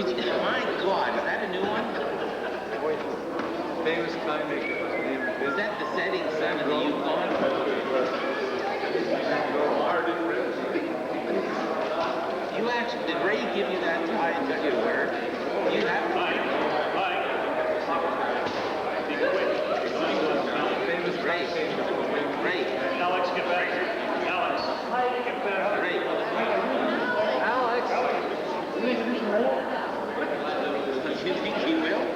My God, is that a new one? Famous time maker. Is that the setting sun of the Yukon? You actually, did Ray give you that tie and took you to wear it? You have it? Ray. Ray. Alex, get back here. Alex. Get back. Ray. Alex. You think he will?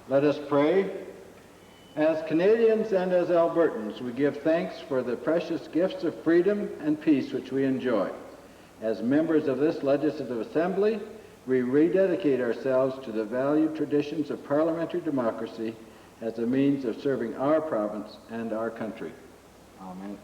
Let us pray. As Canadians and as Albertans, we give thanks for the precious gifts of freedom and peace which we enjoy. As members of this Legislative Assembly, we rededicate ourselves to the valued traditions of parliamentary democracy as a means of serving our province and our country. Amen.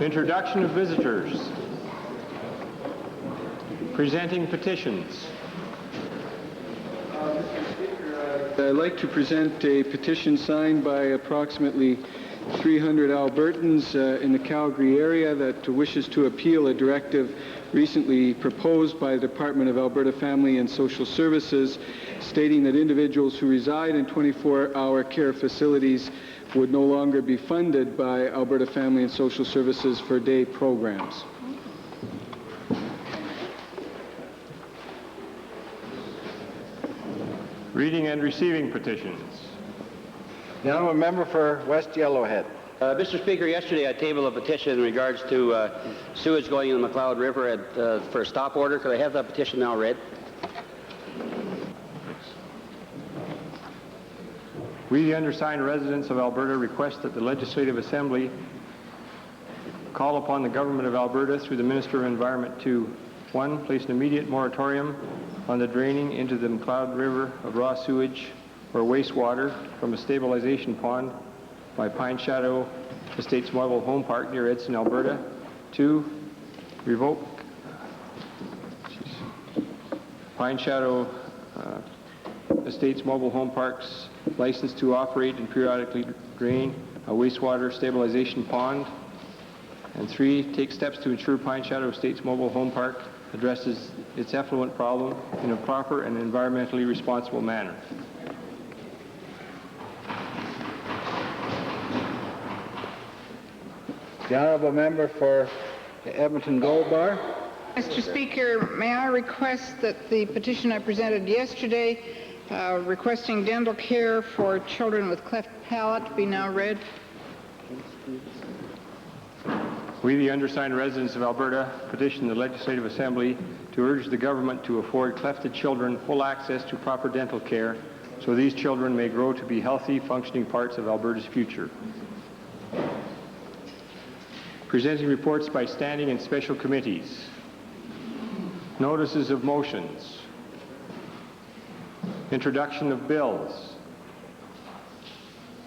Introduction of visitors. Presenting petitions. I'd like to present a petition signed by approximately 300 Albertans in the Calgary area that wishes to appeal a directive recently proposed by the Department of Alberta Family and Social Services stating that individuals who reside in 24-hour care facilities would no longer be funded by Alberta Family and Social Services for day programs. Reading and receiving petitions. The honourable member for West Yellowhead. Mr. Speaker, yesterday I tabled a petition in regards to sewage going in the McLeod River for a stop order. Could I have that petition now read? We, the undersigned residents of Alberta, request that the Legislative Assembly call upon the Government of Alberta through the Minister of Environment to 1. Place an immediate moratorium on the draining into the McLeod River of raw sewage or wastewater from a stabilization pond by Pine Shadow Estates Mobile Home Park near Edson, Alberta. 2. Revoke Pine Shadow Estates Mobile Home Park's license to operate and periodically drain a wastewater stabilization pond. And 3, take steps to ensure Pine Shadow Estates Mobile Home Park addresses its effluent problem in a proper and environmentally responsible manner. The honourable member for the Edmonton Gold Bar. Mr. Speaker, may I request that the petition I presented yesterday requesting dental care for children with cleft palate be now read? We, the undersigned residents of Alberta, petition the Legislative Assembly to urge the government to afford clefted children full access to proper dental care so these children may grow to be healthy, functioning parts of Alberta's future. Presenting reports by standing and special committees. Notices of motions. Introduction of bills.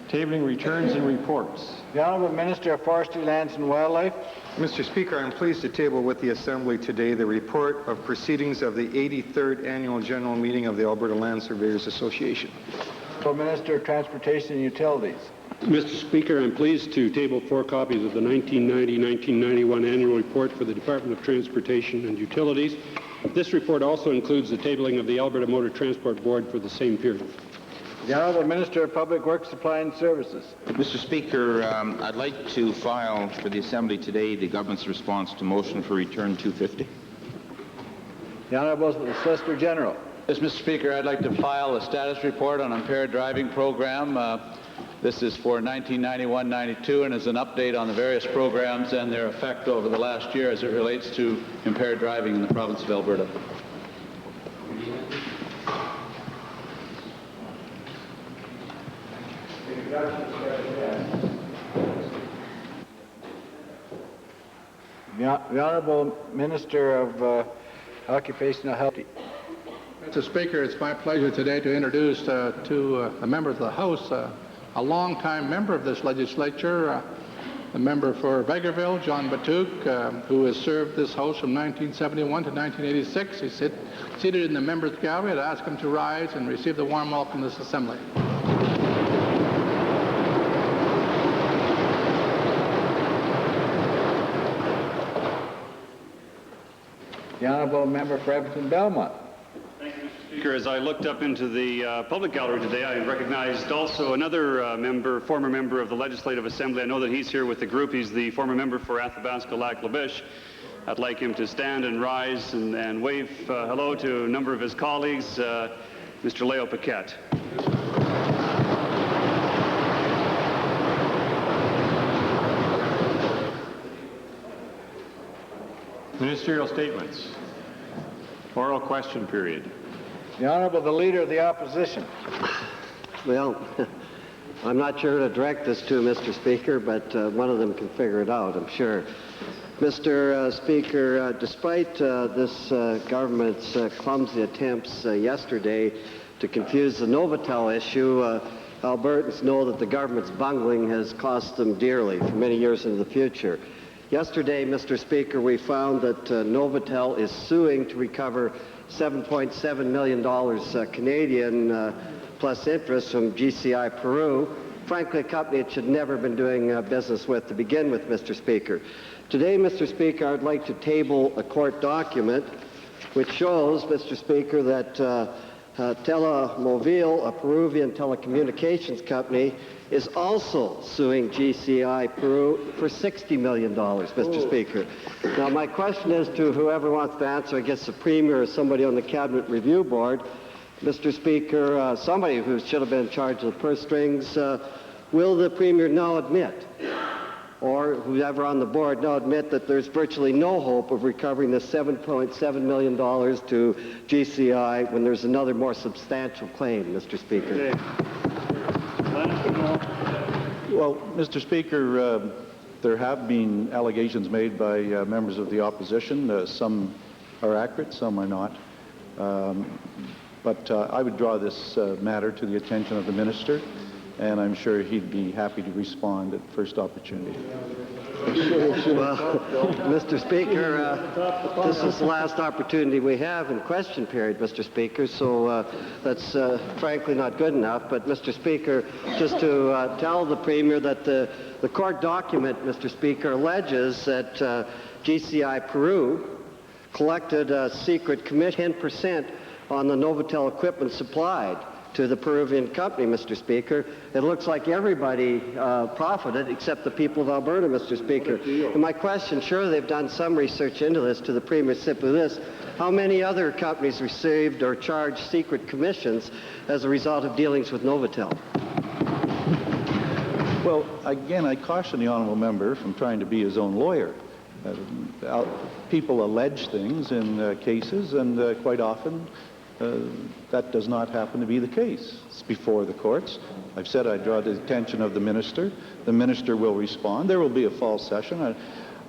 Tabling returns and reports. The Honourable Minister of Forestry, Lands and Wildlife. Mr. Speaker, I'm pleased to table with the Assembly today the report of proceedings of the 83rd Annual General Meeting of the Alberta Land Surveyors Association. Honourable Minister of Transportation and Utilities. Mr. Speaker, I'm pleased to table 4 copies of the 1990-1991 annual report for the Department of Transportation and Utilities. This report also includes the tabling of the Alberta Motor Transport Board for the same period. The Honourable Minister of Public Works, Supply and Services. Mr. Speaker, I'd like to file for the Assembly today the government's response to motion for return 250. The Honourable Solicitor General. Yes, Mr. Speaker, I'd like to file a status report on impaired driving program This is for 1991-92 and is an update on the various programs and their effect over the last year as it relates to impaired driving in the province of Alberta. The Honourable Minister of Occupational Health. Mr. Speaker, it's my pleasure today to introduce to a member of the House, a longtime member of this legislature, the member for Vegreville, John Batouk, who has served this House from 1971 to 1986. He's seated in the members' gallery. I'd ask him to rise and receive the warm welcome of this Assembly. The Honourable Member for Edmonton Belmont. Thank you, Mr. Speaker. As I looked up into the public gallery today, I recognized also another former member of the Legislative Assembly. I know that he's here with the group. He's the former member for Athabasca-Lac-La-Biche. I'd like him to stand and rise and wave hello to a number of his colleagues. Mr. Leo Paquette. Ministerial statements. Oral question period. The Honourable the Leader of the Opposition. Well, I'm not sure who to direct this to, Mr. Speaker, but one of them can figure it out, I'm sure. Mr. Speaker, despite this government's clumsy attempts yesterday to confuse the Novotel issue, Albertans know that the government's bungling has cost them dearly for many years into the future. Yesterday, Mr. Speaker, we found that Novotel is suing to recover $7.7 million Canadian plus interest from GCI Peru, frankly a company it should never have been doing business with to begin with, Mr. Speaker. Today, Mr. Speaker, I would like to table a court document which shows, Mr. Speaker, that Telemovil, a Peruvian telecommunications company, is also suing GCI Peru for $60 million, Mr. Speaker. Now, my question is to whoever wants to answer, I guess the Premier or somebody on the Cabinet Review Board. Mr. Speaker, somebody who should have been in charge of the purse strings, will the Premier now admit, or whoever on the board now admit that there's virtually no hope of recovering the $7.7 million to GCI when there's another more substantial claim, Mr. Speaker? Well, Mr. Speaker, there have been allegations made by members of the opposition. Some are accurate, some are not. But I would draw this matter to the attention of the Minister, and I'm sure he'd be happy to respond at the first opportunity. Well, Mr. Speaker, this is the last opportunity we have in question period, Mr. Speaker, so that's frankly not good enough. But, Mr. Speaker, just to tell the Premier that the court document, Mr. Speaker, alleges that GCI Peru collected a secret commission 10% on the Novotel equipment supplied to the Peruvian company, Mr. Speaker. It looks like everybody profited except the people of Alberta, Mr. Speaker. And my question, sure they've done some research into this, to the Premier simply this: how many other companies received or charged secret commissions as a result of dealings with Novotel? Well, again, I caution the honourable member from trying to be his own lawyer. People allege things in cases, and quite often that does not happen to be the case. It's before the courts. I've said I draw the attention of the Minister. The Minister will respond. There will be a fall session. I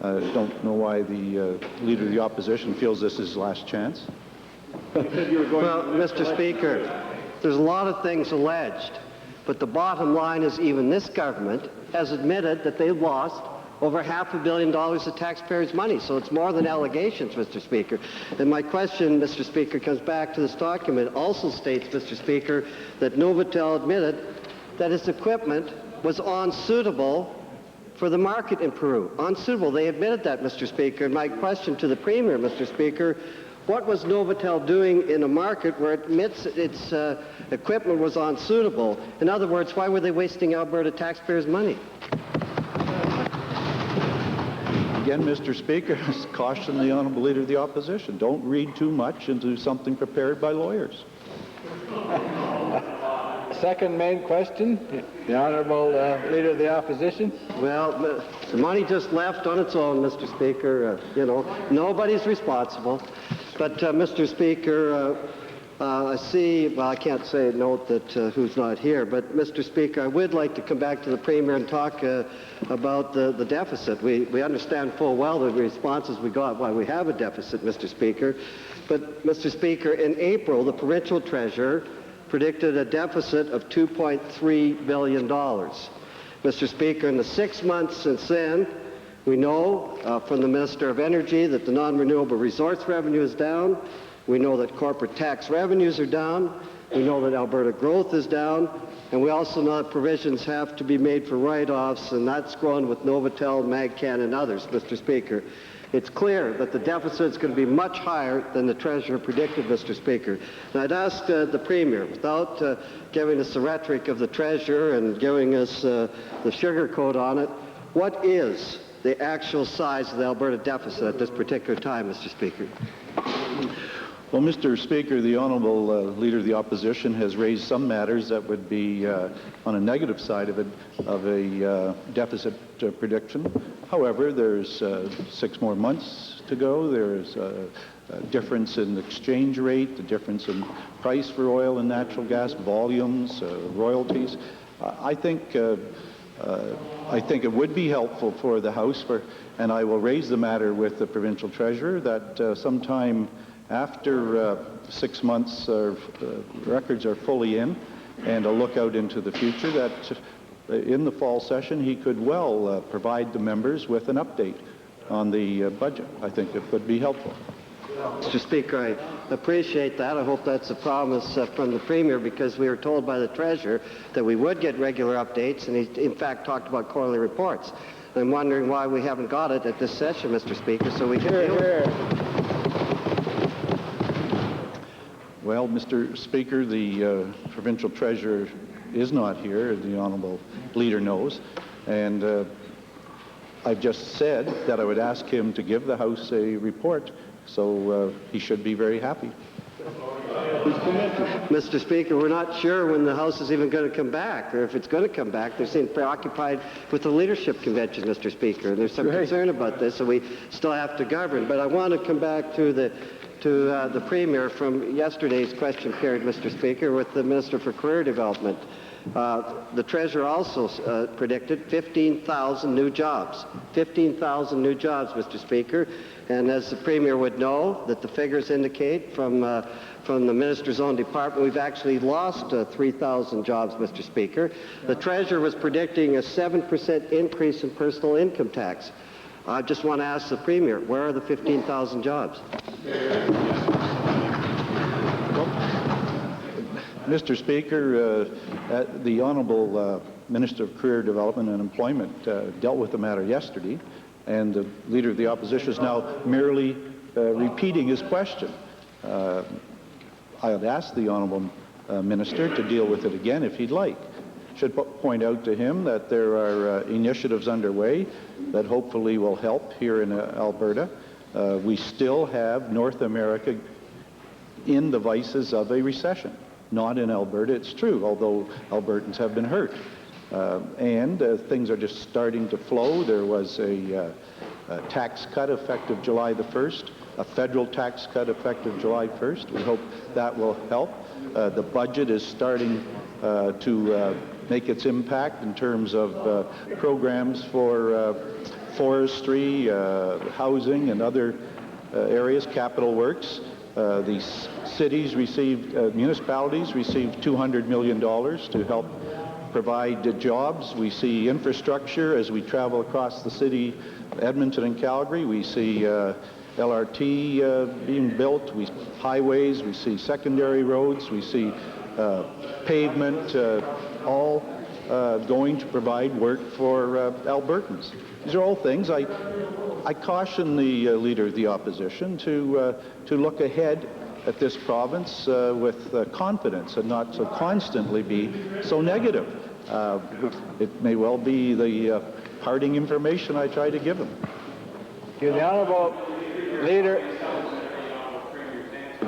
don't know why the Leader of the Opposition feels this is his last chance. Well, Mr. Speaker, there's a lot of things alleged, but the bottom line is even this government has admitted that they've lost over $500 million of taxpayers' money. So it's more than allegations, Mr. Speaker. And my question, Mr. Speaker, comes back to this document. It also states, Mr. Speaker, that Novotel admitted that its equipment was unsuitable for the market in Peru. Unsuitable. They admitted that, Mr. Speaker. And my question to the Premier, Mr. Speaker, what was Novotel doing in a market where it admits its equipment was unsuitable? In other words, why were they wasting Alberta taxpayers' money? Again, Mr. Speaker, caution the Honourable Leader of the Opposition. Don't read too much into something prepared by lawyers. second main question, the Honourable Leader of the Opposition. Well, the money just left on its own, Mr. Speaker. Nobody's responsible. But, Mr. Speaker, I see, well, I can't say note that who's not here, but, Mr. Speaker, I would like to come back to the Premier and talk about the deficit. We understand full well the responses we got why we have a deficit, Mr. Speaker. But, Mr. Speaker, in April, the provincial treasurer predicted a deficit of $2.3 billion. Mr. Speaker, in the 6 months since then, we know from the Minister of Energy that the non-renewable resource revenue is down. We know that corporate tax revenues are down. We know that Alberta growth is down. And we also know that provisions have to be made for write-offs, and that's grown with Novotel, MagCan, and others, Mr. Speaker. It's clear that the deficit is going to be much higher than the Treasurer predicted, Mr. Speaker. And I'd ask the Premier, without giving us the rhetoric of the Treasurer and giving us the sugar coat on it, what is the actual size of the Alberta deficit at this particular time, Mr. Speaker? Well, Mr. Speaker, the Honourable Leader of the Opposition has raised some matters that would be on a negative side of a deficit prediction. However, there's 6 more months to go. There's a difference in the exchange rate, the difference in price for oil and natural gas, volumes, royalties. I think it would be helpful for the House, and I will raise the matter with the Provincial Treasurer, that sometime after 6 months, records are fully in, and a look out into the future, that in the fall session he could well provide the members with an update on the budget. I think it would be helpful. Mr. Speaker, I appreciate that. I hope that's a promise from the Premier, because we were told by the Treasurer that we would get regular updates, and he in fact talked about quarterly reports. I'm wondering why we haven't got it at this session, Mr. Speaker, so we can deal with it. Well, Mr. Speaker, the Provincial Treasurer is not here, as the Honourable Leader knows, and I've just said that I would ask him to give the House a report, so he should be very happy. Mr. Speaker, we're not sure when the House is even going to come back, or if it's going to come back. They seem preoccupied with the leadership convention, Mr. Speaker. There's some concern about this, so we still have to govern. But I want to come back to the Premier from yesterday's question period, Mr. Speaker, with the Minister for Career Development. The Treasurer also predicted 15,000 new jobs. 15,000 new jobs, Mr. Speaker. And as the Premier would know, that the figures indicate from the Minister's own department, we've actually lost 3,000 jobs, Mr. Speaker. The Treasurer was predicting a 7% increase in personal income tax. I just want to ask the Premier, where are the 15,000 jobs? Mr. Speaker, the Honourable Minister of Career Development and Employment dealt with the matter yesterday, and the Leader of the Opposition is now merely repeating his question. I would ask the Honourable Minister to deal with it again if he'd like. Should point out to him that there are initiatives underway that hopefully will help here in Alberta. We still have North America in the vices of a recession. Not in Alberta, it's true, although Albertans have been hurt. And things are just starting to flow. There was a tax cut effective July the 1st, a federal tax cut effective July 1st. We hope that will help. The budget is starting to make its impact in terms of programs for forestry, housing, and other areas, capital works. The cities received, municipalities received $200 million to help provide jobs. We see infrastructure as we travel across the city, Edmonton and Calgary. We see LRT being built, highways, we see secondary roads, we see pavement, all going to provide work for Albertans. These are all things. I caution the Leader of the Opposition to look ahead at this province with confidence and not to constantly be so negative. It may well be the parting information I try to give him. To the Honourable Leader.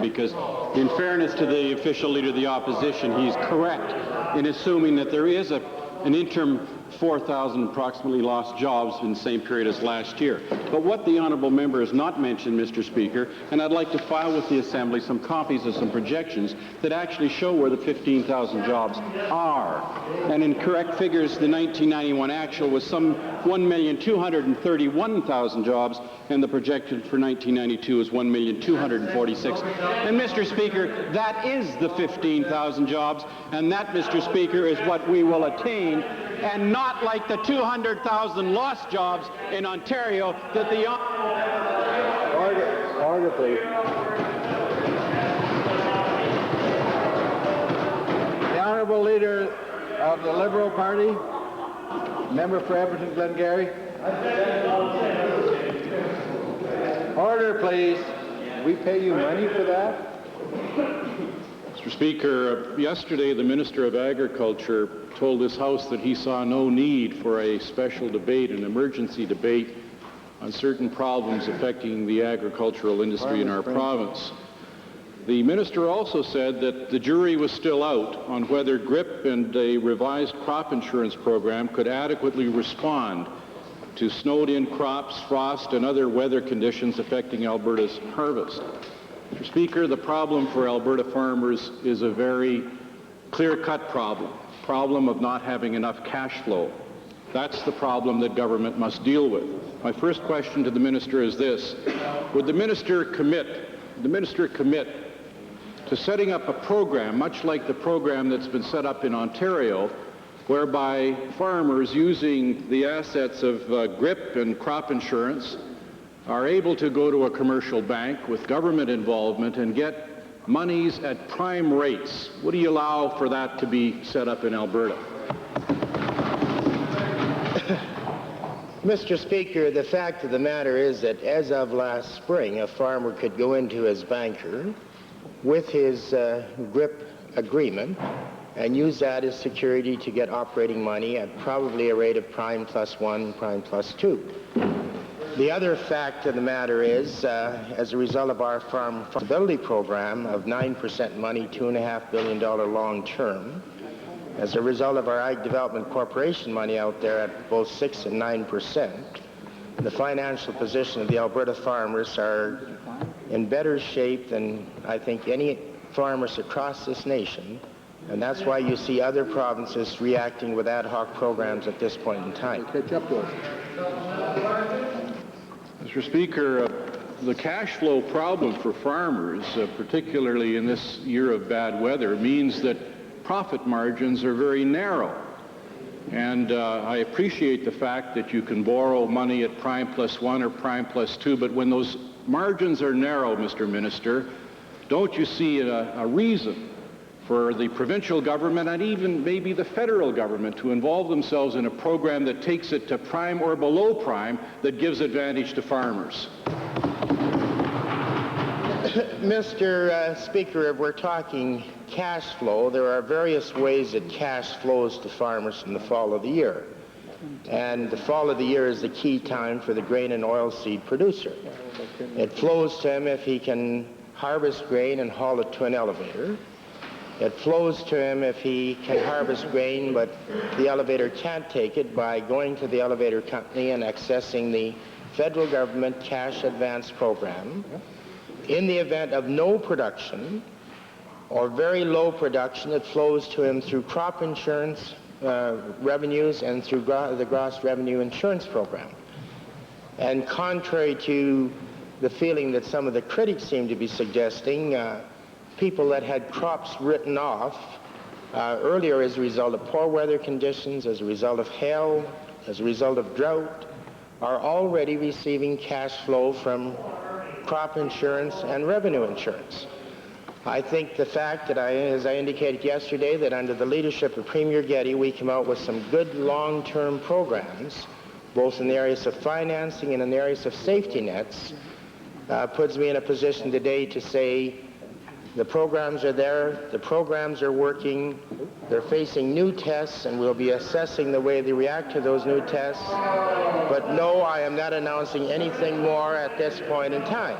because in fairness to the official leader of the opposition, he's correct in assuming that there is an interim 4,000 approximately lost jobs in the same period as last year. But what the honourable member has not mentioned, Mr. Speaker, and I'd like to file with the Assembly some copies of some projections that actually show where the 15,000 jobs are. And in correct figures, the 1991 actual was some 1,231,000 jobs, and the projection for 1992 is 1,246,000. And Mr. Speaker, that is the 15,000 jobs, and that, Mr. Speaker, is what we will attain, and not like the 200,000 lost jobs in Ontario that the... Order, please. The Honourable Leader of the Liberal Party, member for Edmonton Glengarry. Order, please. We pay you money for that? Mr. Speaker, yesterday the Minister of Agriculture told this House that he saw no need for a special debate, an emergency debate, on certain problems affecting the agricultural industry in our province. The Minister also said that the jury was still out on whether GRIP and a revised crop insurance program could adequately respond to snowed-in crops, frost, and other weather conditions affecting Alberta's harvest. Mr. Speaker, the problem for Alberta farmers is a very clear-cut problem of not having enough cash flow. That's the problem that government must deal with. My first question to the Minister is this: would the Minister commit to setting up a program, much like the program that's been set up in Ontario, whereby farmers using the assets of GRIP and crop insurance are able to go to a commercial bank with government involvement and get monies at prime rates? Would he allow for that to be set up in Alberta? Mr. Speaker, the fact of the matter is that as of last spring, a farmer could go into his banker with his GRIP agreement and use that as security to get operating money at probably a rate of prime plus 1, prime plus 2. The other fact of the matter is, as a result of our farm stability program of 9% money, $2.5 billion long term, as a result of our Ag Development Corporation money out there at both 6 and 9%, the financial position of the Alberta farmers are in better shape than I think any farmers across this nation, and that's why you see other provinces reacting with ad hoc programs at this point in time. Mr. Speaker, the cash flow problem for farmers, particularly in this year of bad weather, means that profit margins are very narrow. And I appreciate the fact that you can borrow money at prime plus 1 or prime plus 2, but when those margins are narrow, Mr. Minister, don't you see a reason for the provincial government and even maybe the federal government to involve themselves in a program that takes it to prime or below prime that gives advantage to farmers? Mr. Speaker, if we're talking cash flow, there are various ways that cash flows to farmers in the fall of the year. And the fall of the year is the key time for the grain and oilseed producer. It flows to him if he can harvest grain and haul it to an elevator. It flows to him if he can harvest grain, but the elevator can't take it, by going to the elevator company and accessing the federal government cash advance program. In the event of no production or very low production, it flows to him through crop insurance revenues and through the gross revenue insurance program. And contrary to the feeling that some of the critics seem to be suggesting, people that had crops written off earlier as a result of poor weather conditions, as a result of hail, as a result of drought, are already receiving cash flow from crop insurance and revenue insurance. I think the fact that, as I indicated yesterday, that under the leadership of Premier Getty, we came out with some good long-term programs, both in the areas of financing and in the areas of safety nets, puts me in a position today to say the programs are there, the programs are working, they're facing new tests, and we'll be assessing the way they react to those new tests. But no, I am not announcing anything more at this point in time.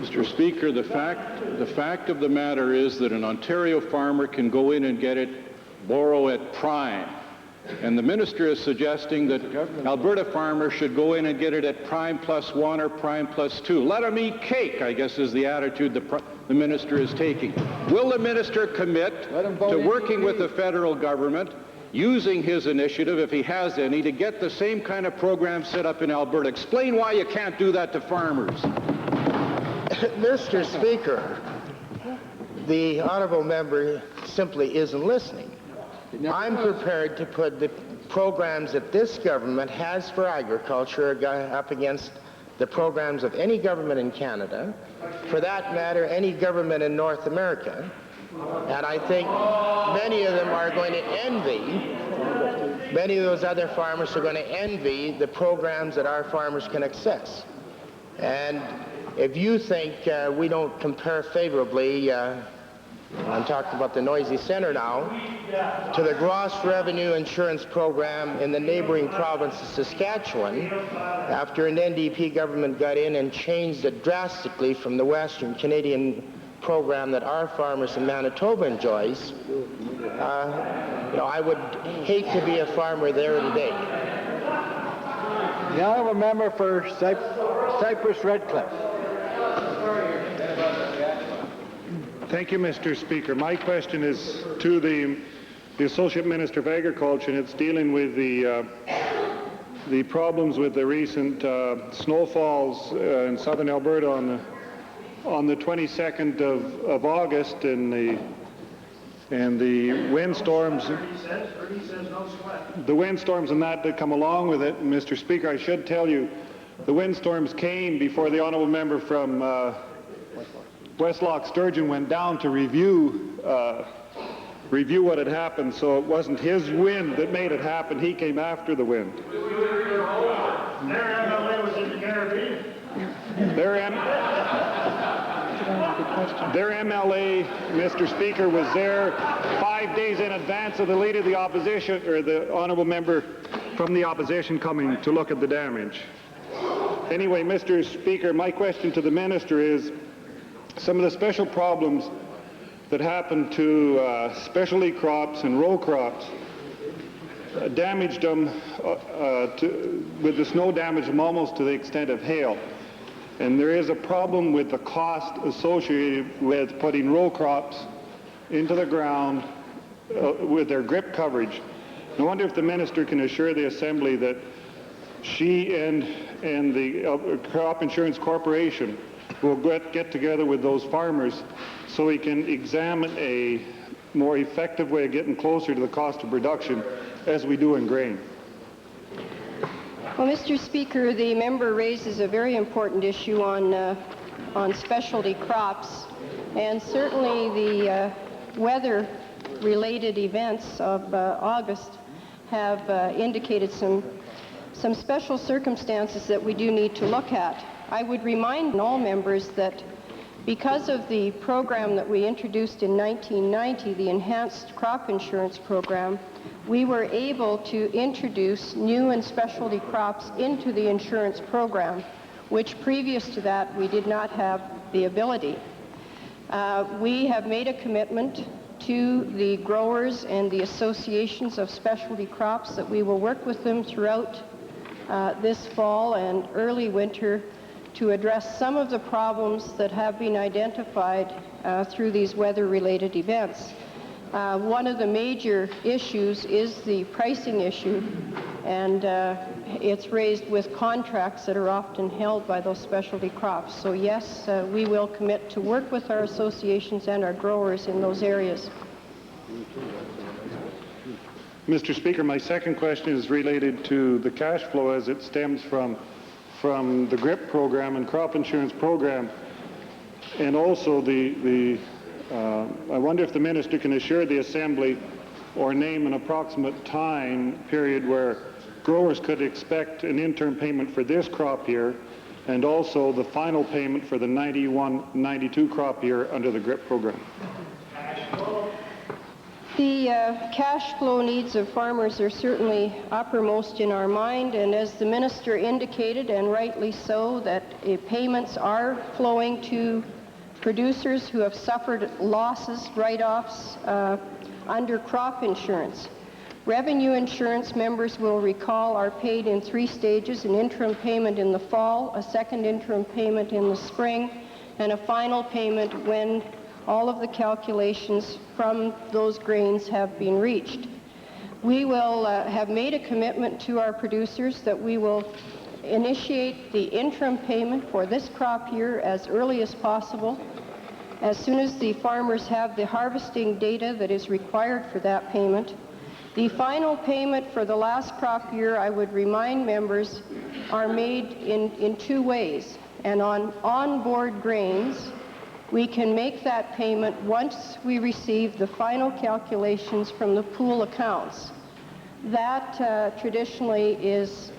Mr. Speaker, the fact of the matter is that an Ontario farmer can go in and get it, borrow at prime. And the minister is suggesting that Alberta farmers should go in and get it at prime plus 1 or prime plus 2. Let them eat cake, I guess, is the attitude the minister is taking. Will the minister commit to working with the federal government, using his initiative, if he has any, to get the same kind of program set up in Alberta? Explain why you can't do that to farmers. Mr. Speaker, the honourable member simply isn't listening. I'm prepared to put the programs that this government has for agriculture up against the programs of any government in Canada, for that matter, any government in North America, and I think many of them are going to envy, many of those other farmers are going to envy the programs that our farmers can access. And if you think we don't compare favorably, I'm talking about the noisy centre now, to the gross revenue insurance program in the neighboring province of Saskatchewan, after an NDP government got in and changed it drastically from the Western Canadian program that our farmers in Manitoba enjoys, I would hate to be a farmer there today. The honourable member for Cypress Redcliffe. Thank you, Mr. Speaker. My question is to the Associate Minister of Agriculture, and it's dealing with the problems with the recent snowfalls in southern Alberta on the 22nd of August, and the windstorms. The windstorms and that come along with it. And Mr. Speaker, I should tell you, the windstorms came before the honourable member from Westlock Sturgeon went down to review what had happened, so it wasn't his wind that made it happen. He came after the wind. Their MLA was in the Caribbean. Their MLA, Mr. Speaker, was there 5 days in advance of the leader of the opposition, or the honourable member from the opposition coming to look at the damage. Anyway, Mr. Speaker, my question to the minister is, some of the special problems that happen to specialty crops and row crops damaged them, with the snow damaged them almost to the extent of hail. And there is a problem with the cost associated with putting row crops into the ground with their grip coverage. I wonder if the minister can assure the Assembly that she and the Crop Insurance Corporation will get together with those farmers so we can examine a more effective way of getting closer to the cost of production as we do in grain. Well, Mr. Speaker, the member raises a very important issue on specialty crops, and certainly the weather-related events of August have indicated some special circumstances that we do need to look at. I would remind all members that because of the program that we introduced in 1990, the Enhanced Crop Insurance Program, we were able to introduce new and specialty crops into the insurance program, which previous to that we did not have the ability. We have made a commitment to the growers and the associations of specialty crops that we will work with them throughout this fall and early winter to address some of the problems that have been identified through these weather-related events. One of the major issues is the pricing issue, and it's raised with contracts that are often held by those specialty crops. So yes, we will commit to work with our associations and our growers in those areas. Mr. Speaker, my second question is related to the cash flow as it stems from the GRIP program and crop insurance program, and also I wonder if the minister can assure the Assembly or name an approximate time period where growers could expect an interim payment for this crop year and also the final payment for the 91-92 crop year under the GRIP program. The cash flow needs of farmers are certainly uppermost in our mind, and as the minister indicated, and rightly so, that payments are flowing to producers who have suffered losses, write-offs under crop insurance. Revenue insurance, members will recall, are paid in 3 stages: an interim payment in the fall, a second interim payment in the spring, and a final payment when all of the calculations from those grains have been reached. We will have made a commitment to our producers that we will initiate the interim payment for this crop year as early as possible. As soon as the farmers have the harvesting data that is required for that payment. The final payment for the last crop year, I would remind members, are made in 2 ways. And on onboard grains, we can make that payment once we receive the final calculations from the pool accounts. That traditionally is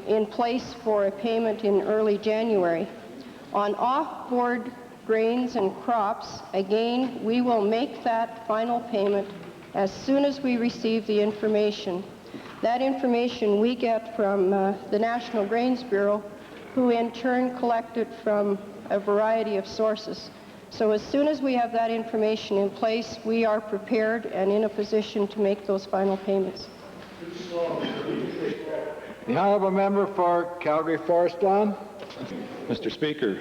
in place for a payment in early January. On off-board grains and crops, again, we will make that final payment as soon as we receive the information. That information we get from the National Grains Bureau, who in turn collect it from a variety of sources. So as soon as we have that information in place, we are prepared and in a position to make those final payments. The honourable member for Calgary Forest Lawn. Mr. Speaker.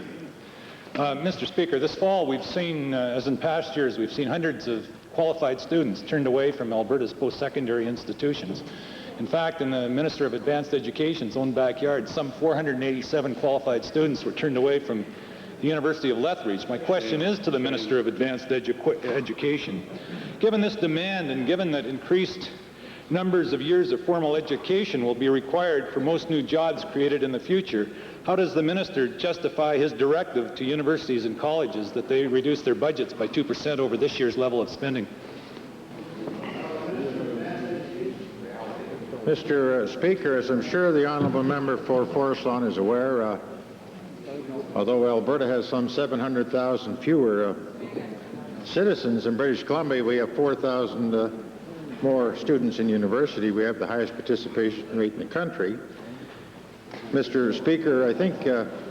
Mr. Speaker, this fall we've seen, as in past years, we've seen hundreds of qualified students turned away from Alberta's post-secondary institutions. In fact, in the Minister of Advanced Education's own backyard, some 487 qualified students were turned away from the University of Lethbridge. My question is to the Minister of Advanced Education. Given this demand and given that increased numbers of years of formal education will be required for most new jobs created in the future, how does the minister justify his directive to universities and colleges that they reduce their budgets by 2% over this year's level of spending? Mr. Speaker, as I'm sure the honourable member for Forest Lawn is aware, although Alberta has some 700,000 fewer citizens in British Columbia, we have 4,000 more students in university. We have the highest participation rate in the country. Mr. Speaker, I think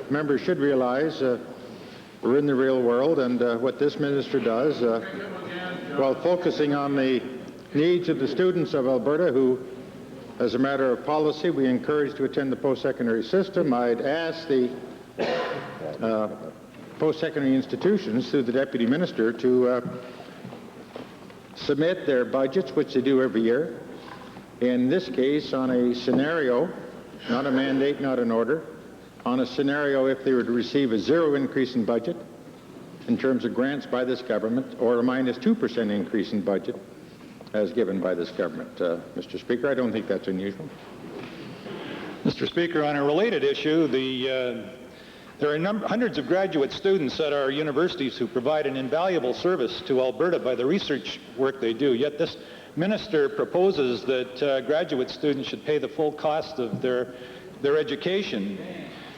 members should realize we're in the real world, and what this minister does, while focusing on the needs of the students of Alberta who, as a matter of policy, we encourage to attend the post-secondary system, I'd ask the post-secondary institutions through the Deputy Minister to submit their budgets, which they do every year, in this case on a scenario, not a mandate, not an order, on a scenario if they were to receive a 0 increase in budget in terms of grants by this government, or a minus 2% increase in budget as given by this government. Mr. Speaker, I don't think that's unusual. Mr. Speaker, on a related issue, there are hundreds of graduate students at our universities who provide an invaluable service to Alberta by the research work they do, yet this minister proposes that graduate students should pay the full cost of their education.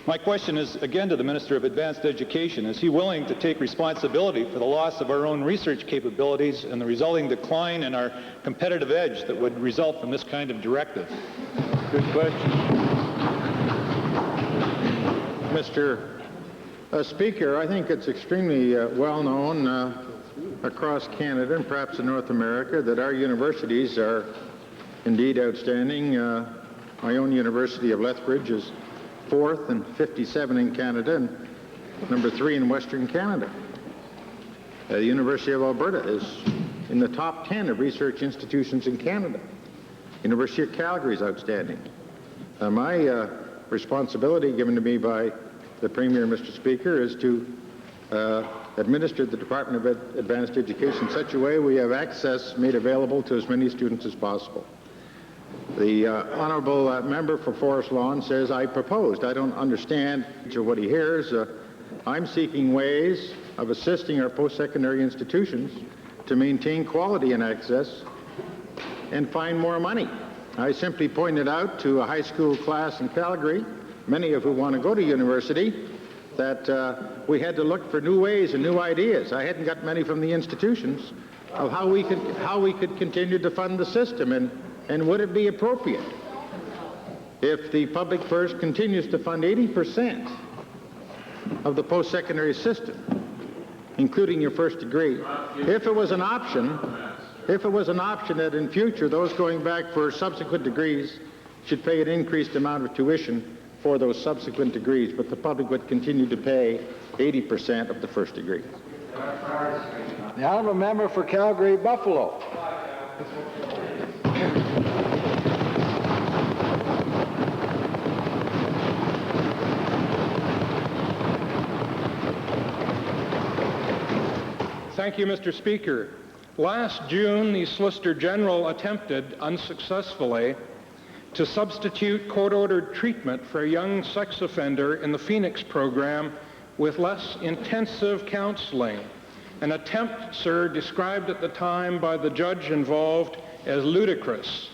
My question is, again, to the Minister of Advanced Education. Is he willing to take responsibility for the loss of our own research capabilities and the resulting decline in our competitive edge that would result from this kind of directive? Good question. Mr. Speaker, I think it's extremely well known across Canada and perhaps in North America that our universities are indeed outstanding. My own University of Lethbridge is 4th and 57 in Canada and number 3 in Western Canada. The University of Alberta is in the top 10 of research institutions in Canada. University of Calgary is outstanding. My responsibility given to me by the Premier, Mr. Speaker, is to administer the Department of Advanced Education in such a way we have access made available to as many students as possible. The honourable member for Forest Lawn says I proposed. I don't understand what he hears. I'm seeking ways of assisting our post-secondary institutions to maintain quality and access and find more money. I simply pointed out to a high school class in Calgary, many of who want to go to university, that we had to look for new ways and new ideas. I hadn't got many from the institutions, of how we could continue to fund the system, and would it be appropriate if the public purse continues to fund 80% of the post-secondary system, including your first degree, if it was an option that in future those going back for subsequent degrees should pay an increased amount of tuition for those subsequent degrees, but the public would continue to pay 80% of the first degree. The honourable member for Calgary Buffalo. Thank you, Mr. Speaker. Last June, the Solicitor General attempted unsuccessfully to substitute court-ordered treatment for a young sex offender in the Phoenix program with less intensive counseling. An attempt, sir, described at the time by the judge involved as ludicrous.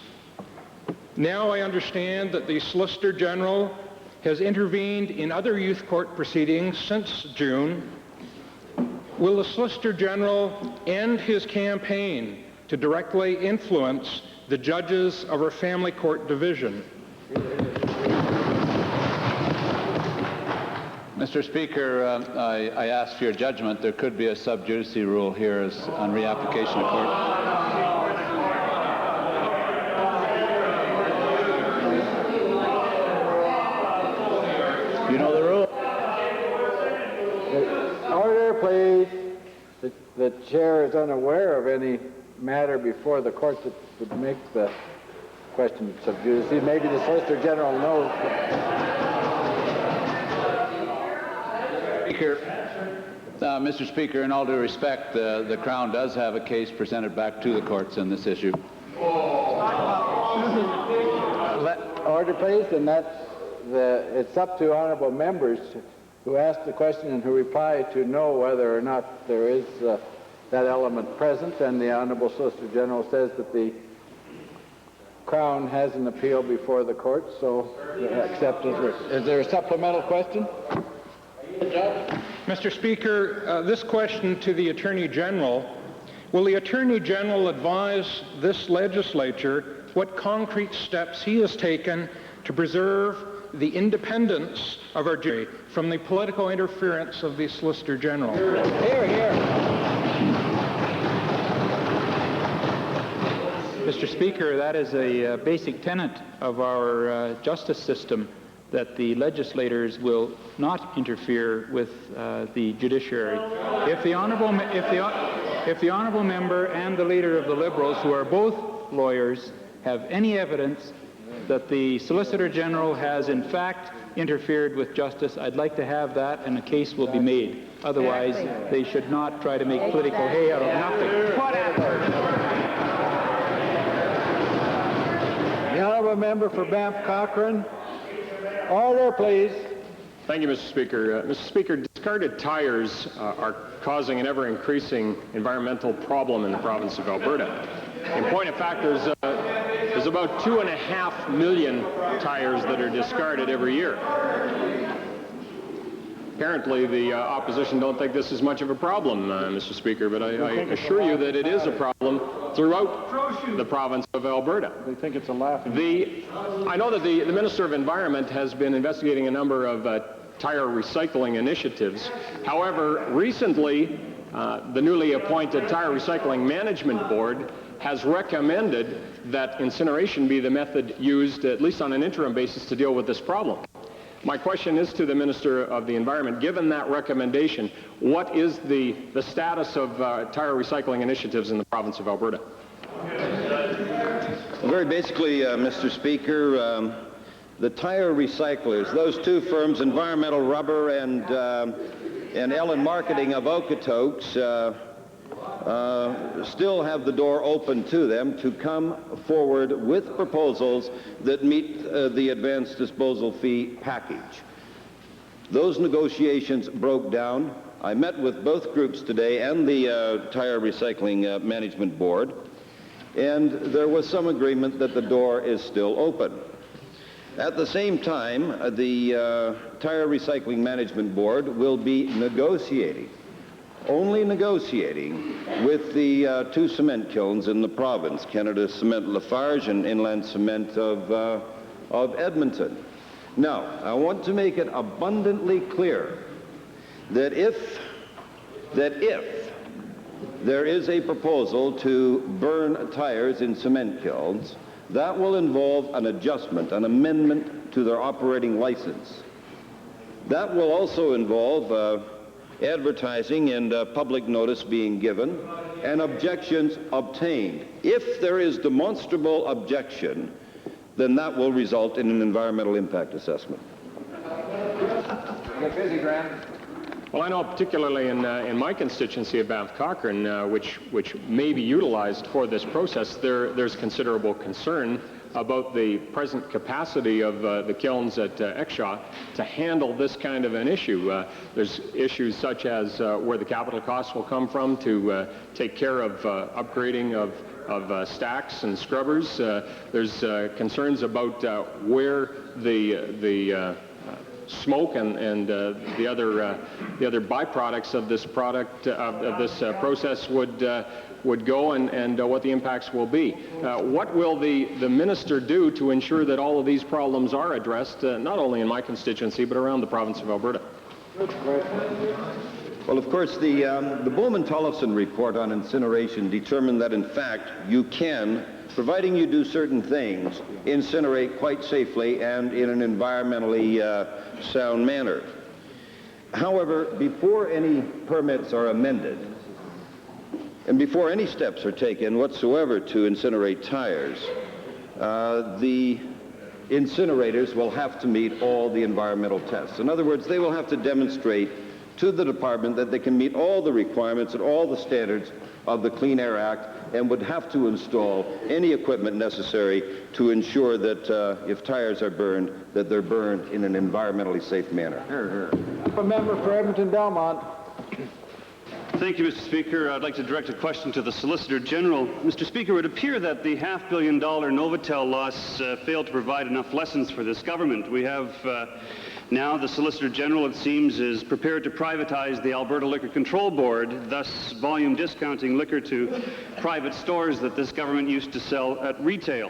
Now I understand that the Solicitor General has intervened in other youth court proceedings since June. Will the Solicitor General end his campaign to directly influence the judges of our family court division? Mr. Speaker, I ask for your judgment. There could be a sub judice rule here as on reapplication of court. You know the rule. Order, please. The chair is unaware of any matter before the court that would make the question sub judice. Maybe the Solicitor General knows. Mr. Speaker, in all due respect, the Crown does have a case presented back to the courts on this issue. Order, please, and it's up to honourable members who ask the question and who reply to know whether or not there is that element present, and the Honourable Solicitor General says that the Crown has an appeal before the court, so accept it. Is there a supplemental question? Mr. Speaker, this question to the Attorney General: will the Attorney General advise this legislature what concrete steps he has taken to preserve the independence of our jury from the political interference of the Solicitor General? Hear, hear. Mr. Speaker, that is a basic tenet of our justice system, that the legislators will not interfere with the judiciary. If the honourable member and the leader of the Liberals, who are both lawyers, have any evidence that the Solicitor General has in fact interfered with justice, I'd like to have that, and a case will be made. Otherwise, they should not try to make political hay out of nothing. The honourable member for Banff Cochrane. Order, please. Thank you, Mr. Speaker. Mr. Speaker, discarded tires are causing an ever-increasing environmental problem in the province of Alberta. In point of fact, there's about 2.5 million tires that are discarded every year. Apparently, the opposition don't think this is much of a problem, Mr. Speaker, but I assure you that it is a problem throughout the province of Alberta. They think it's a laughing. I know that the Minister of Environment has been investigating a number of tire recycling initiatives. However, recently, the newly appointed Tire Recycling Management Board has recommended that incineration be the method used, at least on an interim basis, to deal with this problem. My question is to the Minister of the Environment. Given that recommendation, what is the status of tire recycling initiatives in the province of Alberta? Well, very basically, Mr. Speaker, the tire recyclers, those two firms, Environmental Rubber and Ellen Marketing of Okotoks, still have the door open to them to come forward with proposals that meet the advanced disposal fee package. Those negotiations broke down. I met with both groups today and the Tire Recycling Management Board, and there was some agreement that the door is still open. At the same time, the Tire Recycling Management Board will be negotiating only negotiating with the two cement kilns in the province, Canada Cement Lafarge and Inland Cement of Edmonton. Now, I want to make it abundantly clear that if there is a proposal to burn tires in cement kilns, that will involve an adjustment, an amendment to their operating license. That will also involve advertising and public notice being given and objections obtained. If there is demonstrable objection, then that will result in an environmental impact assessment. Get busy, Grant. Well, I know particularly in my constituency of Banff Cochrane, which may be utilized for this process, there's considerable concern about the present capacity of the kilns at Exshaw to handle this kind of an issue. There's issues such as where the capital costs will come from to take care of upgrading of stacks and scrubbers. There's concerns about where the smoke and the other byproducts of this product of this process would go and what the impacts will be. What will the minister do to ensure that all of these problems are addressed, not only in my constituency but around the province of Alberta? Well, of course, the Bowman-Tollefson report on incineration determined that, in fact, you can, providing you do certain things, incinerate quite safely and in an environmentally sound manner. However, before any permits are amended, and before any steps are taken whatsoever to incinerate tires, the incinerators will have to meet all the environmental tests. In other words, they will have to demonstrate to the department that they can meet all the requirements and all the standards of the Clean Air Act, and would have to install any equipment necessary to ensure that if tires are burned, that they're burned in an environmentally safe manner. A member for Edmonton Belmont. Thank you, Mr. Speaker. I'd like to direct a question to the Solicitor General. Mr. Speaker, it would appear that the $500 million Novotel loss failed to provide enough lessons for this government. We have now the Solicitor General, it seems, is prepared to privatize the Alberta Liquor Control Board, thus volume discounting liquor to private stores that this government used to sell at retail.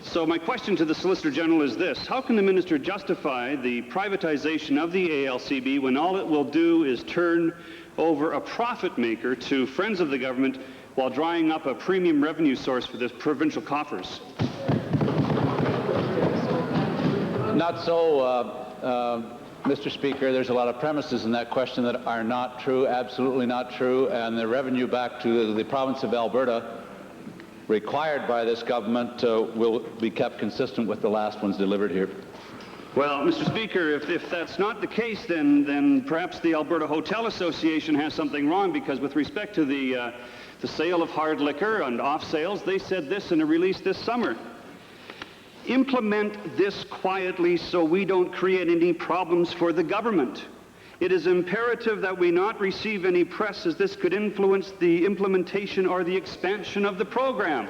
So my question to the Solicitor General is this: how can the minister justify the privatization of the ALCB when all it will do is turn over a profit maker to friends of the government while drying up a premium revenue source for the provincial coffers? Not so, Mr. Speaker. There's a lot of premises in that question that are not true, absolutely not true, and the revenue back to the province of Alberta required by this government will be kept consistent with the last ones delivered here. Well, Mr. Speaker, if that's not the case, then perhaps the Alberta Hotel Association has something wrong, because with respect to the sale of hard liquor and off sales, they said this in a release this summer: implement this quietly so we don't create any problems for the government. It is imperative that we not receive any press, as this could influence the implementation or the expansion of the program.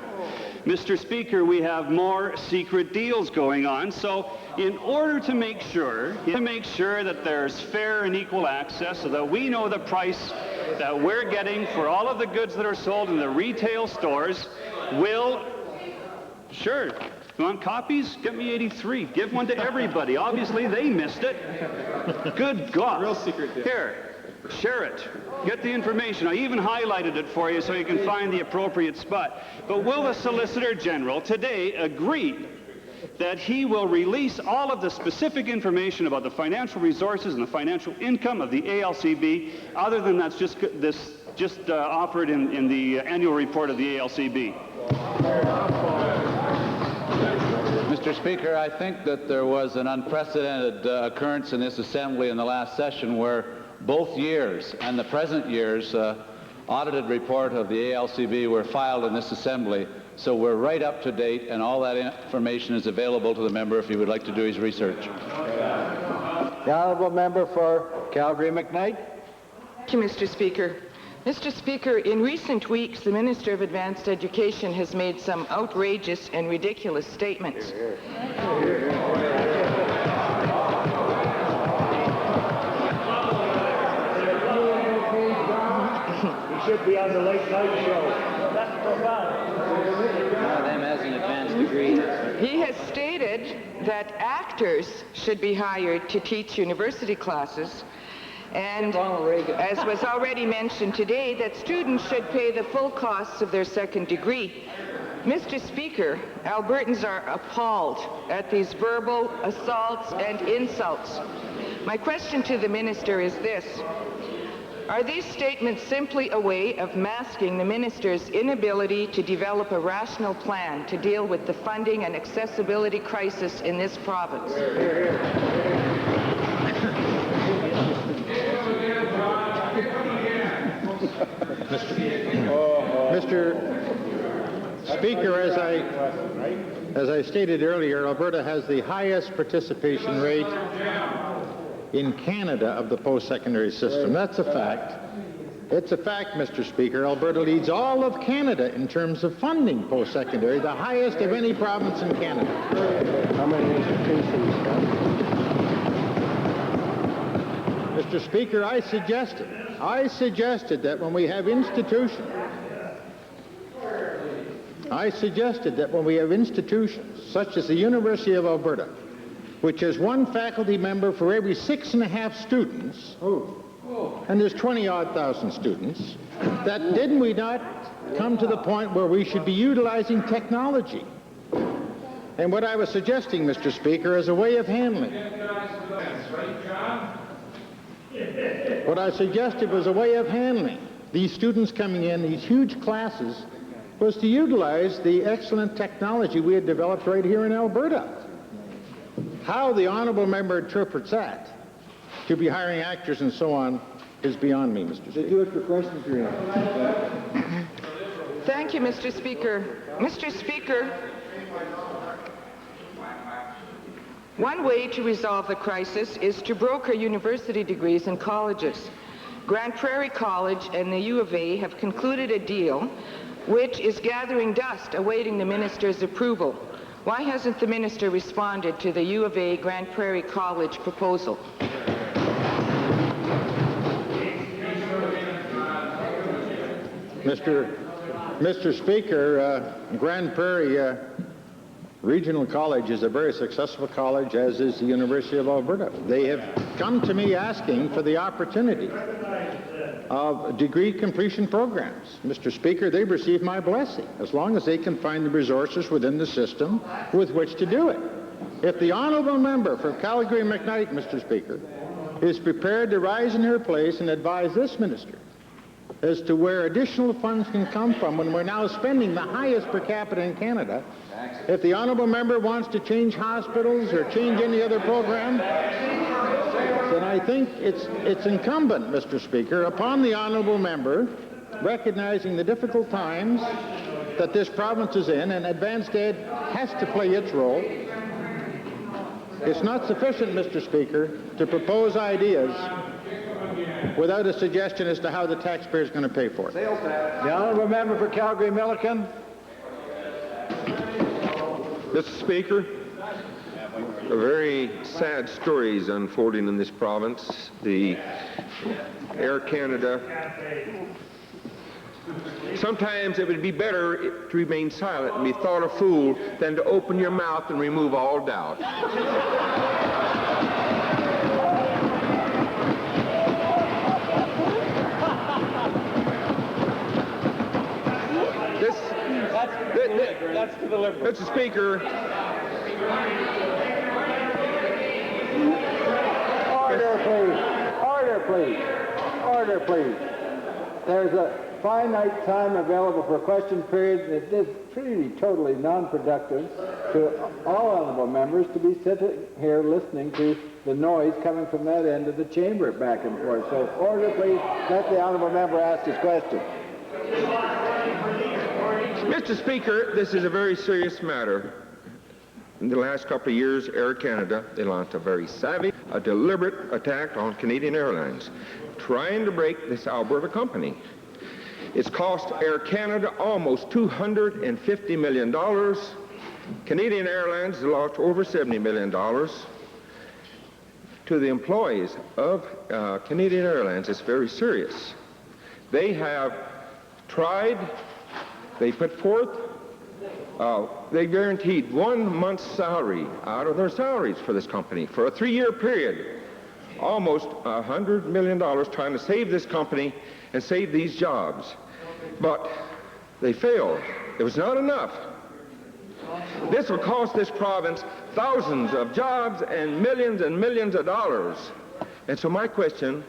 Mr. Speaker, we have more secret deals going on, so in order to make sure that there's fair and equal access, so that we know the price that we're getting for all of the goods that are sold in the retail stores, sure. You want copies? Get me 83. Give one to everybody. Obviously, they missed it. Good God. Real secret deal. Here, share it. Get the information. I even highlighted it for you so you can find the appropriate spot. But will the Solicitor General today agree that he will release all of the specific information about the financial resources and the financial income of the ALCB, other than that's just offered in the annual report of the ALCB? Mr. Speaker, I think that there was an unprecedented occurrence in this Assembly in the last session where both years and the present year's audited report of the ALCB were filed in this Assembly. So we're right up to date, and all that information is available to the member if he would like to do his research. The honourable member for Calgary-McKnight. Thank you, Mr. Speaker. Mr. Speaker, in recent weeks, the Minister of Advanced Education has made some outrageous and ridiculous statements. be on the late night show. That's profound. One of them has an advanced degree. He has stated that actors should be hired to teach university classes, and as was already mentioned today, that students should pay the full costs of their second degree. Mr. Speaker, Albertans are appalled at these verbal assaults and insults. My question to the minister is this: are these statements simply a way of masking the minister's inability to develop a rational plan to deal with the funding and accessibility crisis in this province? Mr. Speaker, as I stated earlier, Alberta has the highest participation rate in Canada of the post-secondary system. That's a fact. It's a fact, Mr. Speaker. Alberta leads all of Canada in terms of funding post-secondary, the highest of any province in Canada. How many institutions? Mr. Speaker, I suggested that when we have institutions, such as the University of Alberta, which has one faculty member for every 6.5 students, and there's 20-odd thousand students, that didn't we not come to the point where we should be utilizing technology? And what I was suggesting, Mr. Speaker, is a way of handling. What I suggested was a way of handling these students coming in, these huge classes, was to utilize the excellent technology we had developed right here in Alberta. How the honourable member interprets that, to be hiring actors and so on, is beyond me, Mr. Speaker. They do it for questions, Your Honor. Thank you, Mr. Speaker. Mr. Speaker, one way to resolve the crisis is to broker university degrees in colleges. Grand Prairie College and the U of A have concluded a deal which is gathering dust awaiting the minister's approval. Why hasn't the minister responded to the U of A Grand Prairie College proposal? Mr. Speaker, Grand Prairie Regional College is a very successful college, as is the University of Alberta. They have come to me asking for the opportunity of degree completion programs. Mr. Speaker, they've received my blessing, as long as they can find the resources within the system with which to do it. If the honourable member for Calgary-McKnight, Mr. Speaker, is prepared to rise in her place and advise this minister as to where additional funds can come from when we're now spending the highest per capita in Canada, if the honourable member wants to change hospitals or change any other program, then I think it's incumbent, Mr. Speaker, upon the honourable member, recognizing the difficult times that this province is in, and advanced ed has to play its role. It's not sufficient, Mr. Speaker, to propose ideas without a suggestion as to how the taxpayer is going to pay for it. The honourable member for Calgary-Milliken. Mr. Speaker, a very sad story is unfolding in this province. The Air Canada. Sometimes it would be better to remain silent and be thought a fool than to open your mouth and remove all doubt. That's to the Liberals. Mr. Speaker. Order, please. Order, please. Order, please. There's a finite time available for question period. It is really totally non-productive to all honourable members to be sitting here listening to the noise coming from that end of the chamber back and forth. So order, please. Let the honourable member ask his question. Mr. Speaker, this is a very serious matter. In the last couple of years, Air Canada, they launched a very savvy, a deliberate attack on Canadian Airlines, trying to break this Alberta company. It's cost Air Canada almost $250 million. Canadian Airlines has lost over $70 million. To the employees of Canadian Airlines, it's very serious. They have tried, they put forth, they guaranteed 1 month's salary out of their salaries for this company for a 3-year period. Almost $100 million trying to save this company and save these jobs. But they failed. It was not enough. This will cost this province thousands of jobs and millions of dollars. And so my question,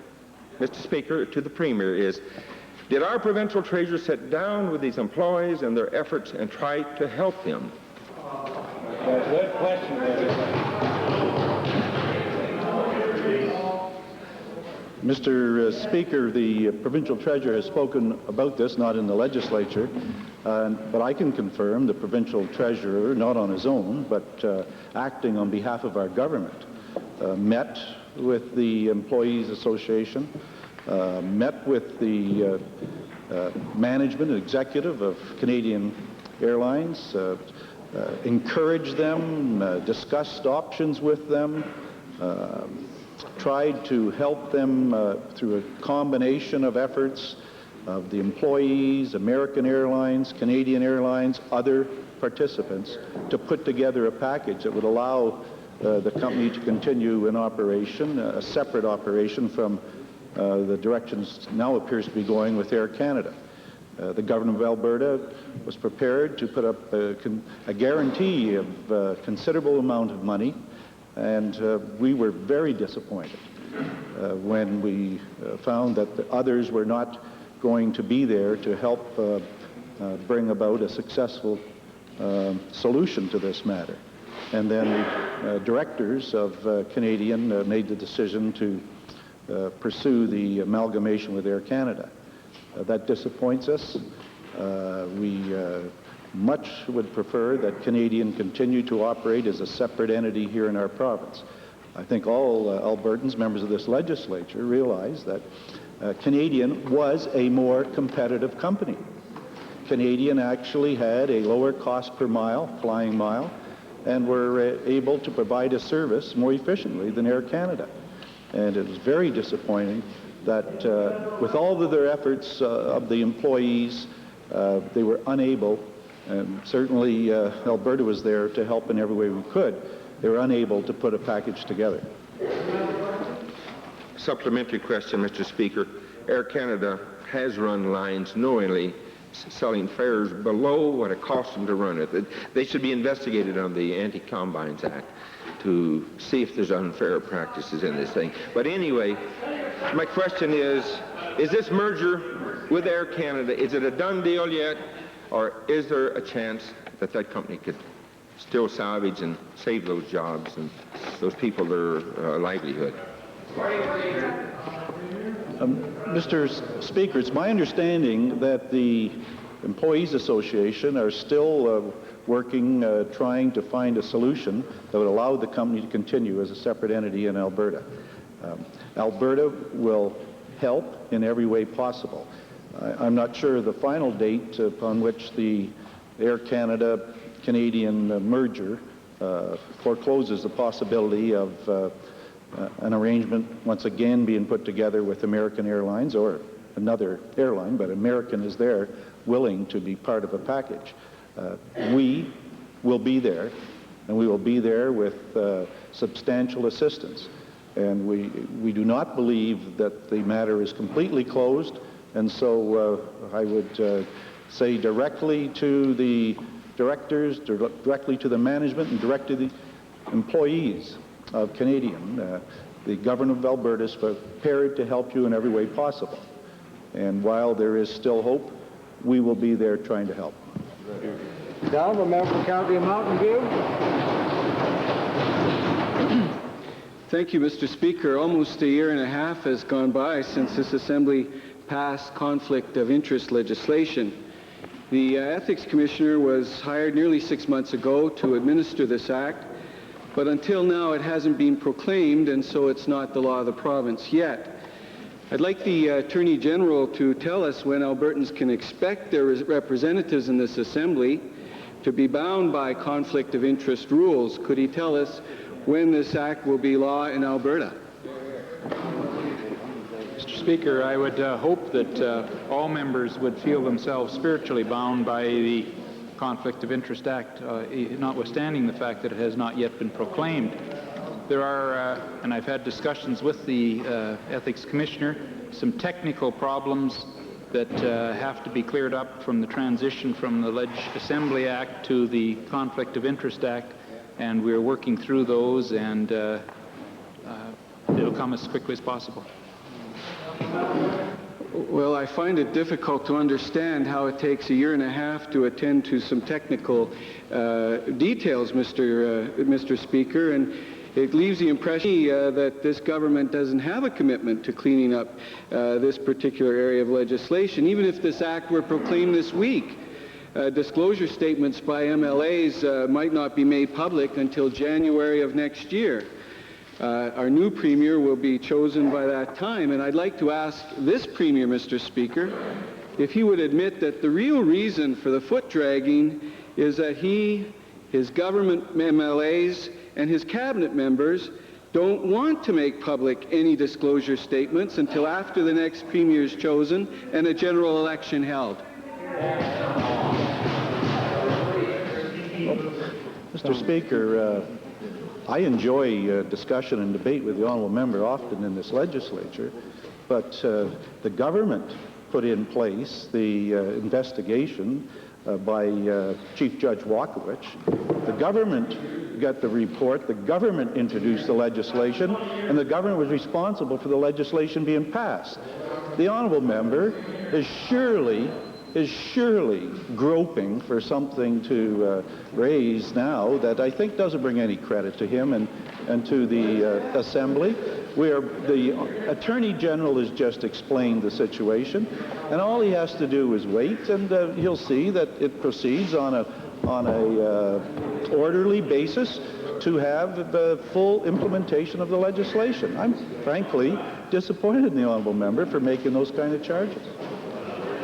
Mr. Speaker, to the Premier is, did our provincial treasurer sit down with these employees and their efforts and try to help them? Good question, Mr. Speaker, the provincial treasurer has spoken about this, not in the legislature, but I can confirm the provincial treasurer, not on his own, but acting on behalf of our government, met with the Employees Association, met with the management and executive of Canadian Airlines, encouraged them, discussed options with them, tried to help them through a combination of efforts of the employees, American Airlines, Canadian Airlines, other participants, to put together a package that would allow the company to continue in operation, a separate operation from the directions now appears to be going with Air Canada. The government of Alberta was prepared to put up a guarantee of a considerable amount of money, and we were very disappointed when we found that the others were not going to be there to help bring about a successful solution to this matter. And then the directors of Canadian made the decision to pursue the amalgamation with Air Canada. That disappoints us. We much would prefer that Canadian continue to operate as a separate entity here in our province. I think all Albertans, members of this legislature, realize that Canadian was a more competitive company. Canadian actually had a lower cost per mile, flying mile, and were able to provide a service more efficiently than Air Canada. And it was very disappointing that with all of their efforts of the employees, they were unable, and certainly Alberta was there to help in every way we could, they were unable to put a package together. Supplementary question, Mr. Speaker. Air Canada has run lines knowingly selling fares below what it costs them to run it. They should be investigated on the Anti-Combines Act to see if there's unfair practices in this thing. But anyway, my question is this merger with Air Canada, is it a done deal yet, or is there a chance that that company could still salvage and save those jobs and those people their livelihood? Mr. Speaker, it's my understanding that the Employees Association are still working, trying to find a solution that would allow the company to continue as a separate entity in Alberta. Alberta will help in every way possible. I'm not sure the final date upon which the Air Canada-Canadian merger forecloses the possibility of an arrangement once again being put together with American Airlines or another airline, but American is there willing to be part of a package. We will be there, and we will be there with substantial assistance. And we do not believe that the matter is completely closed, and so I would say directly to the directors, directly to the management, and directly to the employees of Canadian. The government of Alberta is prepared to help you in every way possible. And while there is still hope, we will be there trying to help. Dalva, member for County of Mountain View. Thank you, Mr. Speaker. Almost a year and a half has gone by since this Assembly passed conflict of interest legislation. The Ethics Commissioner was hired nearly 6 months ago to administer this act, but until now it hasn't been proclaimed, and so it's not the law of the province yet. I'd like the Attorney General to tell us when Albertans can expect their representatives in this Assembly to be bound by conflict of interest rules. Could he tell us when this act will be law in Alberta? Speaker, I would hope that all members would feel themselves spiritually bound by the Conflict of Interest Act, notwithstanding the fact that it has not yet been proclaimed. There are, and I've had discussions with the Ethics Commissioner, some technical problems that have to be cleared up from the transition from the Assembly Act to the Conflict of Interest Act, and we're working through those, and it'll come as quickly as possible. Well, I find it difficult to understand how it takes a year and a half to attend to some technical details, Mr. Speaker, and it leaves the impression that this government doesn't have a commitment to cleaning up this particular area of legislation. Even if this act were proclaimed this week, disclosure statements by MLAs might not be made public until January of next year. Our new Premier will be chosen by that time, and I'd like to ask this Premier, Mr. Speaker, if he would admit that the real reason for the foot dragging is that he, his government MLAs, and his cabinet members don't want to make public any disclosure statements until after the next Premier is chosen and a general election held. Mr. Speaker, I enjoy discussion and debate with the honourable member often in this legislature, but the government put in place the investigation by Chief Judge Walkowicz. The government got the report, the government introduced the legislation, and the government was responsible for the legislation being passed. The honourable member is surely groping for something to raise now that I think doesn't bring any credit to him and to the Assembly. The Attorney General has just explained the situation, and all he has to do is wait, and he'll see that it proceeds on a orderly basis to have the full implementation of the legislation. I'm frankly disappointed in the honourable member for making those kind of charges.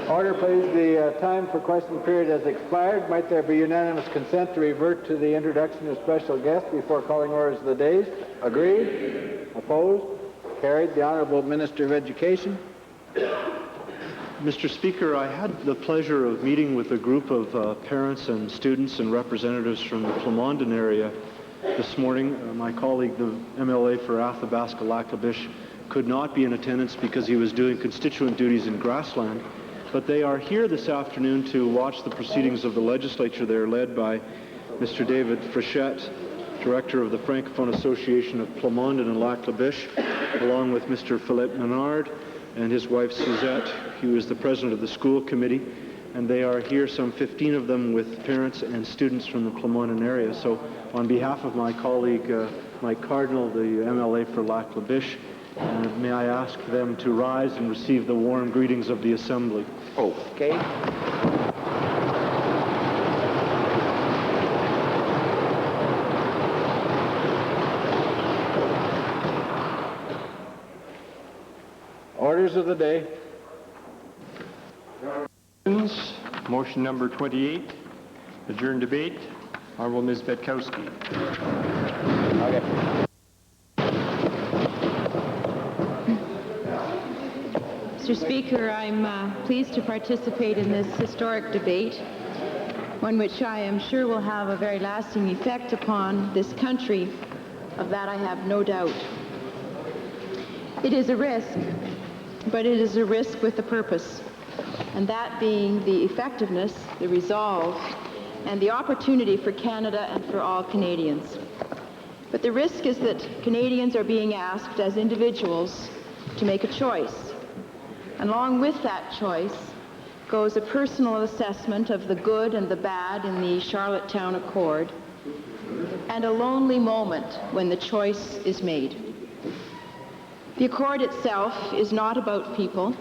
Order, please. The time for question period has expired. Might there be unanimous consent to revert to the introduction of special guests before calling orders of the day? Agreed? Opposed? Carried. The Honourable Minister of Education. Mr. Speaker, I had the pleasure of meeting with a group of parents and students and representatives from the Plamondon area this morning. My colleague, the MLA for Athabasca-Lac-La-Biche, could not be in attendance because he was doing constituent duties in Grassland. But they are here this afternoon to watch the proceedings of the legislature. They are led by Mr. David Frechette, Director of the Francophone Association of Plamondon and Lac-La-Biche, along with Mr. Philippe Menard and his wife Suzette. He was the president of the school committee, and they are here, some 15 of them, with parents and students from the Plamondon area. So on behalf of my colleague, Mike Cardinal, the MLA for Lac-La-Biche, may I ask them to rise and receive the warm greetings of the Assembly. Okay. Orders of the day. Motion number 28, adjourn debate. Honourable Ms. Betkowski. Okay. Mr. Speaker, I'm pleased to participate in this historic debate, one which I am sure will have a very lasting effect upon this country. Of that I have no doubt. It is a risk, but it is a risk with a purpose, and that being the effectiveness, the resolve, and the opportunity for Canada and for all Canadians. But the risk is that Canadians are being asked as individuals to make a choice. And along with that choice goes a personal assessment of the good and the bad in the Charlottetown Accord, and a lonely moment when the choice is made. The Accord itself is not about people.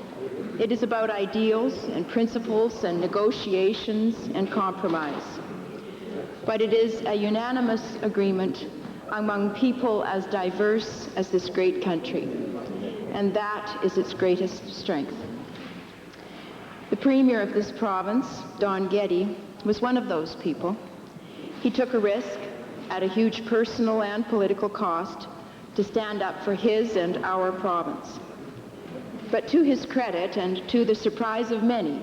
It is about ideals and principles and negotiations and compromise. But it is a unanimous agreement among people as diverse as this great country. And that is its greatest strength. The Premier of this province, Don Getty, was one of those people. He took a risk at a huge personal and political cost to stand up for his and our province. But to his credit, and to the surprise of many,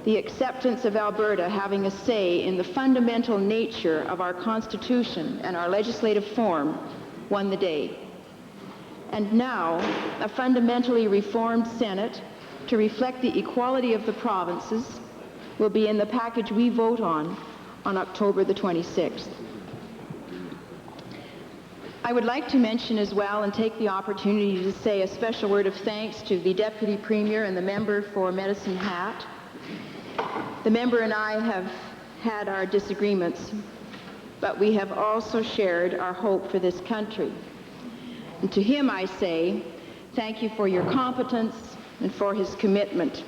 the acceptance of Alberta having a say in the fundamental nature of our Constitution and our legislative form won the day. And now, a fundamentally reformed Senate to reflect the equality of the provinces will be in the package we vote on October the 26th. I would like to mention as well and take the opportunity to say a special word of thanks to the Deputy Premier and the member for Medicine Hat. The member and I have had our disagreements, but we have also shared our hope for this country. And to him I say, thank you for your competence and for his commitment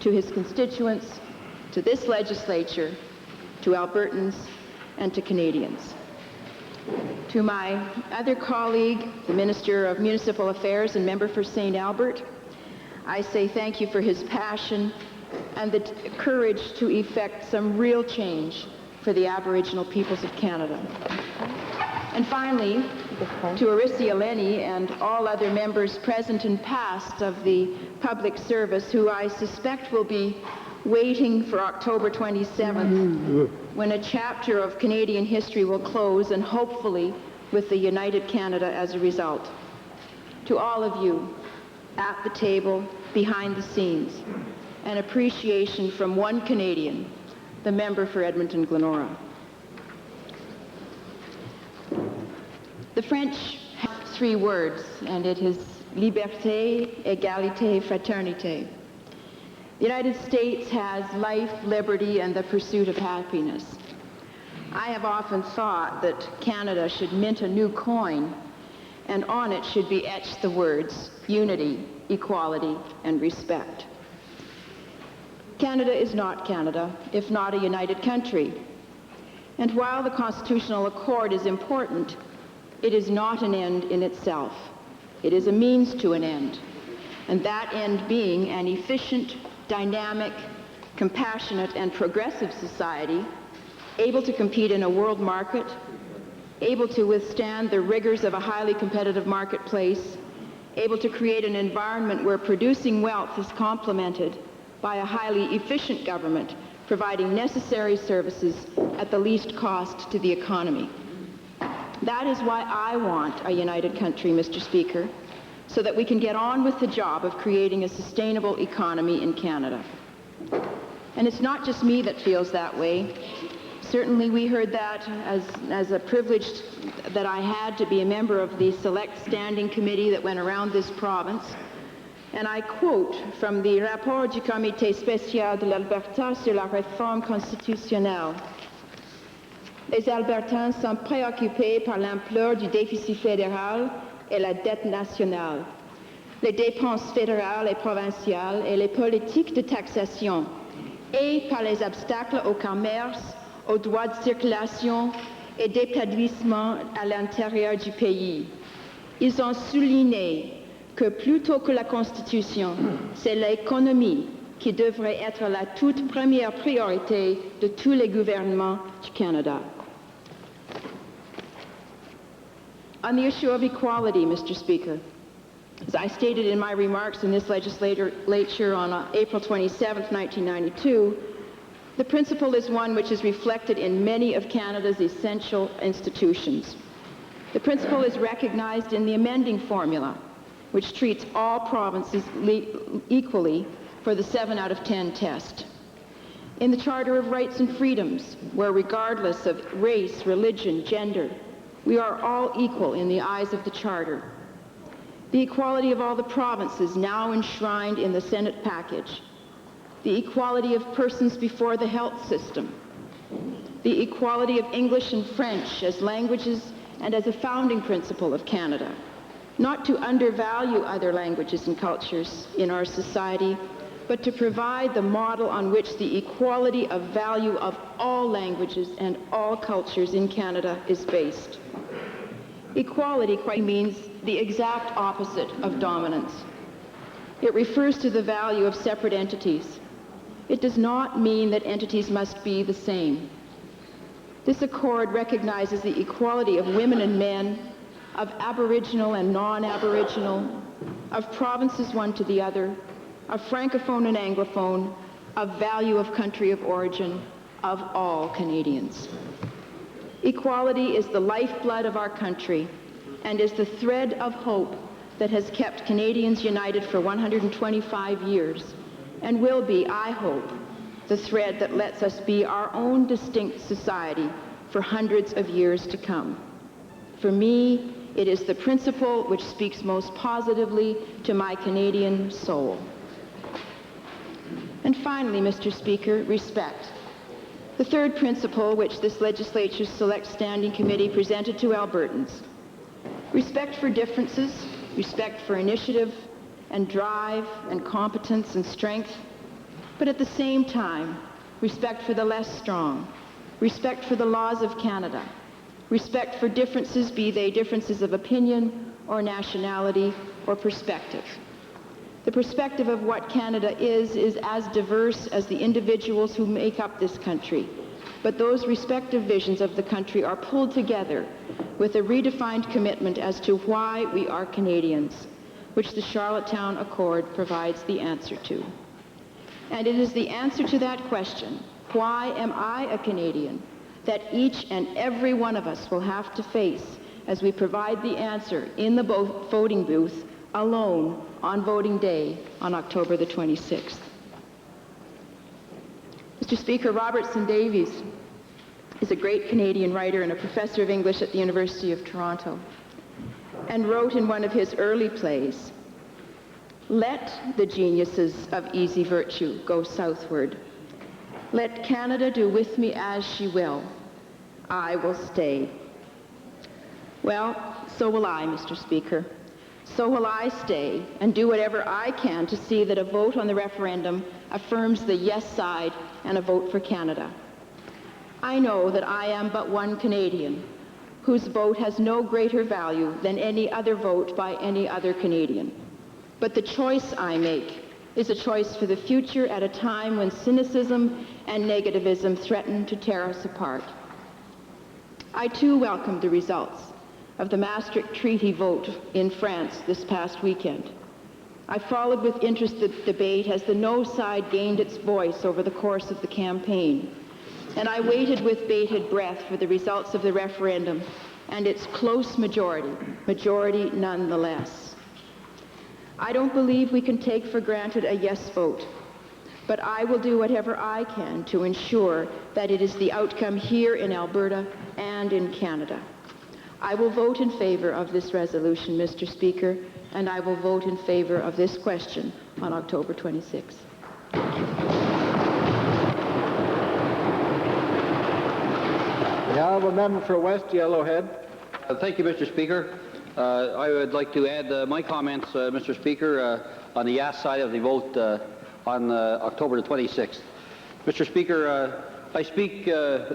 to his constituents, to this legislature, to Albertans, and to Canadians. To my other colleague, the Minister of Municipal Affairs and member for St. Albert, I say thank you for his passion and the courage to effect some real change for the Aboriginal peoples of Canada. And finally, to Arisi Eleni and all other members present and past of the public service who I suspect will be waiting for October 27th, when a chapter of Canadian history will close, and hopefully with the United Canada as a result. To all of you, at the table, behind the scenes, an appreciation from one Canadian, the member for Edmonton-Glenora. The French have 3 words, and it is liberté, égalité, fraternité. The United States has life, liberty, and the pursuit of happiness. I have often thought that Canada should mint a new coin, and on it should be etched the words unity, equality, and respect. Canada is not Canada, if not a united country. And while the Constitutional Accord is important, it is not an end in itself. It is a means to an end, and that end being an efficient, dynamic, compassionate, and progressive society, able to compete in a world market, able to withstand the rigors of a highly competitive marketplace, able to create an environment where producing wealth is complemented by a highly efficient government providing necessary services at the least cost to the economy. That is why I want a united country, Mr. Speaker, so that we can get on with the job of creating a sustainable economy in Canada. And it's not just me that feels that way. Certainly we heard that as a privilege that I had to be a member of the Select Standing Committee that went around this province. And I quote from the Rapport du Comité spécial de l'Alberta sur la réforme constitutionnelle. Les Albertains sont préoccupés par l'ampleur du déficit fédéral et la dette nationale, les dépenses fédérales et provinciales et les politiques de taxation, et par les obstacles au commerce, aux droits de circulation et d'établissement à l'intérieur du pays. Ils ont souligné que plutôt que la Constitution, c'est l'économie qui devrait être la toute première priorité de tous les gouvernements du Canada. On the issue of equality, Mr. Speaker, as I stated in my remarks in this legislature on April 27, 1992, the principle is one which is reflected in many of Canada's essential institutions. The principle is recognized in the amending formula, which treats all provinces equally for the 7 out of 10 test. In the Charter of Rights and Freedoms, where regardless of race, religion, gender, we are all equal in the eyes of the Charter. The equality of all the provinces now enshrined in the Senate package. The equality of persons before the health system. The equality of English and French as languages and as a founding principle of Canada. Not to undervalue other languages and cultures in our society, but to provide the model on which the equality of value of all languages and all cultures in Canada is based. Equality quite means the exact opposite of dominance. It refers to the value of separate entities. It does not mean that entities must be the same. This accord recognizes the equality of women and men, of Aboriginal and non-Aboriginal, of provinces one to the other, of francophone and anglophone, of value of country of origin, of all Canadians. Equality is the lifeblood of our country and is the thread of hope that has kept Canadians united for 125 years and will be, I hope, the thread that lets us be our own distinct society for hundreds of years to come. For me, it is the principle which speaks most positively to my Canadian soul. And finally, Mr. Speaker, respect. The third principle which this legislature's Select Standing Committee presented to Albertans. Respect for differences, respect for initiative and drive and competence and strength, but at the same time, respect for the less strong, respect for the laws of Canada, respect for differences, be they differences of opinion or nationality or perspective. The perspective of what Canada is as diverse as the individuals who make up this country, but those respective visions of the country are pulled together with a redefined commitment as to why we are Canadians, which the Charlottetown Accord provides the answer to. And it is the answer to that question, why am I a Canadian, that each and every one of us will have to face as we provide the answer in the voting booth alone on voting day on October the 26th. Mr. Speaker, Robertson Davies is a great Canadian writer and a professor of English at the University of Toronto, and wrote in one of his early plays, "Let the geniuses of easy virtue go southward. Let Canada do with me as she will. I will stay." Well, so will I, Mr. Speaker. So will I stay and do whatever I can to see that a vote on the referendum affirms the yes side and a vote for Canada. I know that I am but one Canadian whose vote has no greater value than any other vote by any other Canadian. But the choice I make is a choice for the future at a time when cynicism and negativism threaten to tear us apart. I too welcome the results of the Maastricht Treaty vote in France this past weekend. I followed with interest the debate as the no side gained its voice over the course of the campaign. And I waited with bated breath for the results of the referendum and its close majority nonetheless. I don't believe we can take for granted a yes vote, but I will do whatever I can to ensure that it is the outcome here in Alberta and in Canada. I will vote in favor of this resolution, Mr. Speaker, and I will vote in favor of this question on October 26th. The honourable member for West Yellowhead. Thank you, Mr. Speaker. I would like to add my comments, Mr. Speaker, on the yes side of the vote on October the 26th. Mr. Speaker, I speak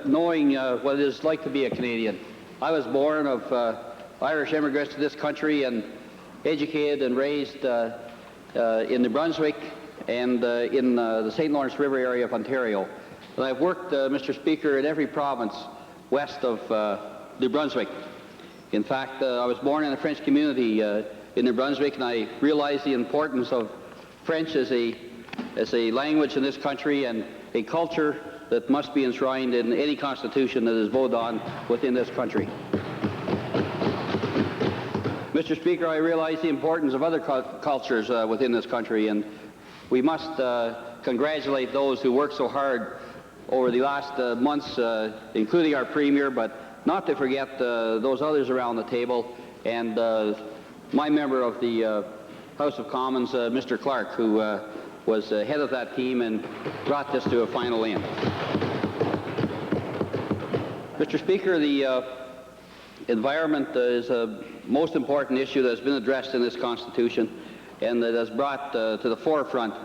knowing what it is like to be a Canadian. I was born of Irish immigrants to this country and educated and raised in New Brunswick and in the St. Lawrence River area of Ontario. And I've worked, Mr. Speaker, in every province west of New Brunswick. In fact, I was born in a French community in New Brunswick, and I realized the importance of French as a language in this country and a culture that must be enshrined in any constitution that is voted on within this country. Mr. Speaker, I realize the importance of other cultures within this country, and we must congratulate those who worked so hard over the last months, including our Premier, but not to forget those others around the table, and my member of the House of Commons, Mr. Clark, who was head of that team and brought this to a final end. Mr. Speaker, the environment is a most important issue that has been addressed in this Constitution and that has brought to the forefront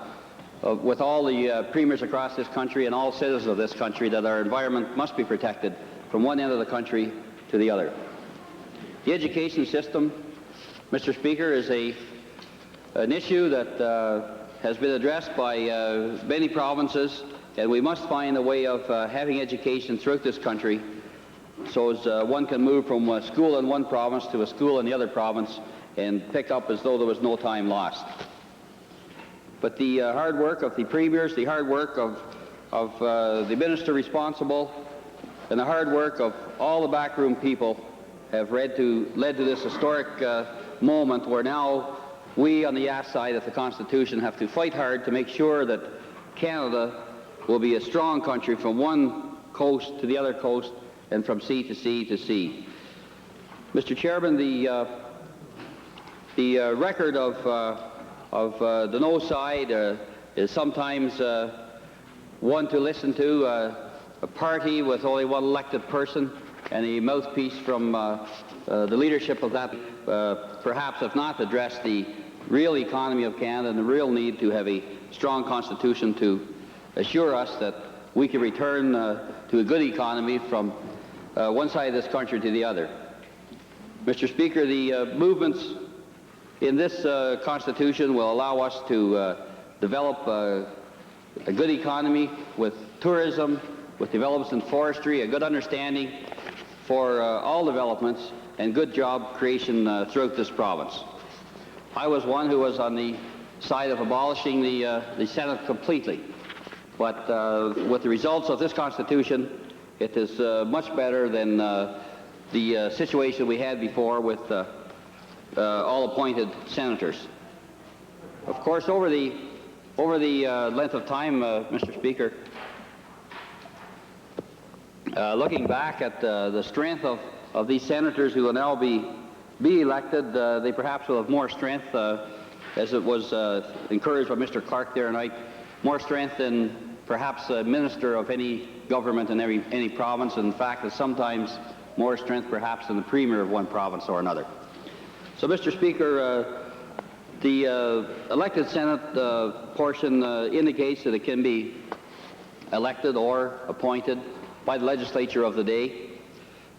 with all the premiers across this country and all citizens of this country that our environment must be protected from one end of the country to the other. The education system, Mr. Speaker, is an issue that has been addressed by many provinces, and we must find a way of having education throughout this country so as one can move from a school in one province to a school in the other province and pick up as though there was no time lost. But the hard work of the premiers, the hard work of the minister responsible, and the hard work of all the backroom people have led to this historic moment where now we on the yes side of the Constitution have to fight hard to make sure that Canada will be a strong country from one coast to the other coast and from sea to sea to sea. Mr. Chairman, the record of the no side is sometimes one to listen to, a party with only one elected person and a mouthpiece from the leadership of that perhaps have not addressed the real economy of Canada and the real need to have a strong constitution to assure us that we can return to a good economy from one side of this country to the other. Mr. Speaker, the movements in this Constitution will allow us to develop a good economy with tourism, with developments in forestry, a good understanding for all developments, and good job creation throughout this province. I was one who was on the side of abolishing the Senate completely, but with the results of this Constitution, it is much better than the situation we had before with all appointed senators. Of course, over the length of time, Mr. Speaker, looking back at the strength of these senators who will now be elected, they perhaps will have more strength, as it was encouraged by Mr. Clark there tonight, more strength than perhaps a minister of any government in any province. In fact, is sometimes more strength perhaps than the premier of one province or another. So, Mr. Speaker, the elected Senate portion indicates that it can be elected or appointed by the legislature of the day.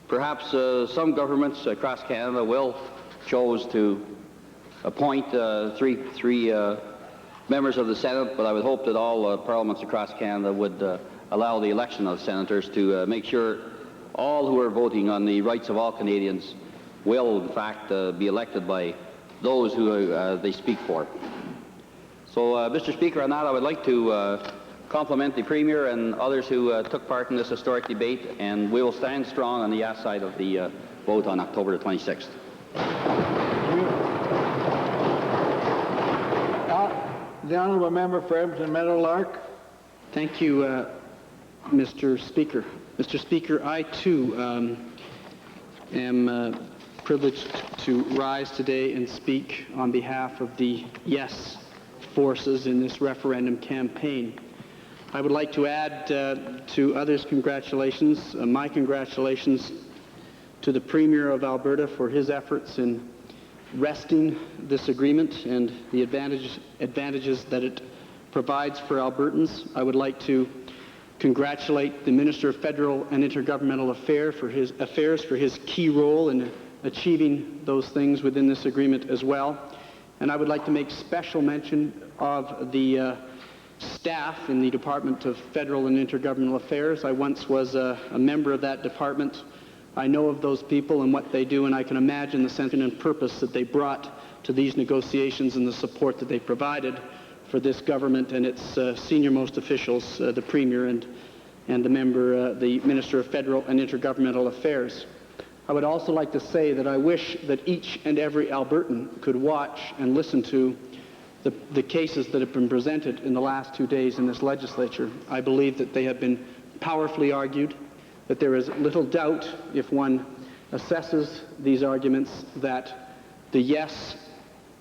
Perhaps some governments across Canada will choose to appoint three members of the Senate, but I would hope that all parliaments across Canada would allow the election of senators to make sure all who are voting on the rights of all Canadians will, in fact, be elected by those who they speak for. So, Mr. Speaker, on that I would like to compliment the Premier and others who took part in this historic debate, and we will stand strong on the yes side of the vote on October the 26th. The Honourable Member for Edmonton Meadowlark. Thank you, Mr. Speaker. Mr. Speaker, I too am privileged to rise today and speak on behalf of the yes forces in this referendum campaign. I would like to add to others' congratulations, my congratulations to the Premier of Alberta for his efforts in wresting this agreement and the advantages that it provides for Albertans. I would like to congratulate the Minister of Federal and Intergovernmental Affairs for his key role in achieving those things within this agreement as well. And I would like to make special mention of the staff in the Department of Federal and Intergovernmental Affairs. I once was a member of that department. I know of those people and what they do, and I can imagine the sense and purpose that they brought to these negotiations and the support that they provided for this government and its senior-most officials, the Premier and the Minister of Federal and Intergovernmental Affairs. I would also like to say that I wish that each and every Albertan could watch and listen to the cases that have been presented in the last 2 days in this legislature. I believe that they have been powerfully argued, that there is little doubt, if one assesses these arguments, that the yes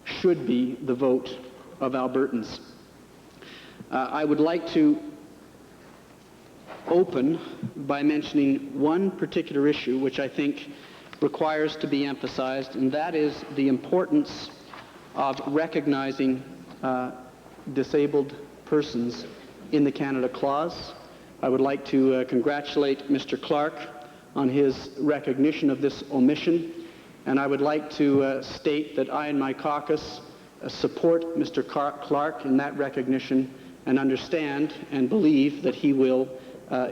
should be the vote of Albertans. I would like to open by mentioning one particular issue which I think requires to be emphasized, and that is the importance of recognizing disabled persons in the Canada Clause. I would like to congratulate Mr. Clark on his recognition of this omission, and I would like to state that I and my caucus support Mr. Clark in that recognition and understand and believe that he will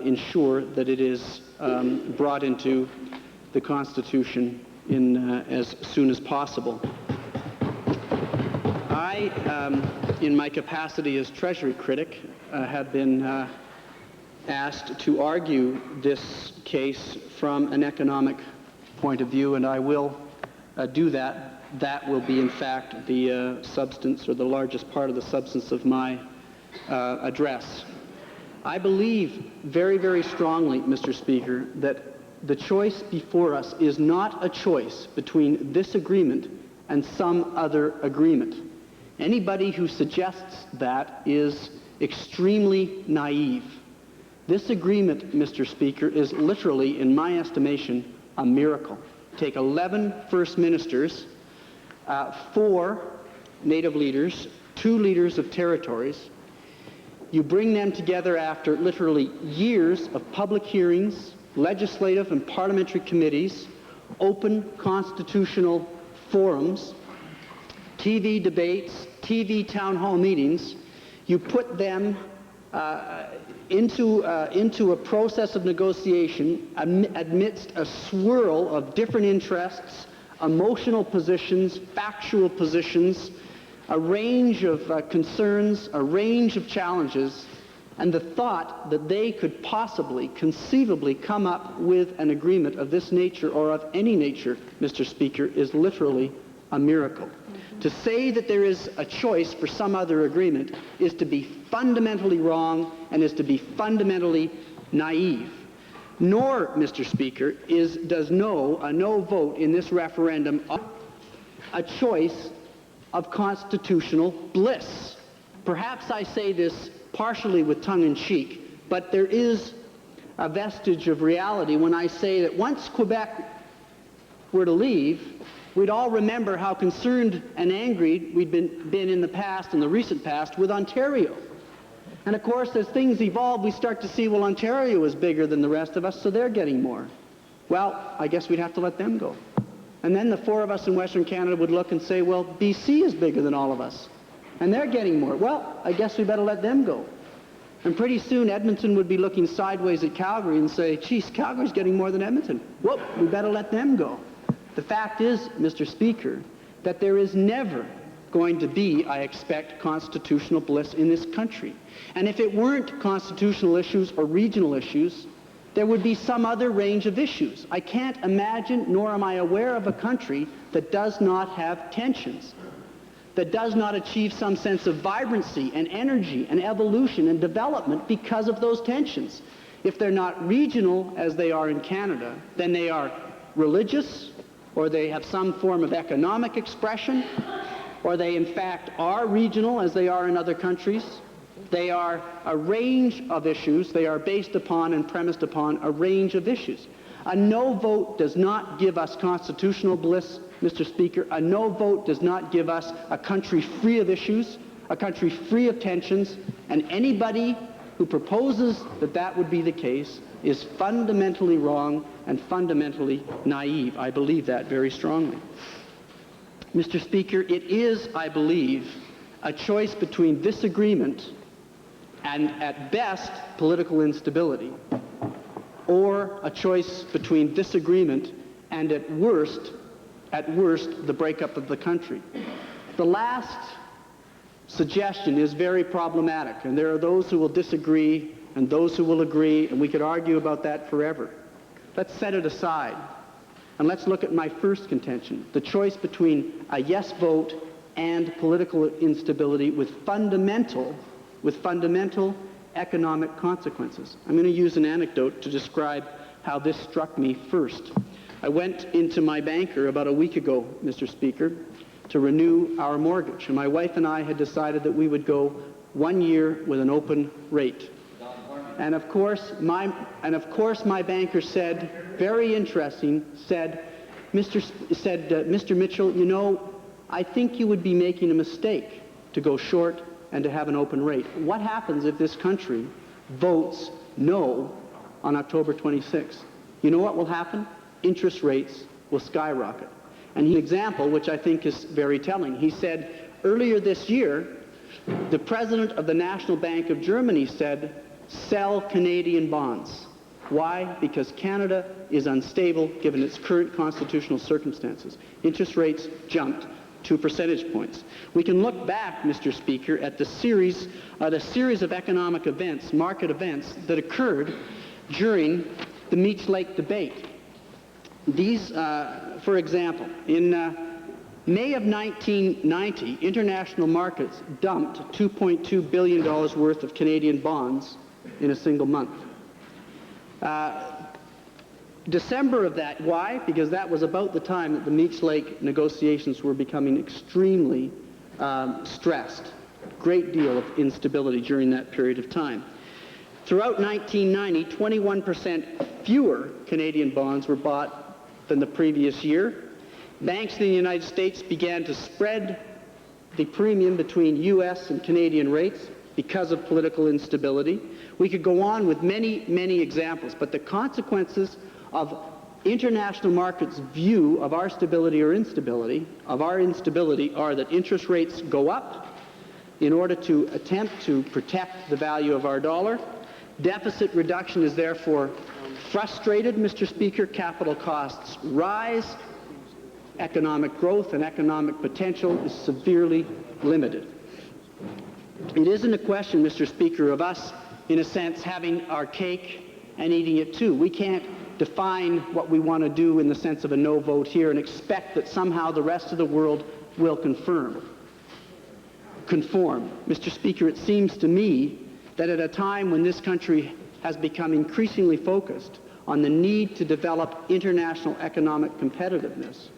ensure that it is brought into the Constitution as soon as possible. I, in my capacity as Treasury critic, have been asked to argue this case from an economic point of view, and I will do that. That will be, in fact, the substance, or the largest part of the substance of my address. I believe very, very strongly, Mr. Speaker, that the choice before us is not a choice between this agreement and some other agreement. Anybody who suggests that is extremely naive. This agreement, Mr. Speaker, is literally, in my estimation, a miracle. Take 11 First Ministers, 4 Native leaders, 2 leaders of territories. You bring them together after literally years of public hearings, legislative and parliamentary committees, open constitutional forums, TV debates, TV town hall meetings. You put them into a process of negotiation amidst a swirl of different interests, emotional positions, factual positions, a range of concerns, a range of challenges, and the thought that they could possibly, conceivably come up with an agreement of this nature or of any nature, Mr. Speaker, is literally a miracle. To say that there is a choice for some other agreement is to be fundamentally wrong and is to be fundamentally naive. Nor, Mr. Speaker, does a no vote in this referendum a choice of constitutional bliss. Perhaps I say this partially with tongue-in-cheek, but there is a vestige of reality when I say that once Quebec were to leave, we'd all remember how concerned and angry we'd been in the past, in the recent past, with Ontario. And of course, as things evolve, we start to see, well, Ontario is bigger than the rest of us, so they're getting more. Well, I guess we'd have to let them go. And then the 4 of us in Western Canada would look and say, well, BC is bigger than all of us, and they're getting more. Well, I guess we better let them go. And pretty soon, Edmonton would be looking sideways at Calgary and say, geez, Calgary's getting more than Edmonton. Whoop, we better let them go. The fact is, Mr. Speaker, that there is never going to be, I expect, constitutional bliss in this country. And if it weren't constitutional issues or regional issues, there would be some other range of issues. I can't imagine, nor am I aware of a country that does not have tensions, that does not achieve some sense of vibrancy and energy and evolution and development because of those tensions. If they're not regional, as they are in Canada, then they are religious, or they have some form of economic expression, or they in fact are regional, as they are in other countries. They are a range of issues. They are based upon and premised upon a range of issues. A no vote does not give us constitutional bliss, Mr. Speaker. A no vote does not give us a country free of issues, a country free of tensions, and anybody who proposes that that would be the case is fundamentally wrong and fundamentally naive. I believe that very strongly. Mr. Speaker, it is, I believe, a choice between this agreement and, at best, political instability, or a choice between this agreement and, at worst, the breakup of the country. The last suggestion is very problematic, and there are those who will disagree and those who will agree, and we could argue about that forever. Let's set it aside, and let's look at my first contention, the choice between a yes vote and political instability with fundamental economic consequences. I'm going to use an anecdote to describe how this struck me first. I went into my banker about a week ago, Mr. Speaker, to renew our mortgage, and my wife and I had decided that we would go 1 year with an open rate. And of course my banker said, very interesting, said, Mr. Mitchell, you know, I think you would be making a mistake to go short and to have an open rate. What happens if this country votes no on October 26th? You know what will happen? Interest rates will skyrocket. And an example, which I think is very telling, he said, earlier this year, the president of the National Bank of Germany said, sell Canadian bonds. Why? Because Canada is unstable given its current constitutional circumstances. Interest rates jumped. 2 percentage points. We can look back, Mr. Speaker, at the series of economic events, market events, that occurred during the Meech Lake debate. These, for example, in May of 1990, international markets dumped $2.2 billion worth of Canadian bonds in a single month. December of that, why? Because that was about the time that the Meech Lake negotiations were becoming extremely stressed. Great deal of instability during that period of time. Throughout 1990, 21% fewer Canadian bonds were bought than the previous year. Banks in the United States began to spread the premium between U.S. and Canadian rates because of political instability. We could go on with many, many examples, but the consequences of international markets' view of our stability or instability, of our instability, are that interest rates go up in order to attempt to protect the value of our dollar. Deficit reduction is therefore frustrated, Mr. Speaker. Capital costs rise. Economic growth and economic potential is severely limited. It isn't a question, Mr. Speaker, of us, in a sense, having our cake and eating it too. We can't define what we want to do in the sense of a no vote here and expect that somehow the rest of the world will conform. Mr. Speaker, it seems to me that at a time when this country has become increasingly focused on the need to develop international economic competitiveness,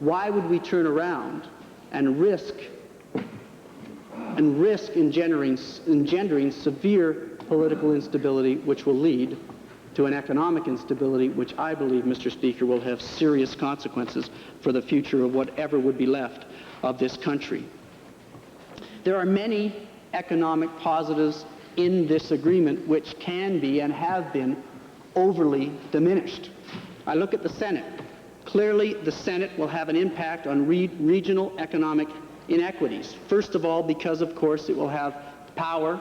why would we turn around and risk engendering severe political instability, which will lead to an economic instability, which I believe, Mr. Speaker, will have serious consequences for the future of whatever would be left of this country. There are many economic positives in this agreement which can be and have been overly diminished. I look at the Senate. Clearly, the Senate will have an impact on regional economic inequities. First of all, because, of course, it will have power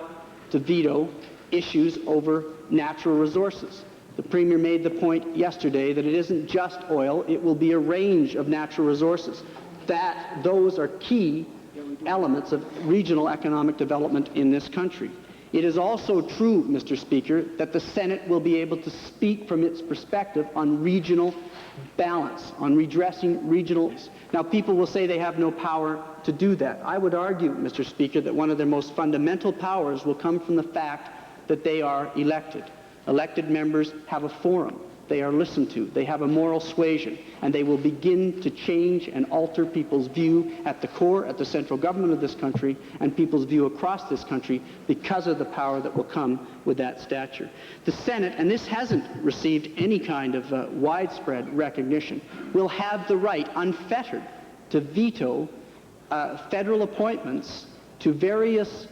to veto issues over natural resources. The Premier made the point yesterday that it isn't just oil, it will be a range of natural resources. Those are key elements of regional economic development in this country. It is also true, Mr. Speaker, that the Senate will be able to speak from its perspective on regional balance, on redressing regional. Now, people will say they have no power to do that. I would argue, Mr. Speaker, that one of their most fundamental powers will come from the fact that they are elected. Elected members have a forum. They are listened to. They have a moral suasion, and they will begin to change and alter people's view at the core, at the central government of this country, and people's view across this country because of the power that will come with that stature. The Senate, and this hasn't received any kind of widespread recognition, will have the right, unfettered, to veto federal appointments to various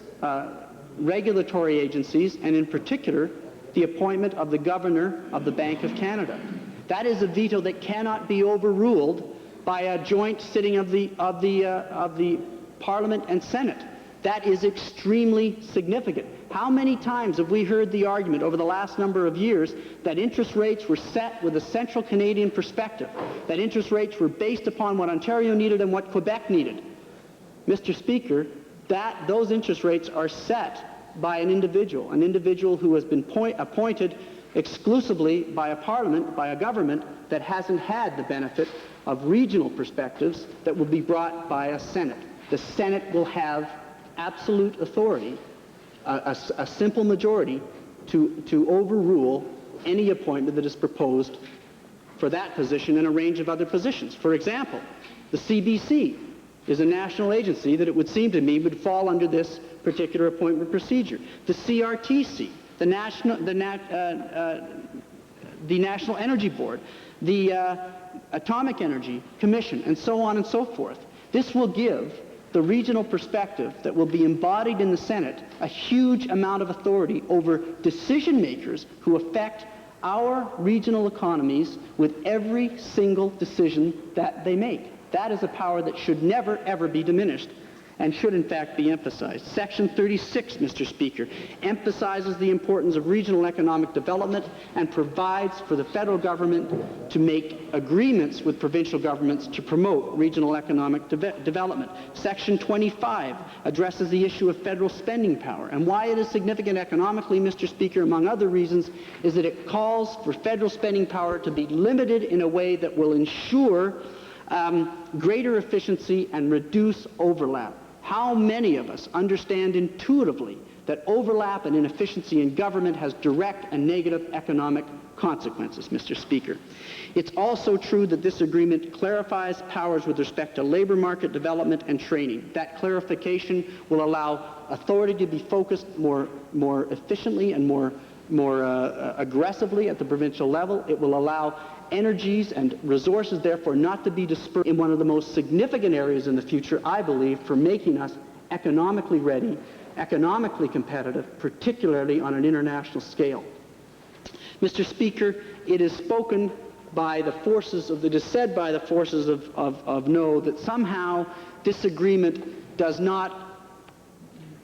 regulatory agencies, and in particular, the appointment of the governor of the Bank of Canada. That is a veto that cannot be overruled by a joint sitting of the Parliament and Senate. That is extremely significant. How many times have we heard the argument over the last number of years that interest rates were set with a central Canadian perspective, that interest rates were based upon what Ontario needed and what Quebec needed? Mr. Speaker, those interest rates are set by an individual who has been appointed exclusively by a parliament, by a government that hasn't had the benefit of regional perspectives that will be brought by a Senate. The Senate will have absolute authority, a simple majority, to overrule any appointment that is proposed for that position and a range of other positions. For example, the CBC is a national agency that it would seem to me would fall under this particular appointment procedure. The CRTC, the National Energy Board, the Atomic Energy Commission, and so on and so forth. This will give the regional perspective that will be embodied in the Senate a huge amount of authority over decision makers who affect our regional economies with every single decision that they make. That is a power that should never, ever be diminished. and should in fact be emphasized. Section 36, Mr. Speaker, emphasizes the importance of regional economic development and provides for the federal government to make agreements with provincial governments to promote regional economic development. Section 25 addresses the issue of federal spending power, and why it is significant economically, Mr. Speaker, among other reasons, is that it calls for federal spending power to be limited in a way that will ensure greater efficiency and reduce overlap. How many of us understand intuitively that overlap and inefficiency in government has direct and negative economic consequences, Mr. Speaker? It's also true that this agreement clarifies powers with respect to labor market development and training. That clarification will allow authority to be focused more efficiently and more aggressively at the provincial level. It will allow energies and resources, therefore, not to be dispersed in one of the most significant areas in the future, I believe, for making us economically ready, economically competitive, particularly on an international scale. Mr. Speaker, it is spoken by the forces of, it is said by the forces of no that somehow this agreement does not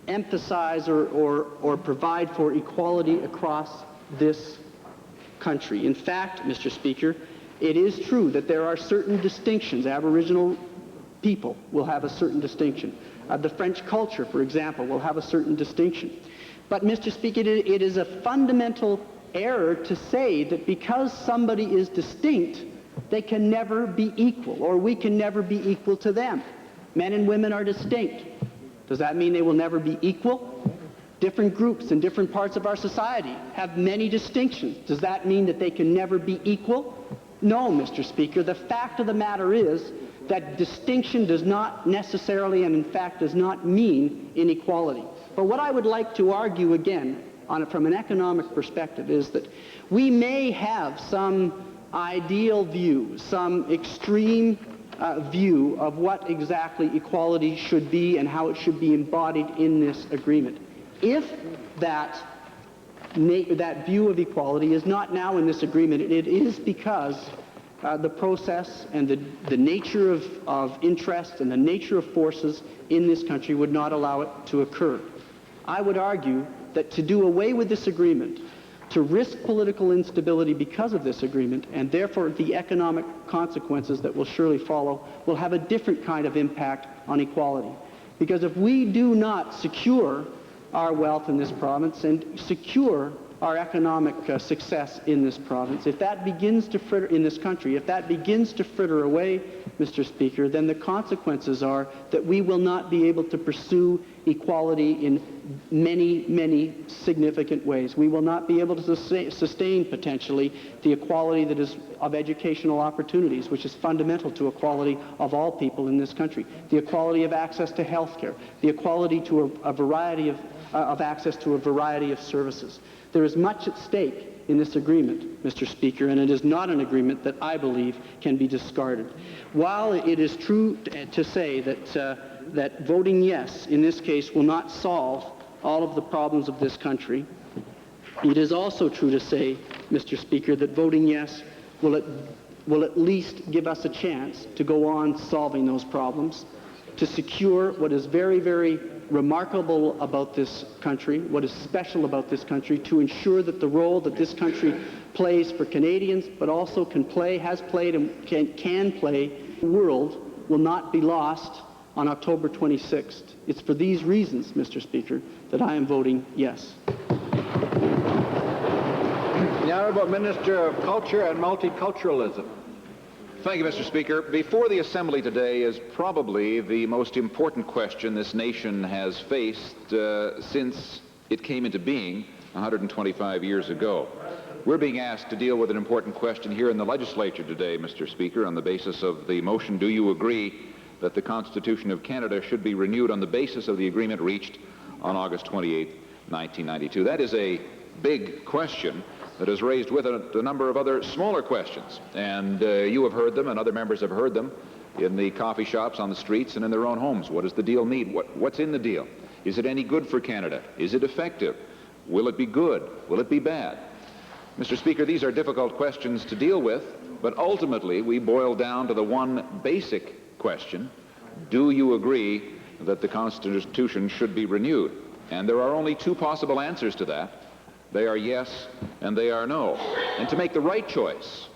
emphasize or provide for equality across this country. In fact, Mr. Speaker, it is true that there are certain distinctions. Aboriginal people will have a certain distinction. The French culture, for example, will have a certain distinction. But, Mr. Speaker, it is a fundamental error to say that because somebody is distinct, they can never be equal, or we can never be equal to them. Men and women are distinct. Does that mean they will never be equal? Different groups in different parts of our society have many distinctions. Does that mean that they can never be equal? No, Mr. Speaker. The fact of the matter is that distinction does not necessarily and in fact does not mean inequality. But what I would like to argue again from an economic perspective is that we may have some ideal view, some extreme view of what exactly equality should be and how it should be embodied in this agreement. If that view of equality is not now in this agreement, it is because the process and the nature of interest and the nature of forces in this country would not allow it to occur. I would argue that to do away with this agreement, to risk political instability because of this agreement, and therefore the economic consequences that will surely follow, will have a different kind of impact on equality. Because if we do not secure our wealth in this province and secure our economic success in this province, if that begins to fritter in this country, if that begins to fritter away, Mr. Speaker, then the consequences are that we will not be able to pursue equality in many, many significant ways. We will not be able to sustain potentially the equality that is of educational opportunities, which is fundamental to equality of all people in this country. The equality of access to health care, the equality to a variety of access to a variety of services. There is much at stake in this agreement, Mr. Speaker, and it is not an agreement that I believe can be discarded. While it is true to say that voting yes in this case will not solve all of the problems of this country, it is also true to say, Mr. Speaker, that voting yes will at least give us a chance to go on solving those problems, to secure what is very, very remarkable about this country, what is special about this country, to ensure that the role that this country plays for Canadians, but also can play, has played, and can play in the world, will not be lost on October 26th. It's for these reasons, Mr. Speaker, that I am voting yes. The Honourable Minister of Culture and Multiculturalism. Thank you, Mr. Speaker. Before the Assembly today is probably the most important question this nation has faced since it came into being 125 years ago. We're being asked to deal with an important question here in the legislature today, Mr. Speaker, on the basis of the motion, do you agree that the Constitution of Canada should be renewed on the basis of the agreement reached on August 28, 1992? That is a big question that has raised with it a number of other smaller questions. And you have heard them, and other members have heard them in the coffee shops, on the streets, and in their own homes. What does the deal mean? What's in the deal? Is it any good for Canada? Is it effective? Will it be good? Will it be bad? Mr. Speaker, these are difficult questions to deal with, but ultimately we boil down to the one basic question: do you agree that the Constitution should be renewed. And there are only two possible answers to that. They are yes and they are no. And to make the right choice,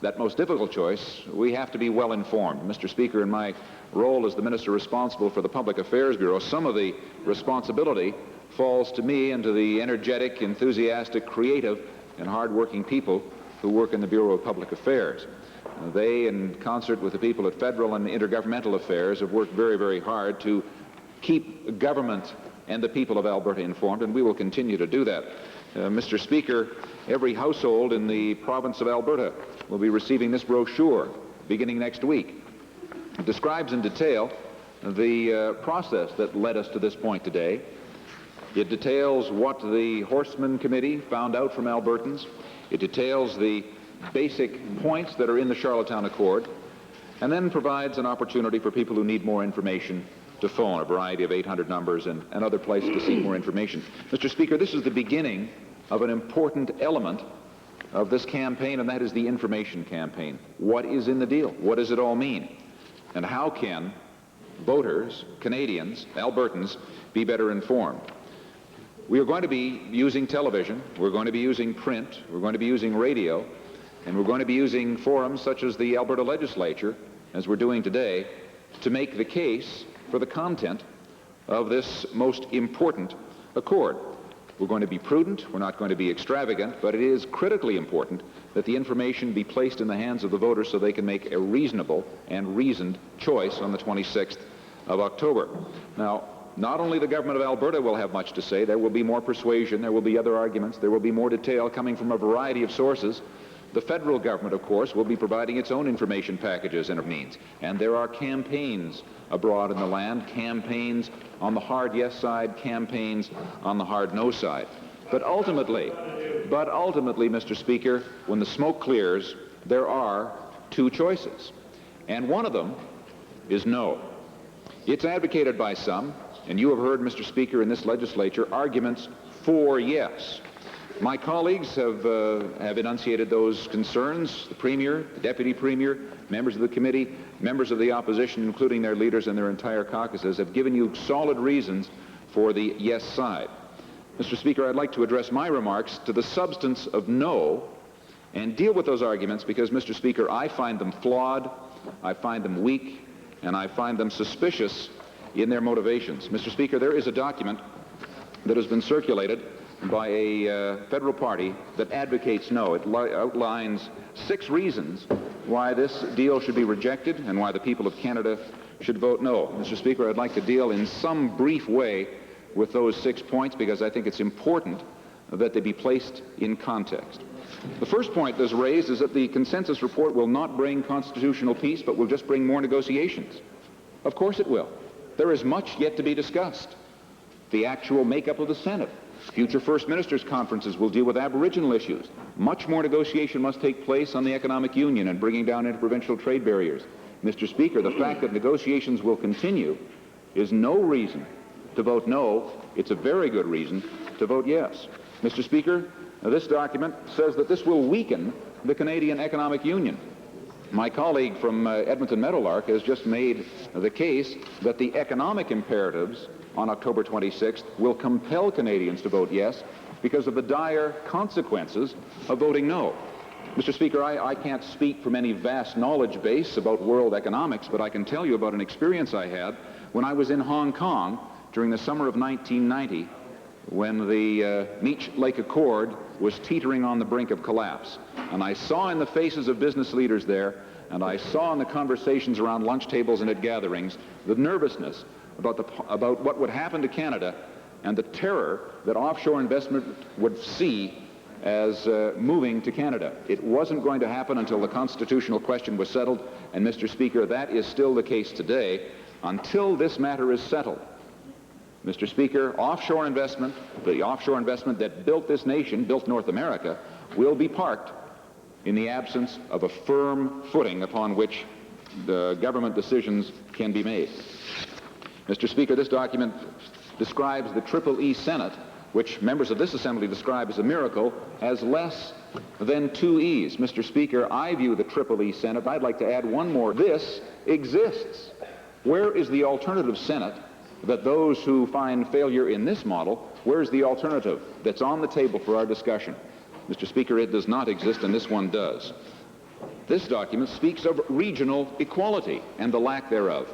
that most difficult choice, we have to be well informed. Mr. Speaker, in my role as the minister responsible for the Public Affairs Bureau, some of the responsibility falls to me and to the energetic, enthusiastic, creative, and hard-working people who work in the Bureau of Public Affairs. They, in concert with the people at federal and intergovernmental affairs, have worked very, very hard to keep government and the people of Alberta informed, and we will continue to do that. Mr. Speaker, every household in the province of Alberta will be receiving this brochure beginning next week. It describes in detail the process that led us to this point today. It details what the Horseman Committee found out from Albertans. It details the basic points that are in the Charlottetown Accord, and then provides an opportunity for people who need more information to phone a variety of 800 numbers and other places to seek more information. Mr. Speaker, this is the beginning of an important element of this campaign, and that is the information campaign. What is in the deal? What does it all mean? And how can voters, Canadians, Albertans, be better informed? We are going to be using television, we're going to be using print, we're going to be using radio, and we're going to be using forums such as the Alberta Legislature, as we're doing today, to make the case for the content of this most important accord. We're going to be prudent, we're not going to be extravagant, but it is critically important that the information be placed in the hands of the voters so they can make a reasonable and reasoned choice on the 26th of October. Now, not only the government of Alberta will have much to say, there will be more persuasion, there will be other arguments, there will be more detail coming from a variety of sources. The federal government, of course, will be providing its own information packages and means. And there are campaigns abroad in the land, campaigns on the hard yes side, campaigns on the hard no side. But ultimately, Mr. Speaker, when the smoke clears, there are two choices. And one of them is no. It's advocated by some, and you have heard, Mr. Speaker, in this legislature, arguments for yes. My colleagues have enunciated those concerns. The Premier, the Deputy Premier, members of the committee, members of the opposition, including their leaders and their entire caucuses, have given you solid reasons for the yes side. Mr. Speaker, I'd like to address my remarks to the substance of no and deal with those arguments because, Mr. Speaker, I find them flawed, I find them weak, and I find them suspicious in their motivations. Mr. Speaker, there is a document that has been circulated by a federal party that advocates no. It outlines 6 reasons why this deal should be rejected and why the people of Canada should vote no. Mr. Speaker, I'd like to deal in some brief way with those 6 points because I think it's important that they be placed in context. The first point that's raised is that the consensus report will not bring constitutional peace, but will just bring more negotiations. Of course it will. There is much yet to be discussed. The actual makeup of the Senate. Future First Ministers' conferences will deal with Aboriginal issues. Much more negotiation must take place on the economic union and bringing down interprovincial trade barriers. Mr. Speaker, the fact that negotiations will continue is no reason to vote no. It's a very good reason to vote yes. Mr. Speaker, this document says that this will weaken the Canadian economic union. My colleague from Edmonton Meadowlark has just made the case that the economic imperatives on October 26th will compel Canadians to vote yes because of the dire consequences of voting no. Mr. Speaker, I can't speak from any vast knowledge base about world economics, but I can tell you about an experience I had when I was in Hong Kong during the summer of 1990 when the Meech Lake Accord was teetering on the brink of collapse. And I saw in the faces of business leaders there, and I saw in the conversations around lunch tables and at gatherings, the nervousness about what would happen to Canada and the terror that offshore investment would see as moving to Canada. It wasn't going to happen until the constitutional question was settled, and Mr. Speaker, that is still the case today until this matter is settled. Mr. Speaker, offshore investment, the offshore investment that built this nation, built North America, will be parked in the absence of a firm footing upon which the government decisions can be made. Mr. Speaker, this document describes the Triple E Senate, which members of this assembly describe as a miracle, as less than 2 E's. Mr. Speaker, I view the Triple E Senate, I'd like to add one more. This exists. Where is the alternative Senate that those who find failure in this model, where's the alternative that's on the table for our discussion? Mr. Speaker, it does not exist, and this one does. This document speaks of regional equality and the lack thereof.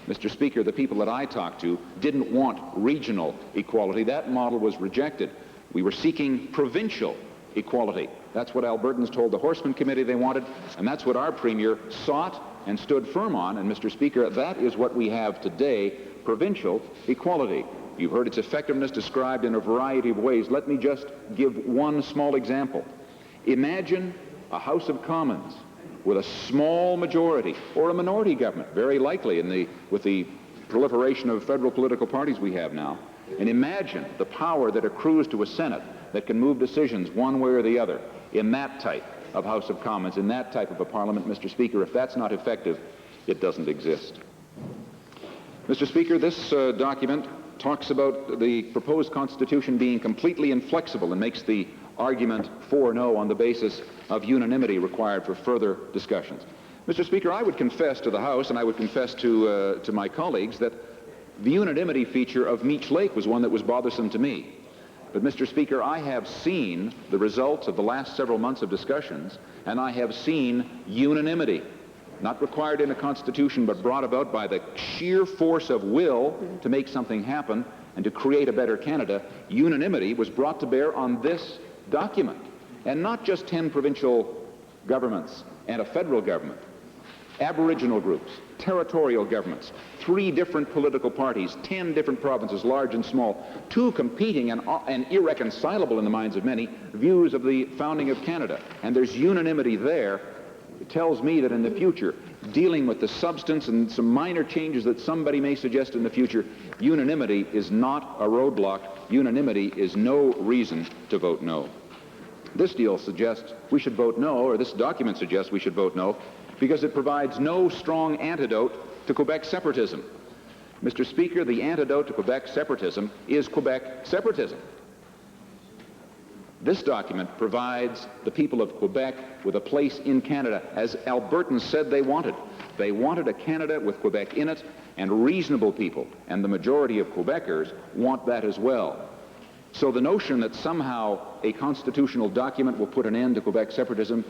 Mr. Speaker, the people that I talked to didn't want regional equality. That model was rejected. We were seeking provincial equality. That's what Albertans told the Horseman Committee they wanted, and that's what our Premier sought and stood firm on. And, Mr. Speaker, that is what we have today, provincial equality. You've heard its effectiveness described in a variety of ways. Let me just give one small example. Imagine a House of Commons with a small majority, or a minority government, very likely with the proliferation of federal political parties we have now. And imagine the power that accrues to a Senate that can move decisions one way or the other in that type of House of Commons, in that type of a parliament. Mr. Speaker, if that's not effective, it doesn't exist. Mr. Speaker, this document talks about the proposed Constitution being completely inflexible and makes the argument for or no on the basis of unanimity required for further discussions. Mr. Speaker, I would confess to the House, and I would confess to my colleagues, that the unanimity feature of Meech Lake was one that was bothersome to me. But, Mr. Speaker, I have seen the results of the last several months of discussions, and I have seen unanimity, not required in a Constitution, but brought about by the sheer force of will to make something happen and to create a better Canada. Unanimity was brought to bear on this document, and not just 10 provincial governments and a federal government. Aboriginal groups, territorial governments, 3 different political parties, 10 different provinces, large and small, 2 competing and irreconcilable in the minds of many views of the founding of Canada. And there's unanimity there. It tells me that in the future, dealing with the substance and some minor changes that somebody may suggest in the future, unanimity is not a roadblock. Unanimity is no reason to vote no. This deal suggests we should vote no, or this document suggests we should vote no, because it provides no strong antidote to Quebec separatism. Mr. Speaker, the antidote to Quebec separatism is Quebec separatism. This document provides the people of Quebec with a place in Canada, as Albertans said they wanted. They wanted a Canada with Quebec in it, and reasonable people, and the majority of Quebecers, want that as well. So the notion that somehow a constitutional document will put an end to Quebec separatism,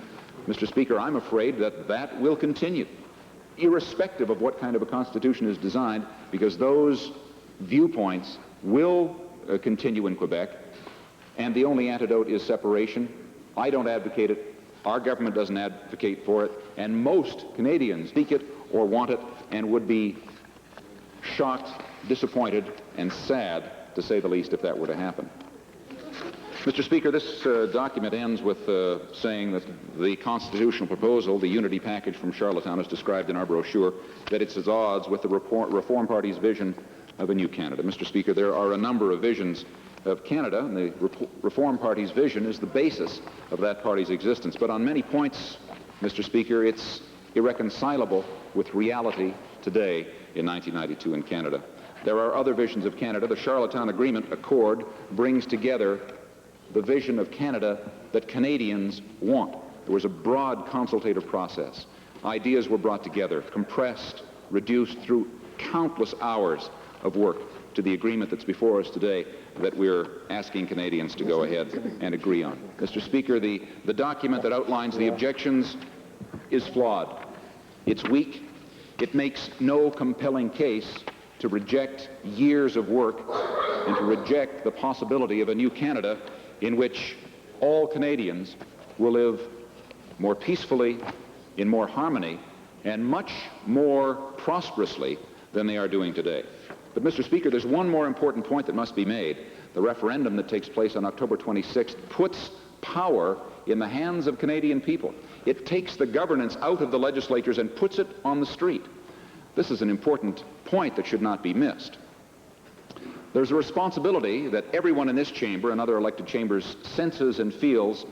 Mr. Speaker, I'm afraid that that will continue, irrespective of what kind of a constitution is designed, because those viewpoints will continue in Quebec, and the only antidote is separation. I don't advocate it. Our government doesn't advocate for it, and most Canadians seek it or want it and would be shocked, disappointed, and sad, to say the least, if that were to happen. Mr. Speaker, this document ends with saying that the constitutional proposal, the unity package from Charlottetown, as described in our brochure, that it's at odds with the Reform Party's vision of a new Canada. Mr. Speaker, there are a number of visions of Canada, and the Reform Party's vision is the basis of that party's existence. But on many points, Mr. Speaker, it's irreconcilable with reality today in 1992 in Canada. There are other visions of Canada. The Charlottetown Agreement Accord brings together the vision of Canada that Canadians want. There was a broad consultative process. Ideas were brought together, compressed, reduced through countless hours of work to the agreement that's before us today that we're asking Canadians to go ahead and agree on. Mr. Speaker, the document that outlines the objections is flawed. It's weak. It makes no compelling case to reject years of work and to reject the possibility of a new Canada in which all Canadians will live more peacefully, in more harmony, and much more prosperously than they are doing today. But, Mr. Speaker, there's one more important point that must be made. The referendum that takes place on October 26th puts power in the hands of Canadian people. It takes the governance out of the legislatures and puts it on the street. This is an important point that should not be missed. There's a responsibility that everyone in this chamber and other elected chambers senses and feels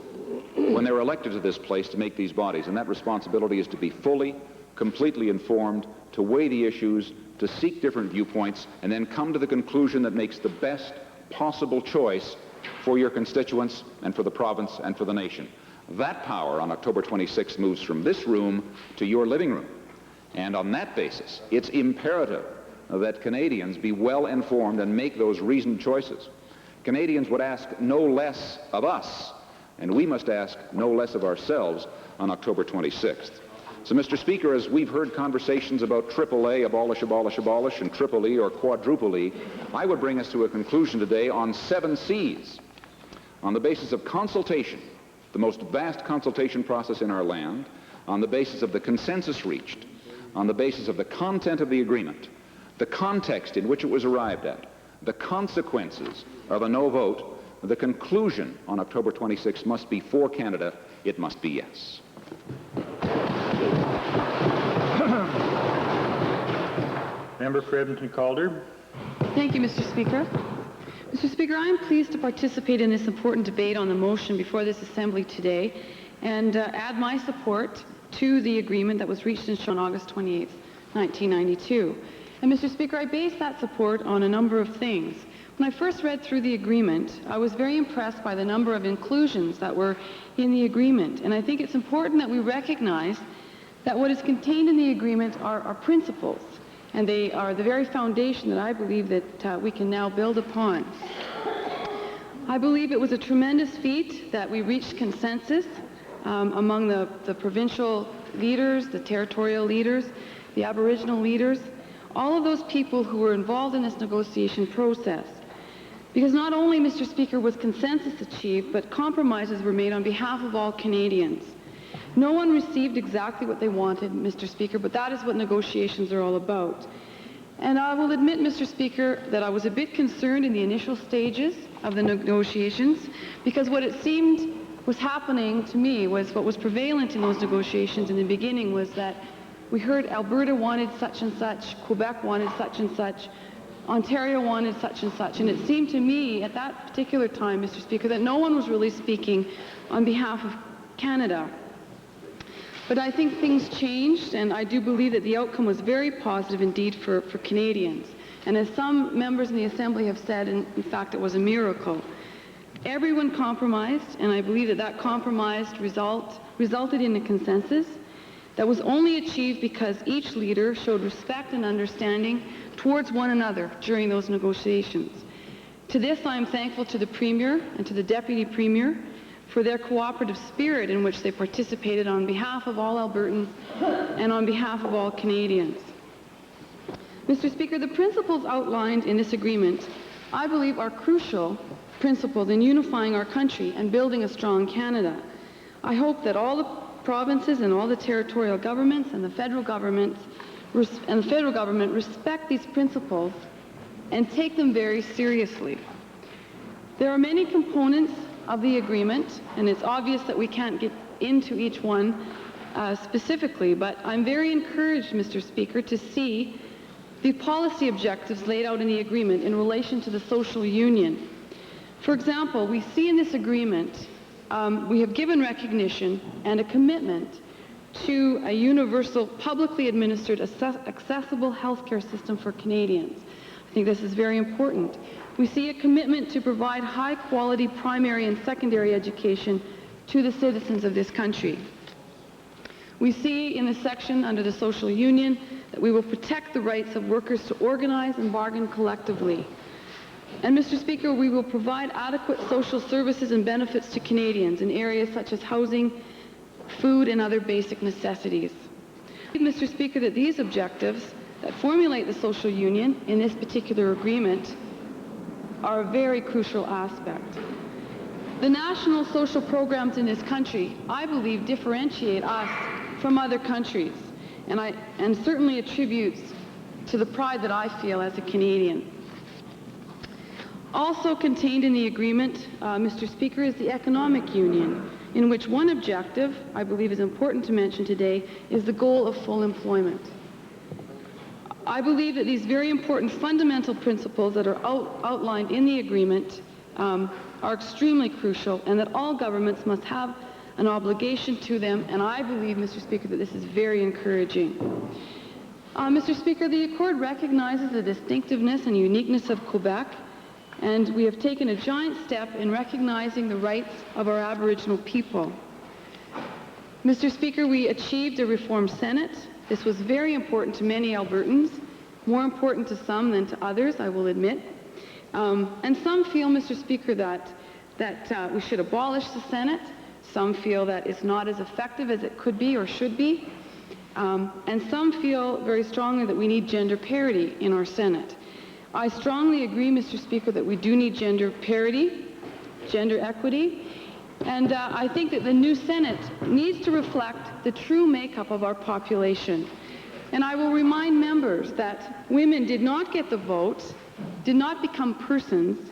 when they're elected to this place to make these bodies, and that responsibility is to be fully, completely informed, to weigh the issues, to seek different viewpoints, and then come to the conclusion that makes the best possible choice for your constituents and for the province and for the nation. That power on October 26th moves from this room to your living room. And on that basis, it's imperative that Canadians be well informed and make those reasoned choices. Canadians would ask no less of us, and we must ask no less of ourselves on October 26th. So, Mr. Speaker, as we've heard conversations about AAA, abolish, abolish, abolish, and triple E or quadruple E, I would bring us to a conclusion today on 7 C's. On the basis of consultation, the most vast consultation process in our land, on the basis of the consensus reached, on the basis of the content of the agreement, the context in which it was arrived at, the consequences of a no vote, the conclusion on October 26th must be for Canada. It must be yes. Member for Edmonton-Calder. Thank you, Mr. Speaker. Mr. Speaker, I am pleased to participate in this important debate on the motion before this Assembly today and add my support to the agreement that was reached on August 28, 1992. And Mr. Speaker, I base that support on a number of things. When I first read through the agreement, I was very impressed by the number of inclusions that were in the agreement. And I think it's important that we recognize that what is contained in the agreement are principles. And they are the very foundation that I believe that we can now build upon. I believe it was a tremendous feat that we reached consensus among the provincial leaders, the territorial leaders, the Aboriginal leaders, all of those people who were involved in this negotiation process. Because not only, Mr. Speaker, was consensus achieved, but compromises were made on behalf of all Canadians. No one received exactly what they wanted, Mr. Speaker, but that is what negotiations are all about. And I will admit, Mr. Speaker, that I was a bit concerned in the initial stages of the negotiations, because what it seemed was happening to me was what was prevalent in those negotiations in the beginning was that we heard Alberta wanted such and such, Quebec wanted such and such, Ontario wanted such and such, and it seemed to me at that particular time, Mr. Speaker, that no one was really speaking on behalf of Canada. But I think things changed, and I do believe that the outcome was very positive indeed for Canadians. And as some members in the Assembly have said, in fact, it was a miracle. Everyone compromised, and I believe that that compromise resulted in a consensus that was only achieved because each leader showed respect and understanding towards one another during those negotiations. To this, I am thankful to the Premier and to the Deputy Premier for their cooperative spirit in which they participated on behalf of all Albertans and on behalf of all Canadians. Mr. Speaker, the principles outlined in this agreement, I believe, are crucial principles in unifying our country and building a strong Canada. I hope that all the provinces and all the territorial governments and the federal government respect these principles and take them very seriously. There are many components of the agreement, and it's obvious that we can't get into each one specifically, but I'm very encouraged, Mr. Speaker, to see the policy objectives laid out in the agreement in relation to the social union. For example, we see in this agreement we have given recognition and a commitment to a universal, publicly administered, accessible healthcare system for Canadians. I think this is very important. We see a commitment to provide high-quality primary and secondary education to the citizens of this country. We see in the section under the social union that we will protect the rights of workers to organize and bargain collectively. And, Mr. Speaker, we will provide adequate social services and benefits to Canadians in areas such as housing, food, and other basic necessities. Mr. Speaker, that these objectives that formulate the social union in this particular agreement are a very crucial aspect. The national social programs in this country, I believe, differentiate us from other countries, and certainly attributes to the pride that I feel as a Canadian. Also contained in the agreement, Mr. Speaker, is the economic union, in which one objective, I believe is important to mention today, is the goal of full employment. I believe that these very important fundamental principles that are outlined in the agreement are extremely crucial, and that all governments must have an obligation to them, and I believe, Mr. Speaker, that this is very encouraging. Mr. Speaker, the Accord recognizes the distinctiveness and uniqueness of Quebec, and we have taken a giant step in recognizing the rights of our Aboriginal people. Mr. Speaker, we achieved a reformed Senate, This was very important to many Albertans, more important to some than to others, I will admit. And some feel, Mr. Speaker, that we should abolish the Senate. Some feel that it's not as effective as it could be or should be. And some feel very strongly that we need gender parity in our Senate. I strongly agree, Mr. Speaker, that we do need gender parity, gender equity, and I think that the new Senate needs to reflect the true makeup of our population. And I will remind members that women did not get the vote, did not become persons,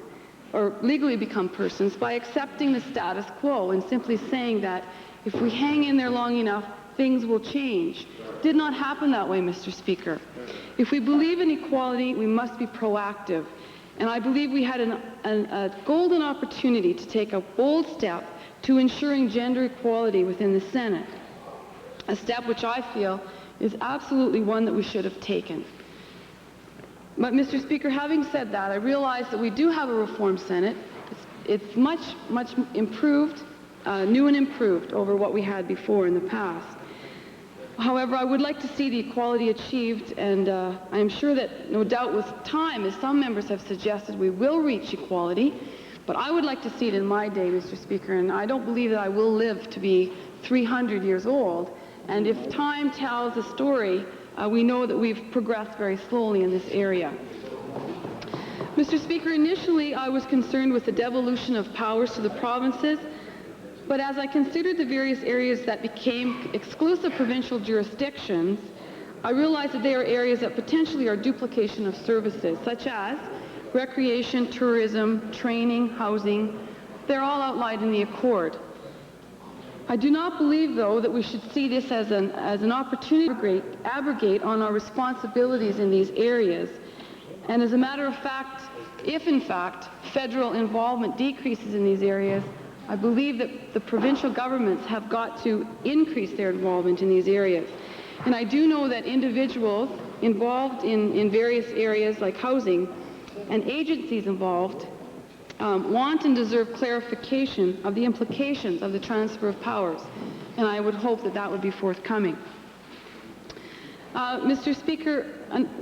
or legally become persons, by accepting the status quo and simply saying that if we hang in there long enough, things will change. Did not happen that way, Mr. Speaker. If we believe in equality, we must be proactive. And I believe we had a golden opportunity to take a bold step to ensuring gender equality within the Senate, a step which I feel is absolutely one that we should have taken. But, Mr. Speaker, having said that, I realize that we do have a reformed Senate. It's much improved, new and improved over what we had before in the past. However, I would like to see the equality achieved, and I am sure that, no doubt, with time, as some members have suggested, we will reach equality. But I would like to see it in my day, Mr. Speaker, and I don't believe that I will live to be 300 years old. And if time tells the story, we know that we've progressed very slowly in this area. Mr. Speaker, initially I was concerned with the devolution of powers to the provinces, but as I considered the various areas that became exclusive provincial jurisdictions, I realized that they are areas that potentially are duplication of services, such as recreation, tourism, training, housing. They're all outlined in the Accord. I do not believe, though, that we should see this as an opportunity to abrogate on our responsibilities in these areas. And as a matter of fact, if in fact federal involvement decreases in these areas, I believe that the provincial governments have got to increase their involvement in these areas. And I do know that individuals involved in various areas like housing and agencies involved want and deserve clarification of the implications of the transfer of powers, and I would hope that that would be forthcoming. Mr. Speaker,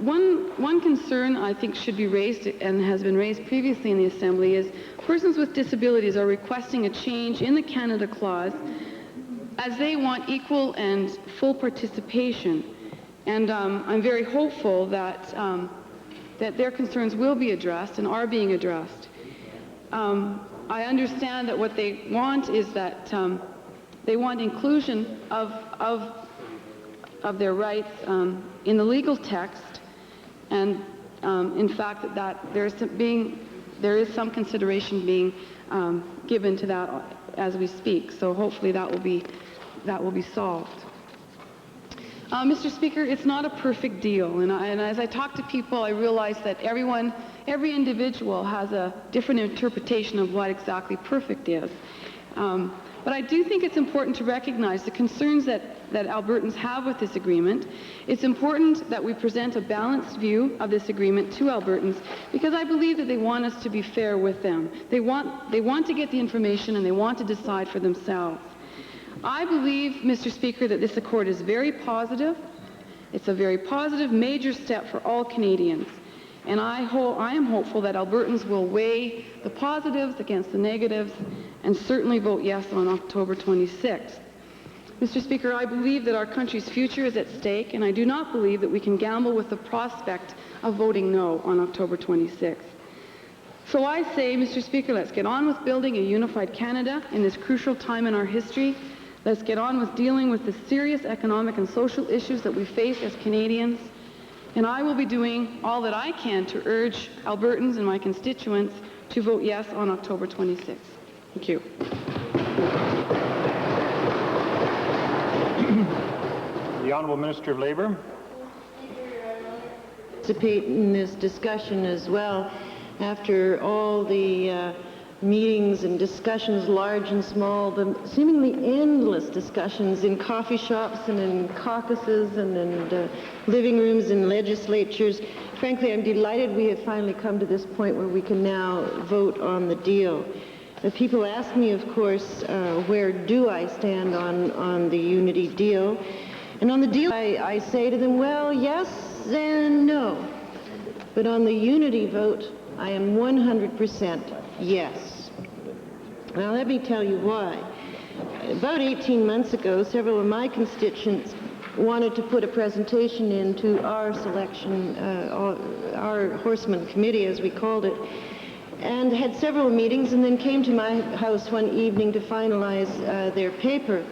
one concern I think should be raised and has been raised previously in the Assembly is persons with disabilities are requesting a change in the Canada Clause as they want equal and full participation, and I'm very hopeful that that their concerns will be addressed and are being addressed. I understand that what they want is that they want inclusion of their rights in the legal text, and in fact that there is some consideration being given to that as we speak. So hopefully that will be solved. Mr. Speaker, it's not a perfect deal, and as I talk to people, I realize that every individual has a different interpretation of what exactly perfect is. But I do think it's important to recognize the concerns that Albertans have with this agreement. It's important that we present a balanced view of this agreement to Albertans, because I believe that they want us to be fair with them. They want to get the information and they want to decide for themselves. I believe, Mr. Speaker, that this accord is very positive. It's a very positive, major step for all Canadians. And I am hopeful that Albertans will weigh the positives against the negatives and certainly vote yes on October 26th. Mr. Speaker, I believe that our country's future is at stake, and I do not believe that we can gamble with the prospect of voting no on October 26th. So I say, Mr. Speaker, let's get on with building a unified Canada in this crucial time in our history. Let's get on with dealing with the serious economic and social issues that we face as Canadians. And I will be doing all that I can to urge Albertans and my constituents to vote yes on October 26th. Thank you. The Honourable Minister of Labour. Participate in this discussion as well. After all the meetings and discussions, large and small, the seemingly endless discussions in coffee shops and in caucuses and in living rooms and legislatures. Frankly, I'm delighted we have finally come to this point where we can now vote on the deal. People ask me, of course, where do I stand on the unity deal? And on the deal, I say to them, well, yes and no. But on the unity vote, I am 100% yes. Now, let me tell you why. About 18 months ago, several of my constituents wanted to put a presentation into our selection, our Horseman Committee, as we called it, and had several meetings, and then came to my house one evening to finalize their paper.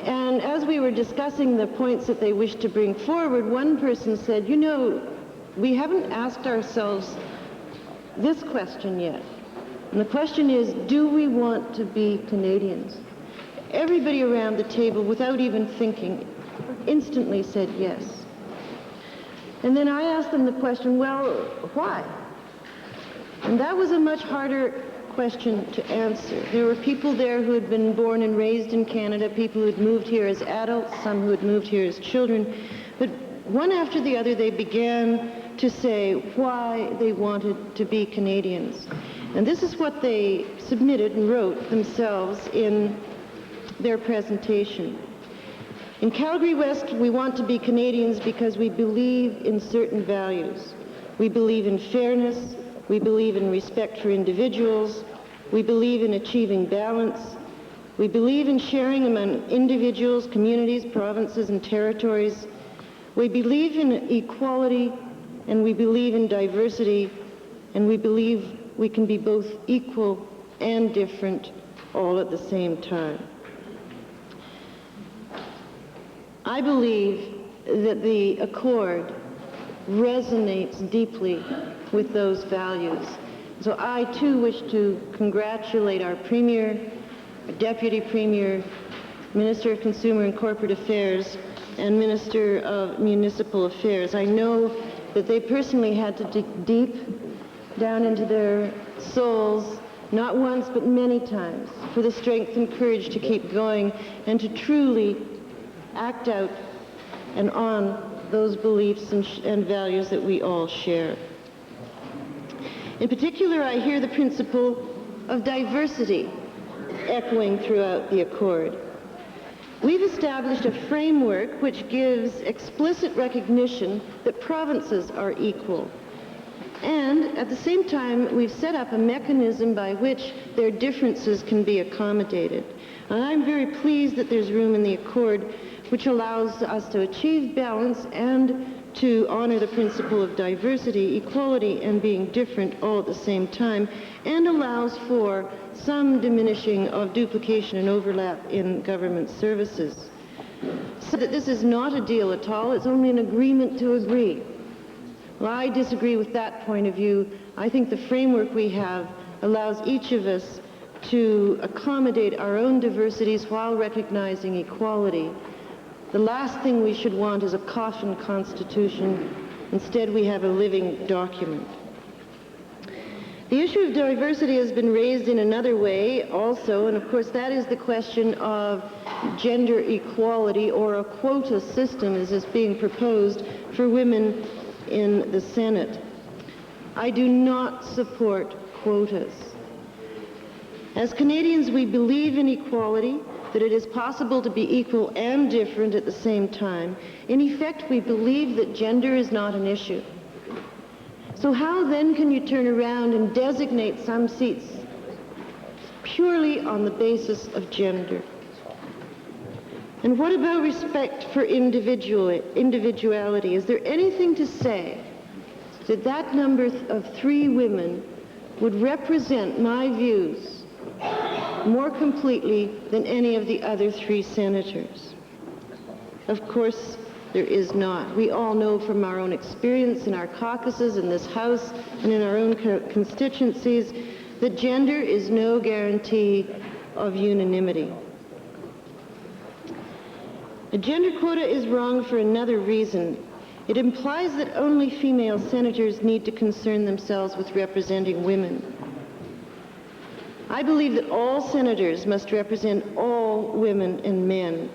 And as we were discussing the points that they wished to bring forward, one person said, you know, we haven't asked ourselves this question yet. And the question is, do we want to be Canadians? Everybody around the table, without even thinking, instantly said yes. And then I asked them the question, well, why? And that was a much harder question to answer. There were people there who had been born and raised in Canada, people who had moved here as adults, some who had moved here as children. But one after the other, they began to say why they wanted to be Canadians. And this is what they submitted and wrote themselves in their presentation. In Calgary West, we want to be Canadians because we believe in certain values. We believe in fairness. We believe in respect for individuals. We believe in achieving balance. We believe in sharing among individuals, communities, provinces, and territories. We believe in equality, and we believe in diversity, and we believe we can be both equal and different all at the same time. I believe that the Accord resonates deeply with those values. So I too wish to congratulate our Premier, our Deputy Premier, Minister of Consumer and Corporate Affairs, and Minister of Municipal Affairs. I know that they personally had to dig deep down into their souls, not once but many times, for the strength and courage to keep going and to truly act out and on those beliefs and values that we all share. In particular, I hear the principle of diversity echoing throughout the Accord. We've established a framework which gives explicit recognition that provinces are equal. And at the same time, we've set up a mechanism by which their differences can be accommodated. And I'm very pleased that there's room in the Accord which allows us to achieve balance and to honor the principle of diversity, equality, and being different all at the same time, and allows for some diminishing of duplication and overlap in government services. So that this is not a deal at all, it's only an agreement to agree. Well, I disagree with that point of view. I think the framework we have allows each of us to accommodate our own diversities while recognizing equality. The last thing we should want is a coffin constitution. Instead, we have a living document. The issue of diversity has been raised in another way also, and of course that is the question of gender equality, or a quota system as is being proposed for women in the Senate. I do not support quotas. As Canadians, we believe in equality, that it is possible to be equal and different at the same time. In effect, we believe that gender is not an issue. So how then can you turn around and designate some seats purely on the basis of gender? And what about respect for individuality? Is there anything to say that that number of 3 women would represent my views more completely than any of the other 3 senators? Of course, there is not. We all know from our own experience in our caucuses in this House and in our own constituencies that gender is no guarantee of unanimity. A gender quota is wrong for another reason. It implies that only female senators need to concern themselves with representing women. I believe that all senators must represent all women and men.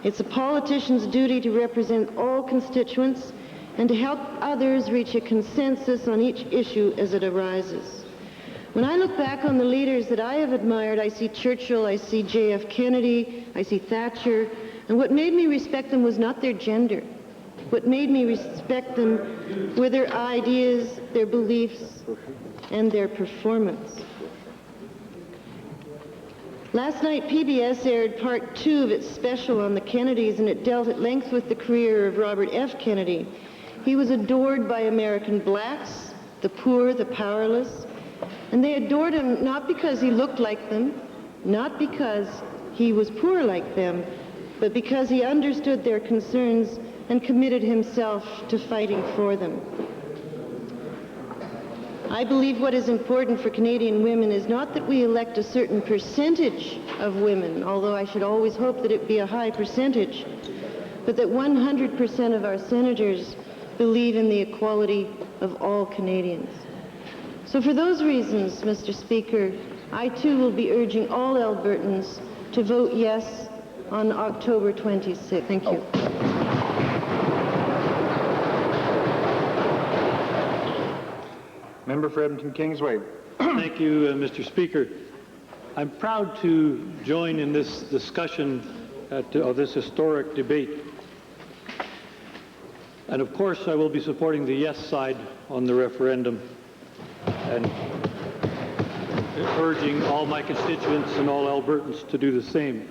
It's a politician's duty to represent all constituents and to help others reach a consensus on each issue as it arises. When I look back on the leaders that I have admired, I see Churchill, I see J.F. Kennedy, I see Thatcher, And what made me respect them was not their gender. What made me respect them were their ideas, their beliefs, and their performance. Last night, PBS aired part 2 of its special on the Kennedys, and it dealt at length with the career of Robert F. Kennedy. He was adored by American blacks, the poor, the powerless, and they adored him not because he looked like them, not because he was poor like them, but because he understood their concerns and committed himself to fighting for them. I believe what is important for Canadian women is not that we elect a certain percentage of women, although I should always hope that it be a high percentage, but that 100% of our senators believe in the equality of all Canadians. So for those reasons, Mr. Speaker, I too will be urging all Albertans to vote yes on October 26th. Thank you. Member for Edmonton Kingsway. Thank you, Mr. Speaker. I'm proud to join in this discussion of this historic debate. And of course, I will be supporting the yes side on the referendum and urging all my constituents and all Albertans to do the same.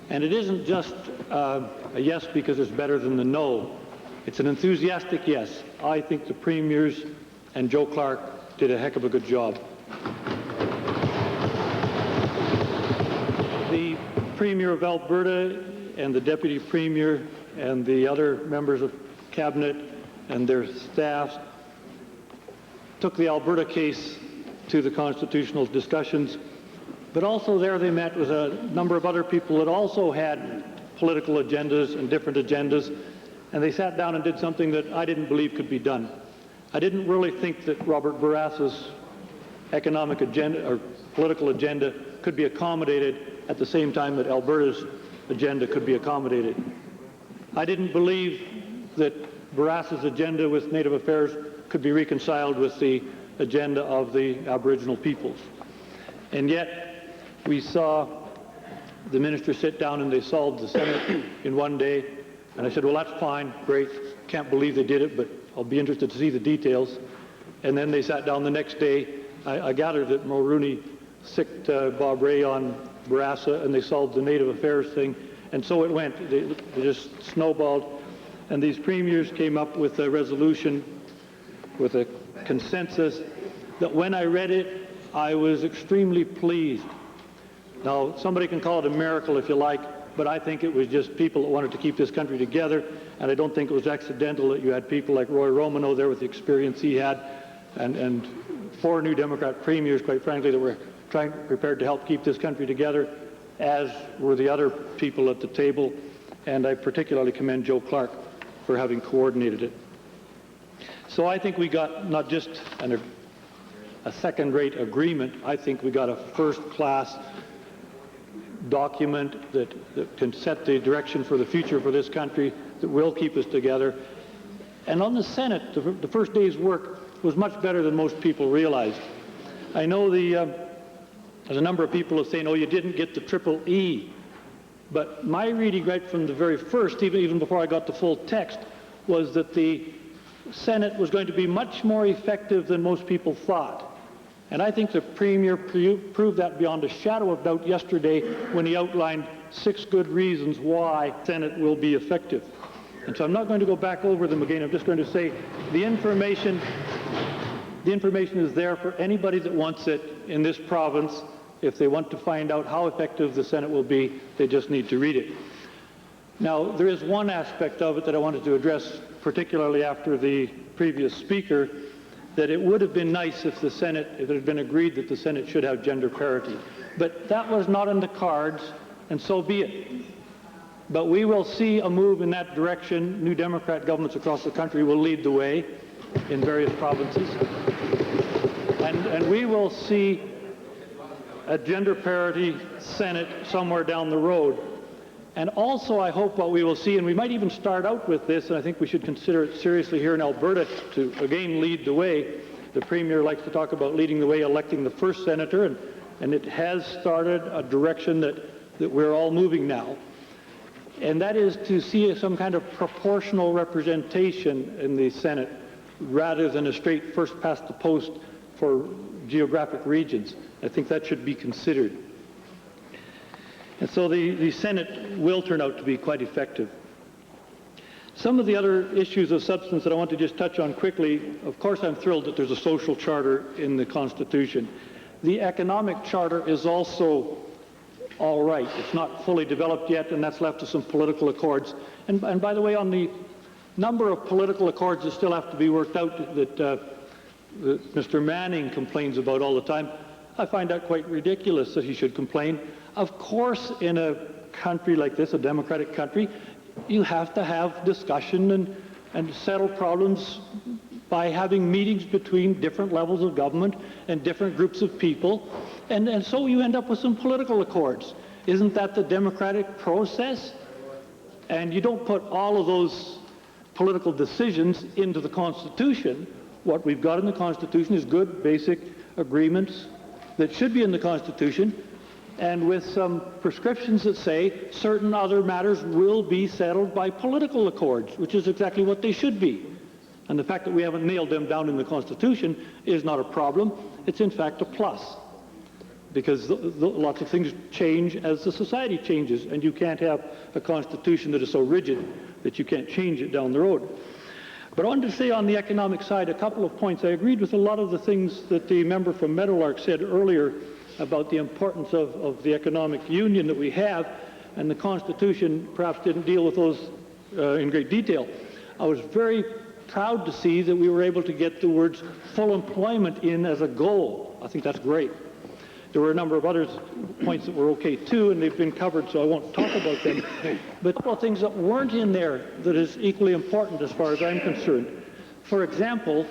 And it isn't just a yes because it's better than the no. It's an enthusiastic yes. I think the premiers and Joe Clark did a heck of a good job. The Premier of Alberta and the Deputy Premier and the other members of Cabinet and their staffs took the Alberta case to the constitutional discussions, but also there they met with a number of other people that also had political agendas and different agendas, and they sat down and did something that I didn't believe could be done. I didn't really think that Robert Barrassa's economic agenda or political agenda could be accommodated at the same time that Alberta's agenda could be accommodated. I didn't believe that Barrassa's agenda with Native Affairs could be reconciled with the agenda of the Aboriginal peoples. And yet, we saw the minister sit down and they solved the Senate in one day. And I said, well, that's fine, great. Can't believe they did it, but I'll be interested to see the details. And then they sat down the next day. I gathered that Mulrooney sicked Bob Ray on Barrassa, and they solved the Native Affairs thing. And so it went. They just snowballed. And these premiers came up with a resolution with a consensus that when I read it, I was extremely pleased. Now, somebody can call it a miracle if you like, but I think it was just people that wanted to keep this country together, and I don't think it was accidental that you had people like Roy Romano there with the experience he had, and 4 new Democrat premiers, quite frankly, that were prepared to help keep this country together, as were the other people at the table, and I particularly commend Joe Clark for having coordinated it. So I think we got not just a second-rate agreement, I think we got a first-class document that can set the direction for the future for this country, that will keep us together. And on the Senate, the first day's work was much better than most people realized. I know there's a number of people who say, no, you didn't get the triple E. But my reading right from the very first, even before I got the full text, was that the Senate was going to be much more effective than most people thought. And I think the Premier proved that beyond a shadow of doubt yesterday when he outlined 6 good reasons why the Senate will be effective. And so I'm not going to go back over them again. I'm just going to say the information is there for anybody that wants it in this province. If they want to find out how effective the Senate will be, they just need to read it. Now, there is one aspect of it that I wanted to address, particularly after the previous speaker, that it would have been nice if the Senate, if it had been agreed that the Senate should have gender parity. But that was not in the cards, and so be it. But we will see a move in that direction. New Democrat governments across the country will lead the way in various provinces. And we will see a gender parity Senate somewhere down the road. And also, I hope what we will see, and we might even start out with this, and I think we should consider it seriously here in Alberta to, again, lead the way. The Premier likes to talk about leading the way, electing the first senator, and it has started a direction that we're all moving now. and that is to see some kind of proportional representation in the Senate rather than a straight first past the post for geographic regions. I think that should be considered. And so the Senate will turn out to be quite effective. Some of the other issues of substance that I want to just touch on quickly, of course I'm thrilled that there's a social charter in the Constitution. The economic charter is also all right. It's not fully developed yet, and that's left to some political accords. And by the way, on the number of political accords that still have to be worked out that Mr. Manning complains about all the time, I find that quite ridiculous that he should complain. Of course, in a country like this, a democratic country, you have to have discussion and settle problems by having meetings between different levels of government and different groups of people, and so you end up with some political accords. Isn't that the democratic process? And you don't put all of those political decisions into the Constitution. What we've got in the Constitution is good basic agreements that should be in the Constitution, and with some prescriptions that say certain other matters will be settled by political accords, which is exactly what they should be. And the fact that we haven't nailed them down in the Constitution is not a problem. It's in fact a plus, because lots of things change as the society changes, and you can't have a Constitution that is so rigid that you can't change it down the road. But I wanted to say on the economic side a couple of points. I agreed with a lot of the things that the member from Meadowlark said earlier about the importance of the economic union that we have, and the Constitution perhaps didn't deal with those in great detail. I was very proud to see that we were able to get the words full employment in as a goal. I think that's great. There were a number of other points that were okay too, and they've been covered, so I won't talk about them. But a couple of things that weren't in there that is equally important as far as I'm concerned. For example,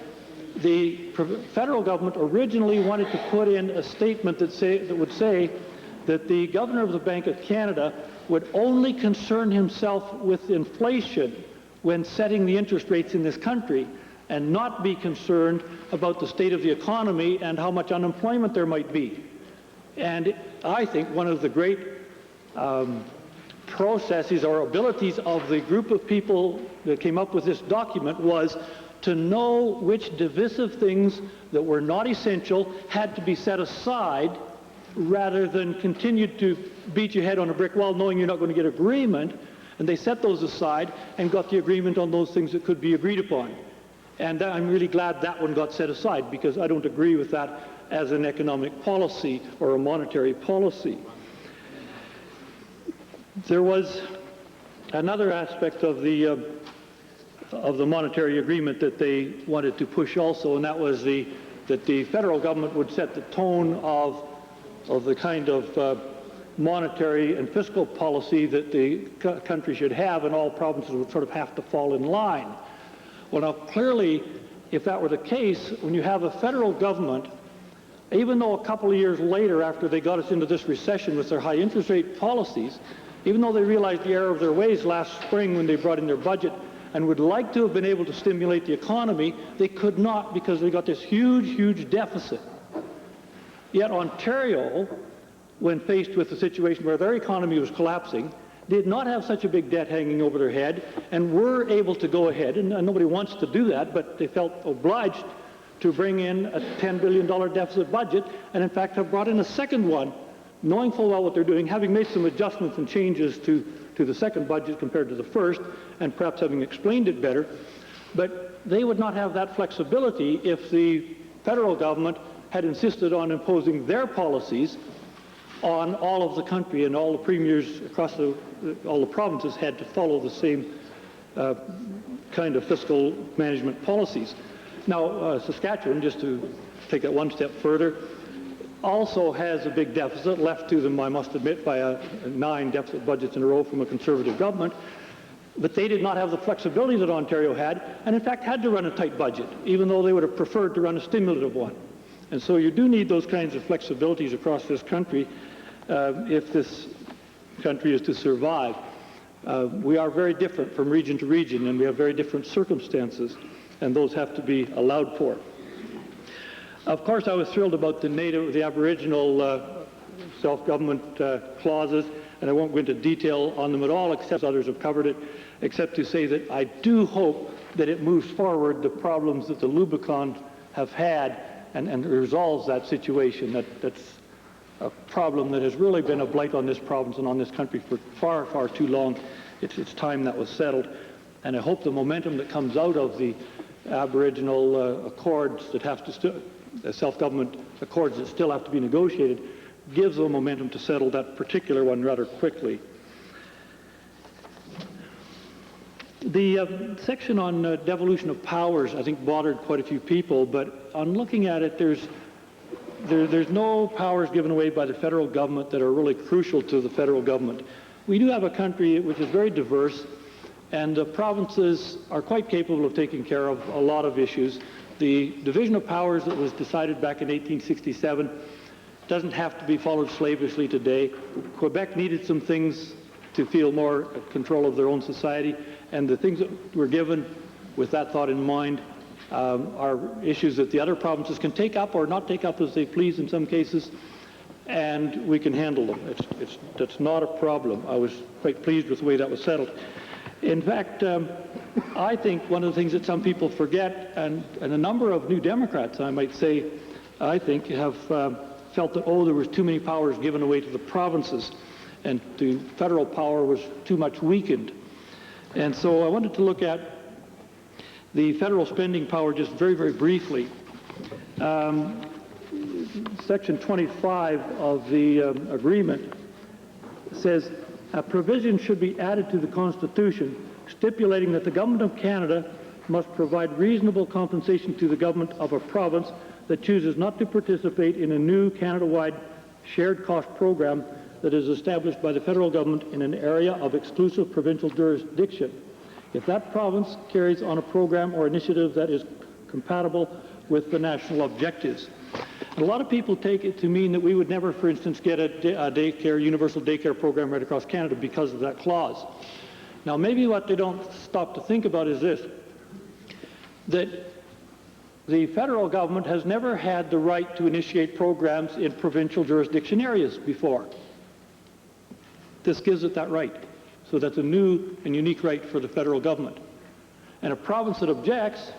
the federal government originally wanted to put in a statement that would say that the governor of the Bank of Canada would only concern himself with inflation when setting the interest rates in this country, and not be concerned about the state of the economy and how much unemployment there might be. And I think one of the great processes or abilities of the group of people that came up with this document was to know which divisive things that were not essential had to be set aside, rather than continue to beat your head on a brick wall knowing you're not going to get agreement. And they set those aside and got the agreement on those things that could be agreed upon. And I'm really glad that one got set aside, because I don't agree with that as an economic policy or a monetary policy. There was another aspect of the monetary agreement that they wanted to push also, and that was that the federal government would set the tone of the kind of monetary and fiscal policy that the country should have, and all provinces would sort of have to fall in line. Well, now clearly, if that were the case, when you have a federal government, even though a couple of years later, after they got us into this recession with their high interest rate policies, even though they realized the error of their ways last spring when they brought in their budget and would like to have been able to stimulate the economy, they could not, because they got this huge, huge deficit. Yet Ontario, when faced with a situation where their economy was collapsing, did not have such a big debt hanging over their head, and were able to go ahead, and nobody wants to do that, but they felt obliged to bring in a $10 billion deficit budget, and in fact have brought in a second one, knowing full well what they're doing, having made some adjustments and changes to the second budget compared to the first, and perhaps having explained it better. But they would not have that flexibility if the federal government had insisted on imposing their policies on all of the country, and all the premiers across all the provinces had to follow the same kind of fiscal management policies. Now, Saskatchewan, just to take that one step further, also has a big deficit left to them, I must admit, by 9 deficit budgets in a row from a conservative government. But they did not have the flexibility that Ontario had, and in fact had to run a tight budget, even though they would have preferred to run a stimulative one. And so you do need those kinds of flexibilities across this country if this country is to survive. We are very different from region to region, and we have very different circumstances, and those have to be allowed for. Of course, I was thrilled about the Aboriginal self-government clauses. and I won't go into detail on them at all, except others have covered it, except to say that I do hope that it moves forward the problems that the Lubicon have had and resolves that situation. That's a problem that has really been a blight on this province and on this country for far, far too long. It's time that was settled. And I hope the momentum that comes out of the Aboriginal accords that have to self-government accords that still have to be negotiated gives the momentum to settle that particular one rather quickly. The section on devolution of powers, I think, bothered quite a few people, but on looking at it, there's no powers given away by the federal government that are really crucial to the federal government. We do have a country which is very diverse, and the provinces are quite capable of taking care of a lot of issues. The division of powers that was decided back in 1867 doesn't have to be followed slavishly today. Quebec needed some things to feel more control of their own society, and the things that were given with that thought in mind are issues that the other provinces can take up or not take up as they please in some cases, and we can handle them. That's not a problem. I was quite pleased with the way that was settled. In fact, I think one of the things that some people forget, and a number of New Democrats, I might say, I think, have felt that, there was too many powers given away to the provinces, and the federal power was too much weakened. And so I wanted to look at the federal spending power just very, very briefly. Section 25 of the agreement says, a provision should be added to the Constitution stipulating that the Government of Canada must provide reasonable compensation to the government of a province that chooses not to participate in a new Canada-wide shared cost program that is established by the federal government in an area of exclusive provincial jurisdiction, if that province carries on a program or initiative that is compatible with the national objectives. And a lot of people take it to mean that we would never, for instance, get a universal daycare program right across Canada because of that clause. Now, maybe what they don't stop to think about is this, that the federal government has never had the right to initiate programs in provincial jurisdiction areas before. This gives it that right. So that's a new and unique right for the federal government. And a province that objects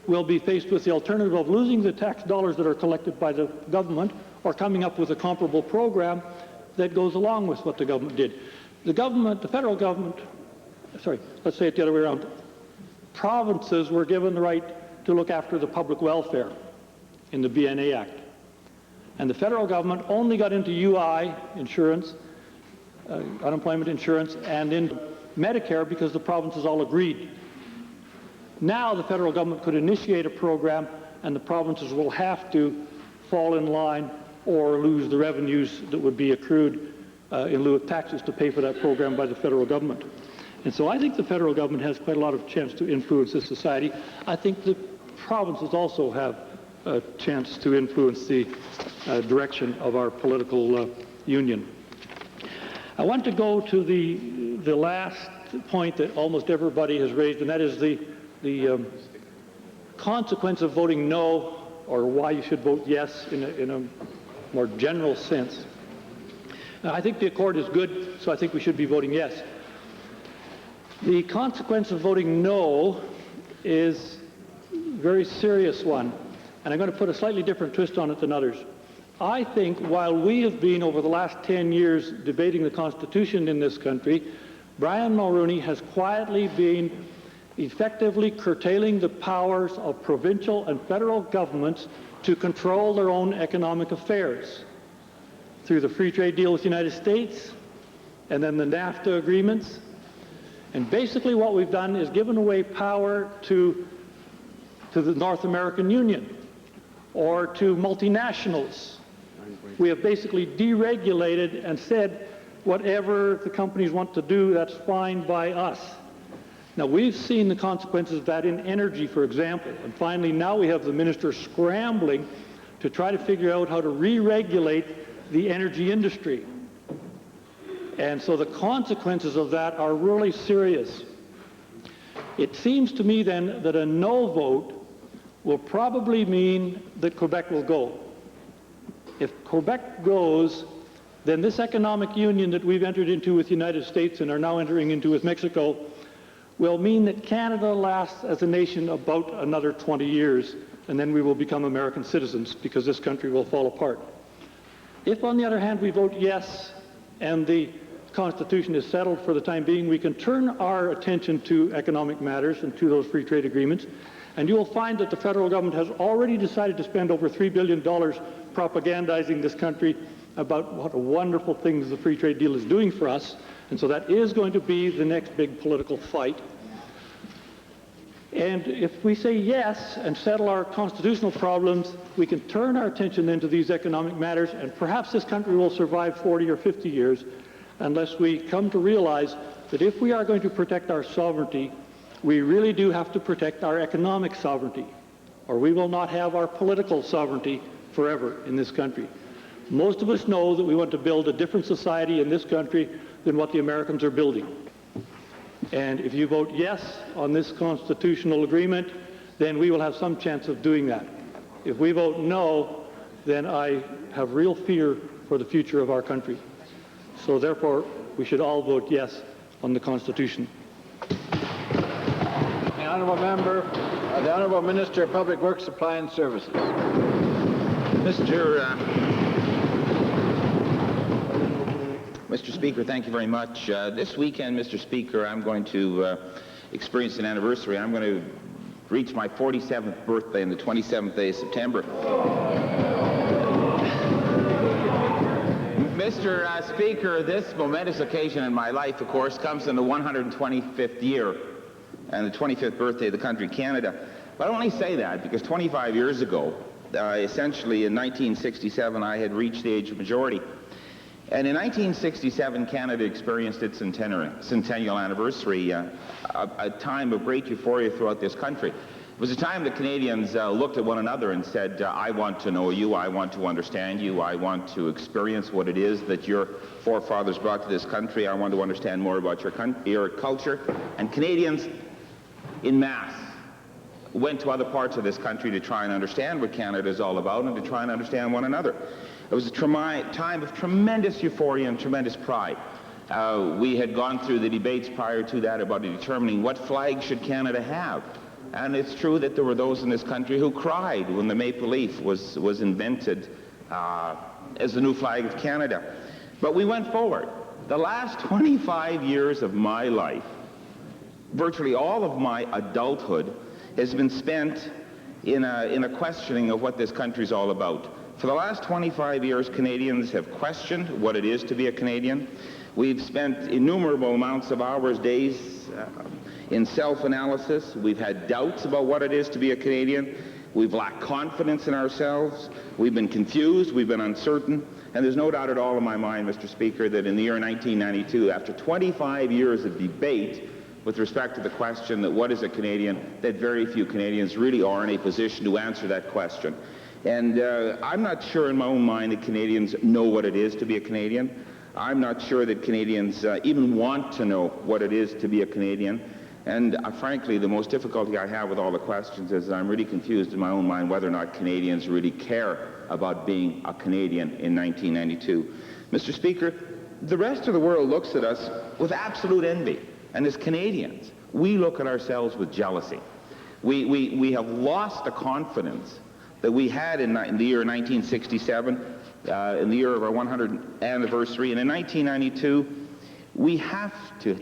will be faced with the alternative of losing the tax dollars that are collected by the government or coming up with a comparable program that goes along with what the government did. The federal government, let's say it the other way around. Provinces were given the right to look after the public welfare in the BNA Act. And the federal government only got into UI insurance, unemployment insurance, and in Medicare because the provinces all agreed. Now the federal government could initiate a program and the provinces will have to fall in line or lose the revenues that would be accrued in lieu of taxes to pay for that program by the federal government. And so I think the federal government has quite a lot of chance to influence this society. I think the provinces also have a chance to influence the direction of our political union. I want to go to the last point that almost everybody has raised, and that is the consequence of voting no, or why you should vote yes in a more general sense. Now, I think the accord is good, so I think we should be voting yes. The consequence of voting no is a very serious one, and I'm going to put a slightly different twist on it than others. I think while we have been over the last 10 years debating the Constitution in this country, Brian Mulroney has quietly been effectively curtailing the powers of provincial and federal governments to control their own economic affairs through the free trade deal with the United States and then the NAFTA agreements. And basically what we've done is given away power to the North American Union or to multinationals. We have basically deregulated and said whatever the companies want to do, that's fine by us. Now, we've seen the consequences of that in energy, for example, and finally now we have the minister scrambling to try to figure out how to re-regulate the energy industry. And so the consequences of that are really serious. It seems to me then that a no vote will probably mean that Quebec will go. If Quebec goes, then this economic union that we've entered into with the United States and are now entering into with Mexico will mean that Canada lasts as a nation about another 20 years, and then we will become American citizens because this country will fall apart. If, on the other hand, we vote yes and the Constitution is settled for the time being, we can turn our attention to economic matters and to those free trade agreements, and you will find that the federal government has already decided to spend over $3 billion propagandizing this country about what a wonderful things the free trade deal is doing for us, and so that is going to be the next big political fight. And if we say yes and settle our constitutional problems, we can turn our attention then to these economic matters, and perhaps this country will survive 40 or 50 years unless we come to realize that if we are going to protect our sovereignty, we really do have to protect our economic sovereignty, or we will not have our political sovereignty forever in this country. Most of us know that we want to build a different society in this country than what the Americans are building. And if you vote yes on this constitutional agreement, then we will have some chance of doing that. If we vote no, then I have real fear for the future of our country. So therefore, we should all vote yes on the Constitution. The Honourable Member, the Honourable Minister of Public Works, Supply and Services. Mr. Speaker, thank you very much. This weekend, Mr. Speaker, I'm going to experience an anniversary. I'm going to reach my 47th birthday on the 27th day of September. Mr. Speaker, this momentous occasion in my life, of course, comes in the 125th year and the 25th birthday of the country, Canada. But I only say that because 25 years ago, essentially in 1967, I had reached the age of majority. And in 1967, Canada experienced its centennial anniversary, a time of great euphoria throughout this country. It was a time that Canadians looked at one another and said, I want to know you, I want to understand you, I want to experience what it is that your forefathers brought to this country, I want to understand more about your culture. And Canadians, en masse, went to other parts of this country to try and understand what Canada is all about and to try and understand one another. It was a time of tremendous euphoria and tremendous pride. We had gone through the debates prior to that about determining what flag should Canada have. And it's true that there were those in this country who cried when the maple leaf was invented as the new flag of Canada. But we went forward. The last 25 years of my life, virtually all of my adulthood, has been spent in a questioning of what this country's all about. For the last 25 years, Canadians have questioned what it is to be a Canadian. We've spent innumerable amounts of hours, days, in self-analysis. We've had doubts about what it is to be a Canadian. We've lacked confidence in ourselves. We've been confused. We've been uncertain. And there's no doubt at all in my mind, Mr. Speaker, that in the year 1992, after 25 years of debate with respect to the question that what is a Canadian, that very few Canadians really are in a position to answer that question. And I'm not sure in my own mind that Canadians know what it is to be a Canadian. I'm not sure that Canadians even want to know what it is to be a Canadian. And frankly, the most difficulty I have with all the questions is that I'm really confused in my own mind whether or not Canadians really care about being a Canadian in 1992. Mr. Speaker, the rest of the world looks at us with absolute envy. And as Canadians, we look at ourselves with jealousy. We have lost the confidence that we had in the year 1967, in the year of our 100th anniversary. And in 1992, we have to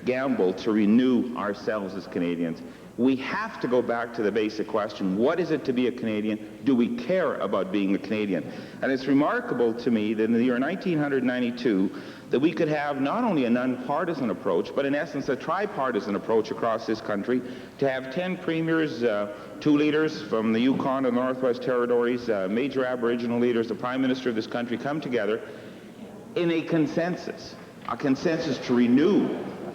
gamble to renew ourselves as Canadians. We have to go back to the basic question, what is it to be a Canadian? Do we care about being a Canadian? And it's remarkable to me that in the year 1992, that we could have not only a nonpartisan approach, but in essence a tripartisan approach across this country, to have 10 premiers, 2 leaders from the Yukon and Northwest Territories, major Aboriginal leaders, the Prime Minister of this country come together in a consensus to renew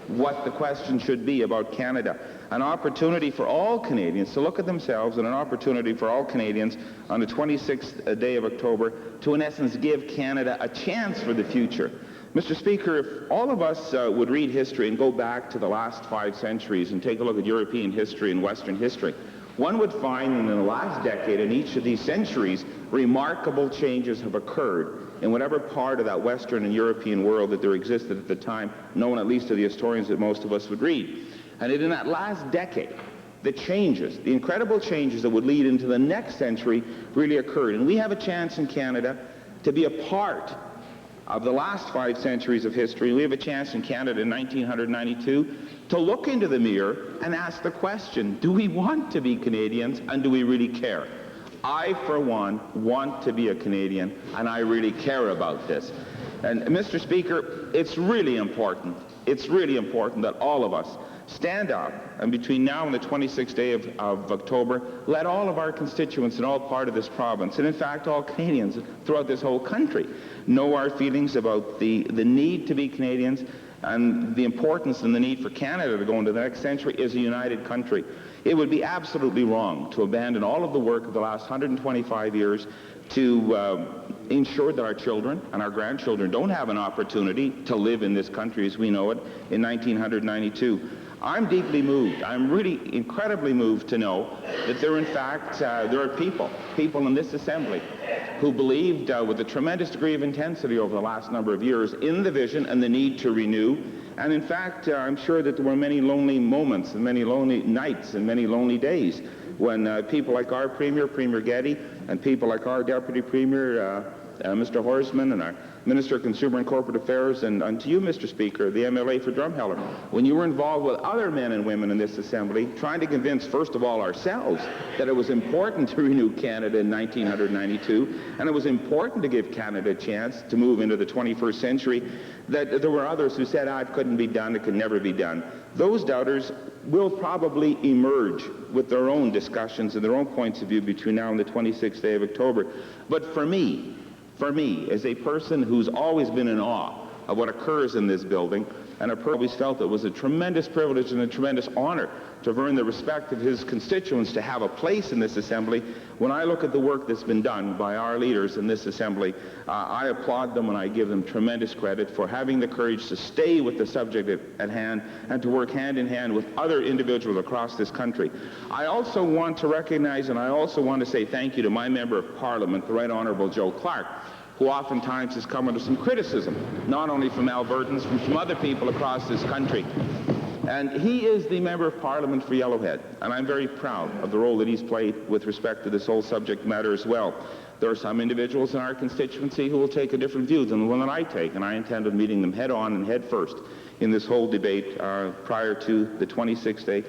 what the question should be about Canada. An opportunity for all Canadians to look at themselves, and an opportunity for all Canadians on the 26th day of October to, in essence, give Canada a chance for the future. Mr. Speaker, if all of us would read history and go back to the last 5 centuries and take a look at European history and Western history, one would find that in the last decade, in each of these centuries, remarkable changes have occurred in whatever part of that Western and European world that there existed at the time, known at least to the historians that most of us would read. And in that last decade, the changes, the incredible changes that would lead into the next century really occurred. And we have a chance in Canada to be a part of the last 5 centuries of history. We have a chance in Canada in 1992 to look into the mirror and ask the question, do we want to be Canadians and do we really care? I, for one, want to be a Canadian and I really care about this. And Mr. Speaker, it's really important that all of us stand up, and between now and the 26th day of October, let all of our constituents in all part of this province, and in fact all Canadians throughout this whole country, know our feelings about the need to be Canadians and the importance and the need for Canada to go into the next century as a united country. It would be absolutely wrong to abandon all of the work of the last 125 years to ensure that our children and our grandchildren don't have an opportunity to live in this country as we know it in 1992. I'm deeply moved. I'm really incredibly moved to know that there are people in this assembly who believed with a tremendous degree of intensity over the last number of years in the vision and the need to renew. And in fact, I'm sure that there were many lonely moments and many lonely nights and many lonely days when people like our Premier, Premier Getty, and people like our Deputy Premier, Mr. Horsman, and our Minister of Consumer and Corporate Affairs, and to you, Mr. Speaker, the MLA for Drumheller, when you were involved with other men and women in this assembly, trying to convince, first of all, ourselves that it was important to renew Canada in 1992, and it was important to give Canada a chance to move into the 21st century, that there were others who said, it couldn't be done, it could never be done. Those doubters will probably emerge with their own discussions and their own points of view between now and the 26th day of October. But for me, as a person who's always been in awe of what occurs in this building, and I've always felt it was a tremendous privilege and a tremendous honor to have earned the respect of his constituents to have a place in this assembly. When I look at the work that's been done by our leaders in this assembly, I applaud them and I give them tremendous credit for having the courage to stay with the subject at hand and to work hand in hand with other individuals across this country. I also want to recognize and I also want to say thank you to my Member of Parliament, the Right Honourable Joe Clark, who oftentimes has come under some criticism, not only from Albertans, from other people across this country. And he is the Member of Parliament for Yellowhead, and I'm very proud of the role that he's played with respect to this whole subject matter as well. There are some individuals in our constituency who will take a different view than the one that I take, and I intend on meeting them head on and head first in this whole debate prior to the 26th day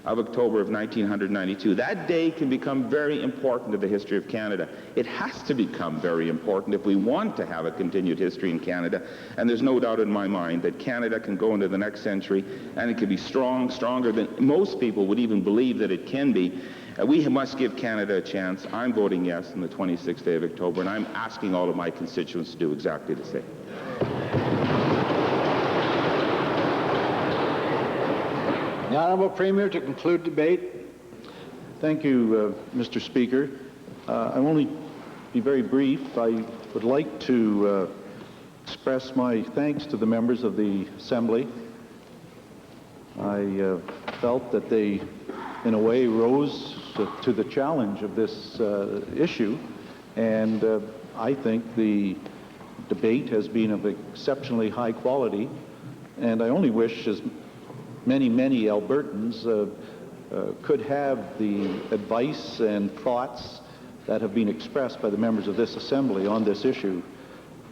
of October of 1992. That day can become very important to the history of Canada. It has to become very important if we want to have a continued history in Canada, and there's no doubt in my mind that Canada can go into the next century and it can be stronger than most people would even believe that it can be. We must give Canada a chance. I'm voting yes on the 26th day of October, and I'm asking all of my constituents to do exactly the same. The Honourable Premier to conclude debate. Thank you, Mr. Speaker. I'll only be very brief. I would like to express my thanks to the members of the Assembly. I felt that they, in a way, rose to the challenge of this issue, and I think the debate has been of exceptionally high quality, and I only wish, as many Albertans could have the advice and thoughts that have been expressed by the members of this Assembly on this issue.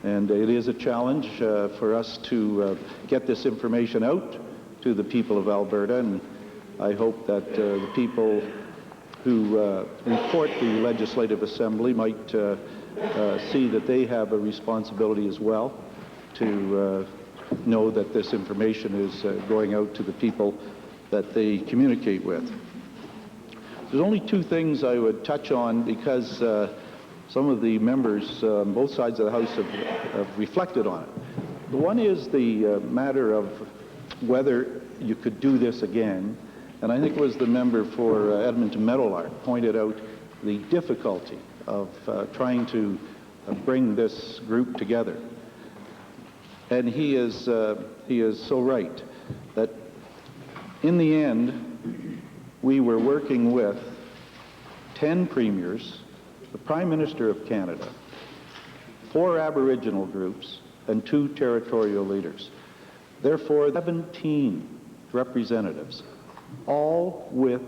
And it is a challenge for us to get this information out to the people of Alberta, and I hope that the people who report the Legislative Assembly might see that they have a responsibility as well to know that this information is going out to the people that they communicate with. There's only two things I would touch on because some of the members on both sides of the House have reflected on it. The one is the matter of whether you could do this again, and I think it was the member for Edmonton Meadowlark pointed out the difficulty of trying to bring this group together. And he is so right that in the end we were working with 10 premiers, the Prime Minister of Canada, 4 Aboriginal groups, and 2 territorial leaders. Therefore, 17 representatives, all with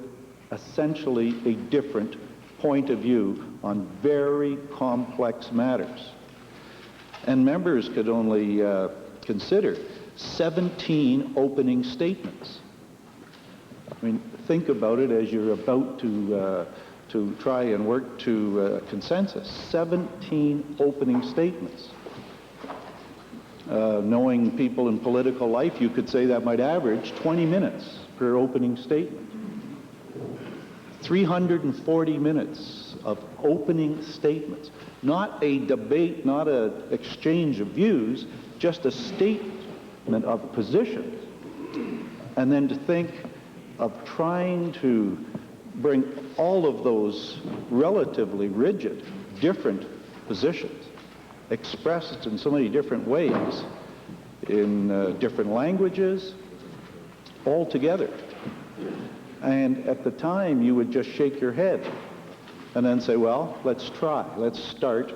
essentially a different point of view on very complex matters. And members could only consider 17 opening statements. I mean, think about it as you're about to try and work to consensus. 17 opening statements. Knowing people in political life, you could say that might average 20 minutes per opening statement. 340 minutes of opening statements. Not a debate, not an exchange of views, just a statement of position. And then to think of trying to bring all of those relatively rigid, different positions, expressed in so many different ways, in different languages, all together. And at the time, you would just shake your head and then say, well, let's try, let's start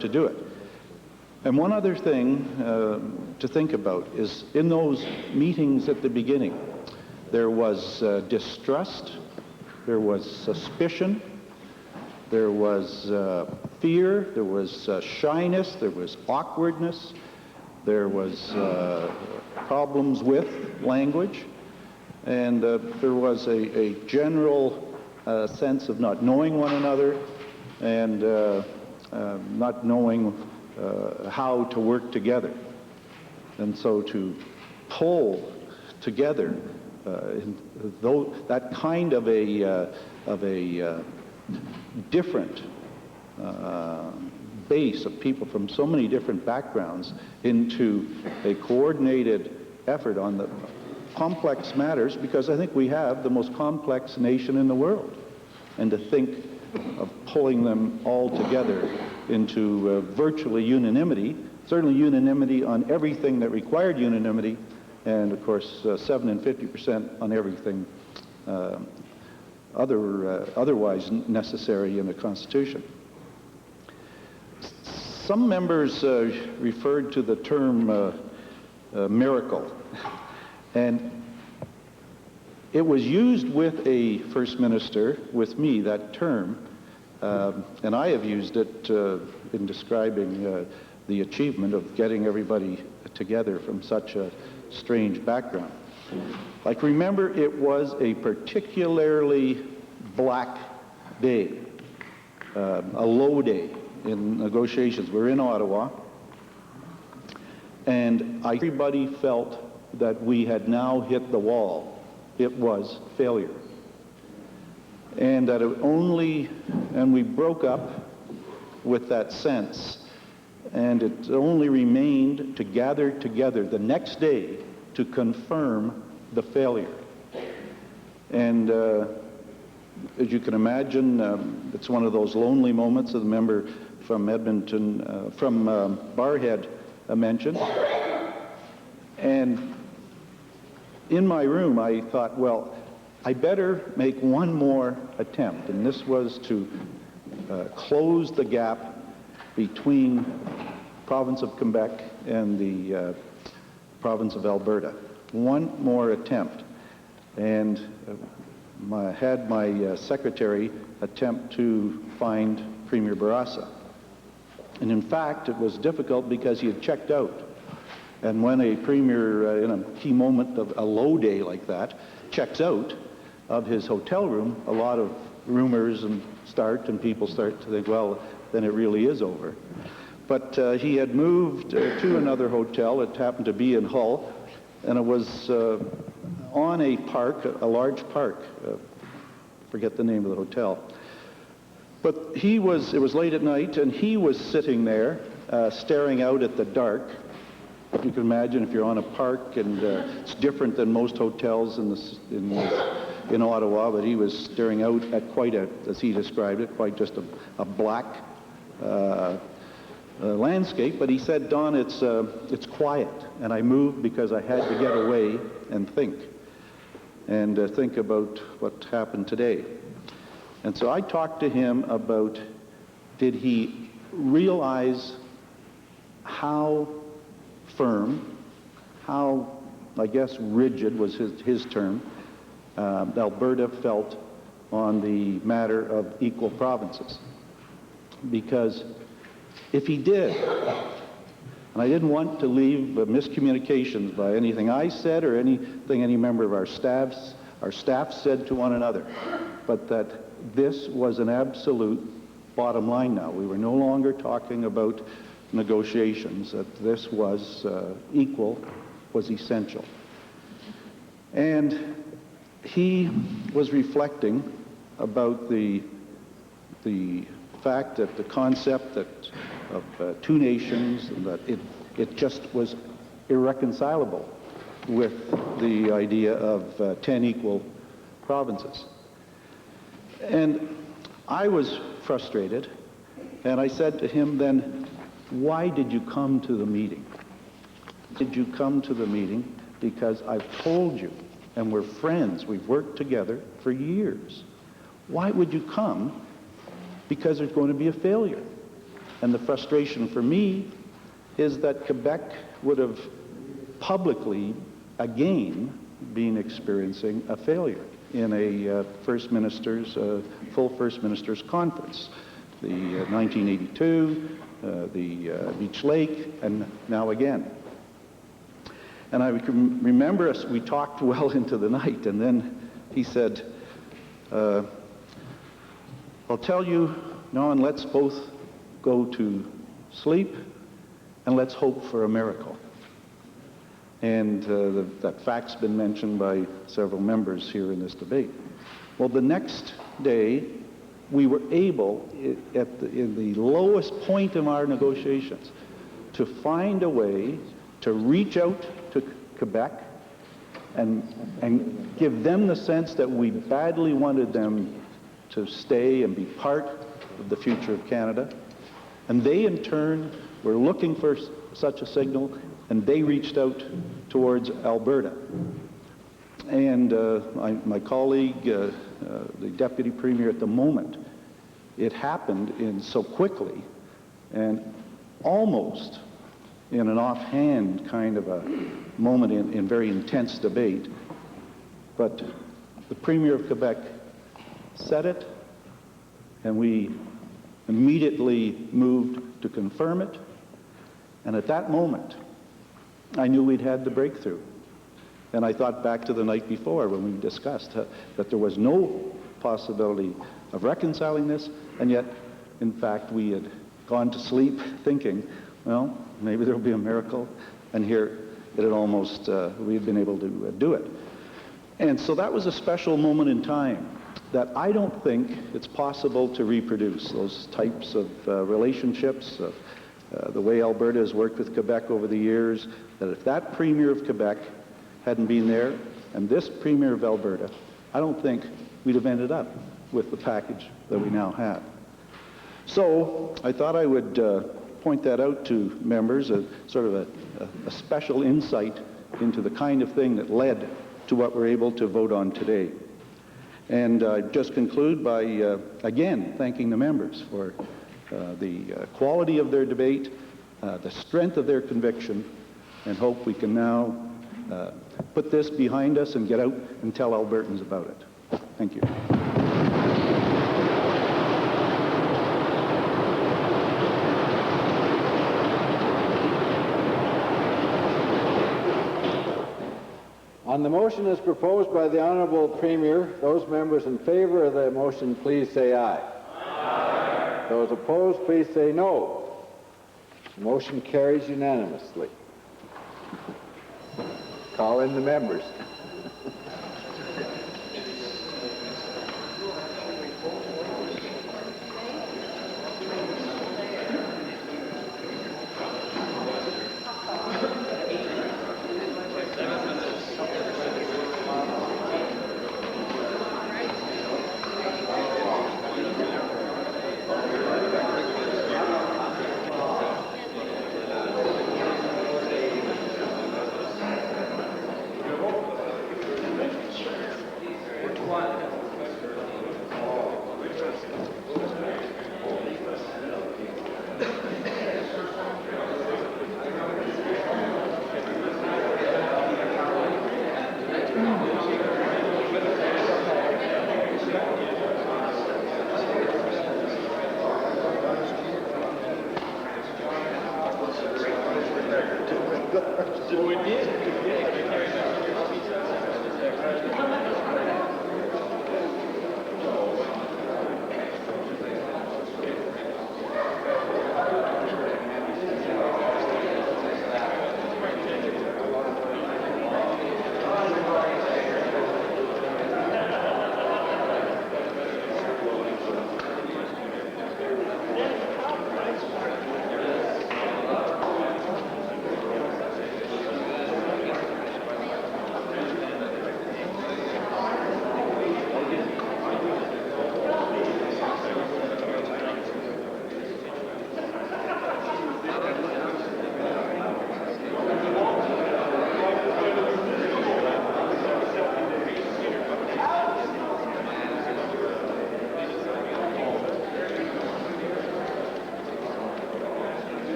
to do it. And one other thing to think about is in those meetings at the beginning, there was distrust, there was suspicion, there was fear, there was shyness, there was awkwardness, there was problems with language, and there was a general sense of not knowing one another and not knowing how to work together. And so to pull together that kind of a different base of people from so many different backgrounds into a coordinated effort on the complex matters, because I think we have the most complex nation in the world, and to think of pulling them all together into virtually unanimity, certainly unanimity on everything that required unanimity, and of course 7 and 50% on everything otherwise necessary in the Constitution. Some members referred to the term miracle, and it was used with a First Minister, with me, that term, and I have used it in describing the achievement of getting everybody together from such a strange background. Like, remember, it was a particularly black day, a low day in negotiations. We're in Ottawa, and everybody felt that we had now hit the wall. It was failure. And that and we broke up with that sense, and it only remained to gather together the next day to confirm the failure. And as you can imagine, it's one of those lonely moments that the member from Edmonton, from Barrhead mentioned. And in my room, I thought, well, I better make one more attempt, and this was to close the gap between province of Quebec and the province of Alberta. One more attempt. And had my secretary attempt to find Premier Bourassa. And in fact, it was difficult because he had checked out. And when a premier, in a key moment of a low day like that, checks out of his hotel room, a lot of rumors and people start to think, well, then it really is over. But he had moved to another hotel. It happened to be in Hull, and it was on a park, a large park. Forget the name of the hotel. But it was late at night, and he was sitting there staring out at the dark. You can imagine if you're on a park, and it's different than most hotels in Ottawa, but he was staring out at quite as he described it, quite just a black landscape. But he said, Don, it's quiet. And I moved because I had to get away and think about what happened today. And so I talked to him about, did he realize how firm, how, I guess, rigid was his term, Alberta felt on the matter of equal provinces. Because if he did, and I didn't want to leave miscommunications by anything I said or anything any member of our staff said to one another, but that this was an absolute bottom line now. We were no longer talking about negotiations, that this was equal, was essential. And he was reflecting about the fact that the concept of two nations, and that it just was irreconcilable with the idea of 10 equal provinces. And I was frustrated, and I said to him then, why did you come to the meeting? Did you come to the meeting? Because I've told you, and we're friends, we've worked together for years. Why would you come? Because there's going to be a failure. And the frustration for me is that Quebec would have publicly, again, been experiencing a failure in a full First Minister's conference. The 1982, the Beach Lake, and now again. And I remember we talked well into the night, and then he said, I'll tell you, Norman, let's both go to sleep, and let's hope for a miracle. And that fact's been mentioned by several members here in this debate. Well, the next day, we were able, in the lowest point in our negotiations, to find a way to reach out to Quebec and give them the sense that we badly wanted them to stay and be part of the future of Canada. And they, in turn, were looking for such a signal, and they reached out towards Alberta. And my colleague, the Deputy Premier at the moment, it happened in so quickly and almost in an offhand kind of a moment in very intense debate. But the Premier of Quebec said it, and we immediately moved to confirm it. And at that moment, I knew we'd had the breakthrough. And I thought back to the night before when we discussed that there was no possibility of reconciling this, and yet, in fact, we had gone to sleep thinking, well, maybe there'll be a miracle, and here it had almost, we had been able to do it. And so that was a special moment in time that I don't think it's possible to reproduce, those types of relationships, the way Alberta has worked with Quebec over the years, that if that Premier of Quebec hadn't been there, and this Premier of Alberta, I don't think we'd have ended up with the package that we now have. So I thought I would point that out to members, as sort of a special insight into the kind of thing that led to what we're able to vote on today. And I just conclude by, again, thanking the members for the quality of their debate, the strength of their conviction, and hope we can now put this behind us and get out and tell Albertans about it. Thank you. On the motion as proposed by the Honourable Premier, those members in favour of the motion, please say aye. Aye. Those opposed, please say no. The motion carries unanimously. Call in the members.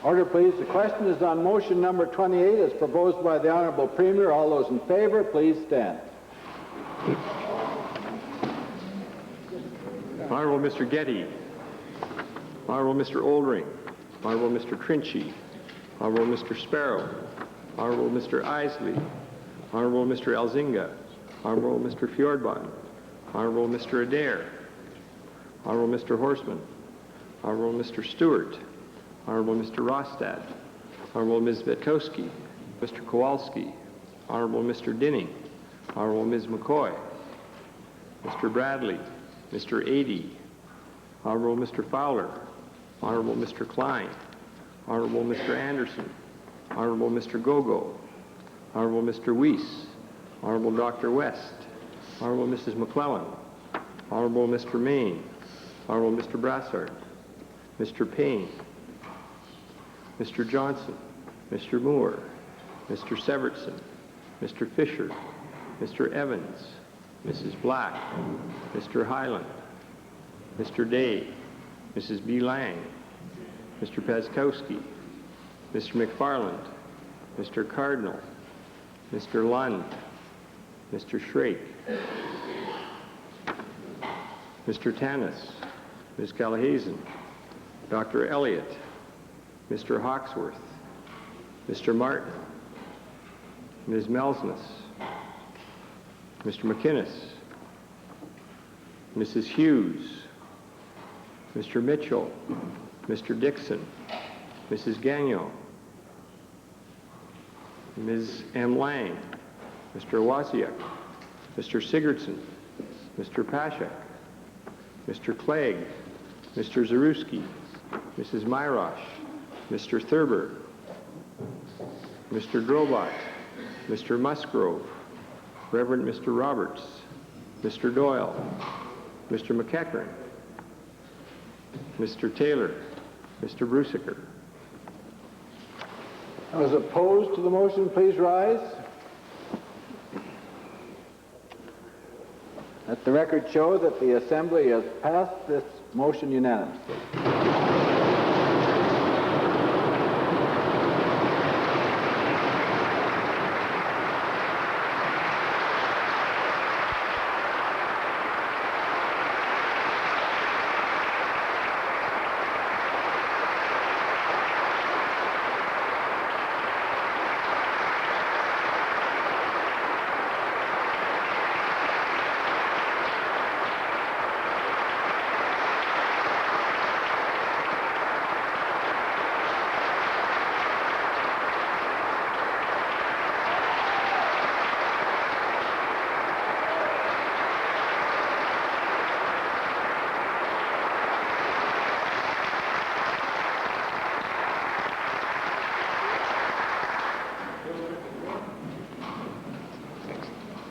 Order, please. The question is on motion number 28 as proposed by the Honorable Premier. All those in favor, please stand. Honorable Mr. Getty. Honorable Mr. Oldring. Honorable Mr. Trinchy. Honorable Mr. Sparrow. Honorable Mr. Isley. Honorable Mr. Elzinga. Honorable Mr. Fjordbotn. Honorable Mr. Adair. Honorable Mr. Horseman. Honorable Mr. Stewart. Honorable Mr. Rostad. Honorable Ms. Vitkowski. Mr. Kowalski. Honorable Mr. Dinning. Honorable Ms. McCoy. Mr. Bradley. Mr. Adie. Honorable Mr. Fowler. Honorable Mr. Klein. Honorable Mr. Anderson. Honorable Mr. Gogo. Honorable Mr. Weiss. Honorable Dr. West. Honorable Mrs. McClellan. Honorable Mr. Maine. Honorable Mr. Brassard. Mr. Payne. Mr. Johnson. Mr. Moore. Mr. Severtson. Mr. Fisher. Mr. Evans. Mrs. Black. Mr. Highland. Mr. Day. Mrs. B. Lang. Mr. Pazkowski. Mr. McFarland. Mr. Cardinal. Mr. Lund. Mr. Shrake. Mr. Tanis. Ms. Callahazen. Dr. Elliott. Mr. Hawksworth. Mr. Martin. Ms. Melsness. Mr. McInnes. Mrs. Hughes. Mr. Mitchell. Mr. Dixon. Mrs. Gagnon. Ms. M. Lang. Mr. Wasiak. Mr. Sigurdsson. Mr. Pashak. Mr. Clegg. Mr. Zaruski. Mrs. Myrosh. Mr. Thurber. Mr. Drobot. Mr. Musgrove. Reverend Mr. Roberts. Mr. Doyle. Mr. McEachern. Mr. Taylor. Mr. Brusiker. Those opposed to the motion, please rise. Let the record show that the Assembly has passed this motion unanimously.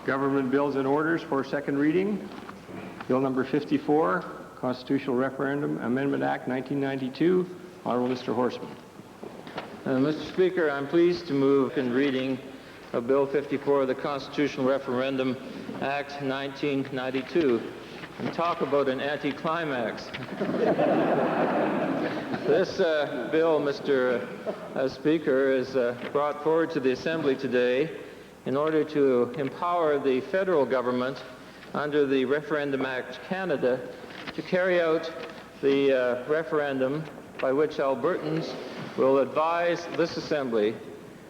Government bills and orders for second reading. Bill number 54, Constitutional Referendum Amendment Act 1992. Honorable Mr. Horseman. Mr. Speaker, I'm pleased to move in reading of Bill 54, the Constitutional Referendum Act 1992, and talk about an anticlimax. This bill, Mr. Speaker, is brought forward to the Assembly today in order to empower the federal government under the Referendum Act Canada to carry out the referendum by which Albertans will advise this Assembly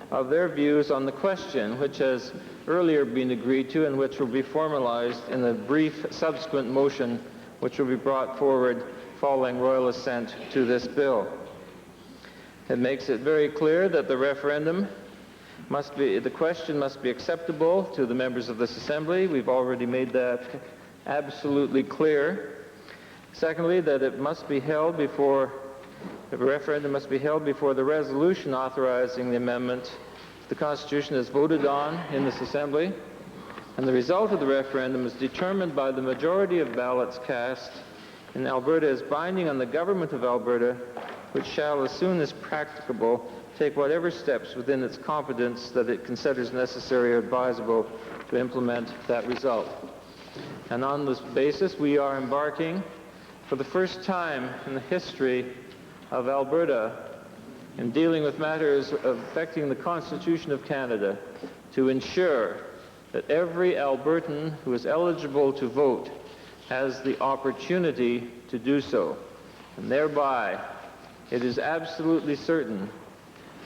of their views on the question which has earlier been agreed to and which will be formalized in a brief subsequent motion which will be brought forward following royal assent to this bill. It makes it very clear that the question must be acceptable to the members of this Assembly. We've already made that absolutely clear. Secondly, that the referendum must be held before the resolution authorizing the amendment to the Constitution is voted on in this Assembly, and the result of the referendum is determined by the majority of ballots cast in Alberta as binding on the Government of Alberta, which shall, as soon as practicable, take whatever steps within its competence that it considers necessary or advisable to implement that result. And on this basis, we are embarking for the first time in the history of Alberta in dealing with matters affecting the Constitution of Canada to ensure that every Albertan who is eligible to vote has the opportunity to do so. And thereby, it is absolutely certain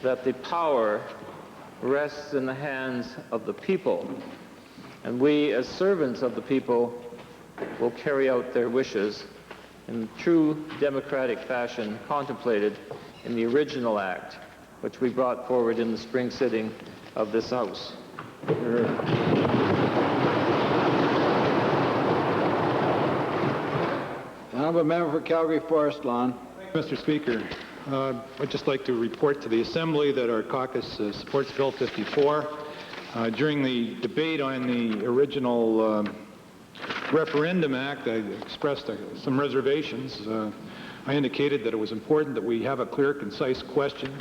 that the power rests in the hands of the people, and we, as servants of the people, will carry out their wishes in true democratic fashion contemplated in the original act, which we brought forward in the spring sitting of this House. Honourable member for Calgary Forest Lawn. Mr. Speaker, I'd just like to report to the Assembly that our caucus supports Bill 54. During the debate on the original Referendum Act, I expressed some reservations. I indicated that it was important that we have a clear, concise question,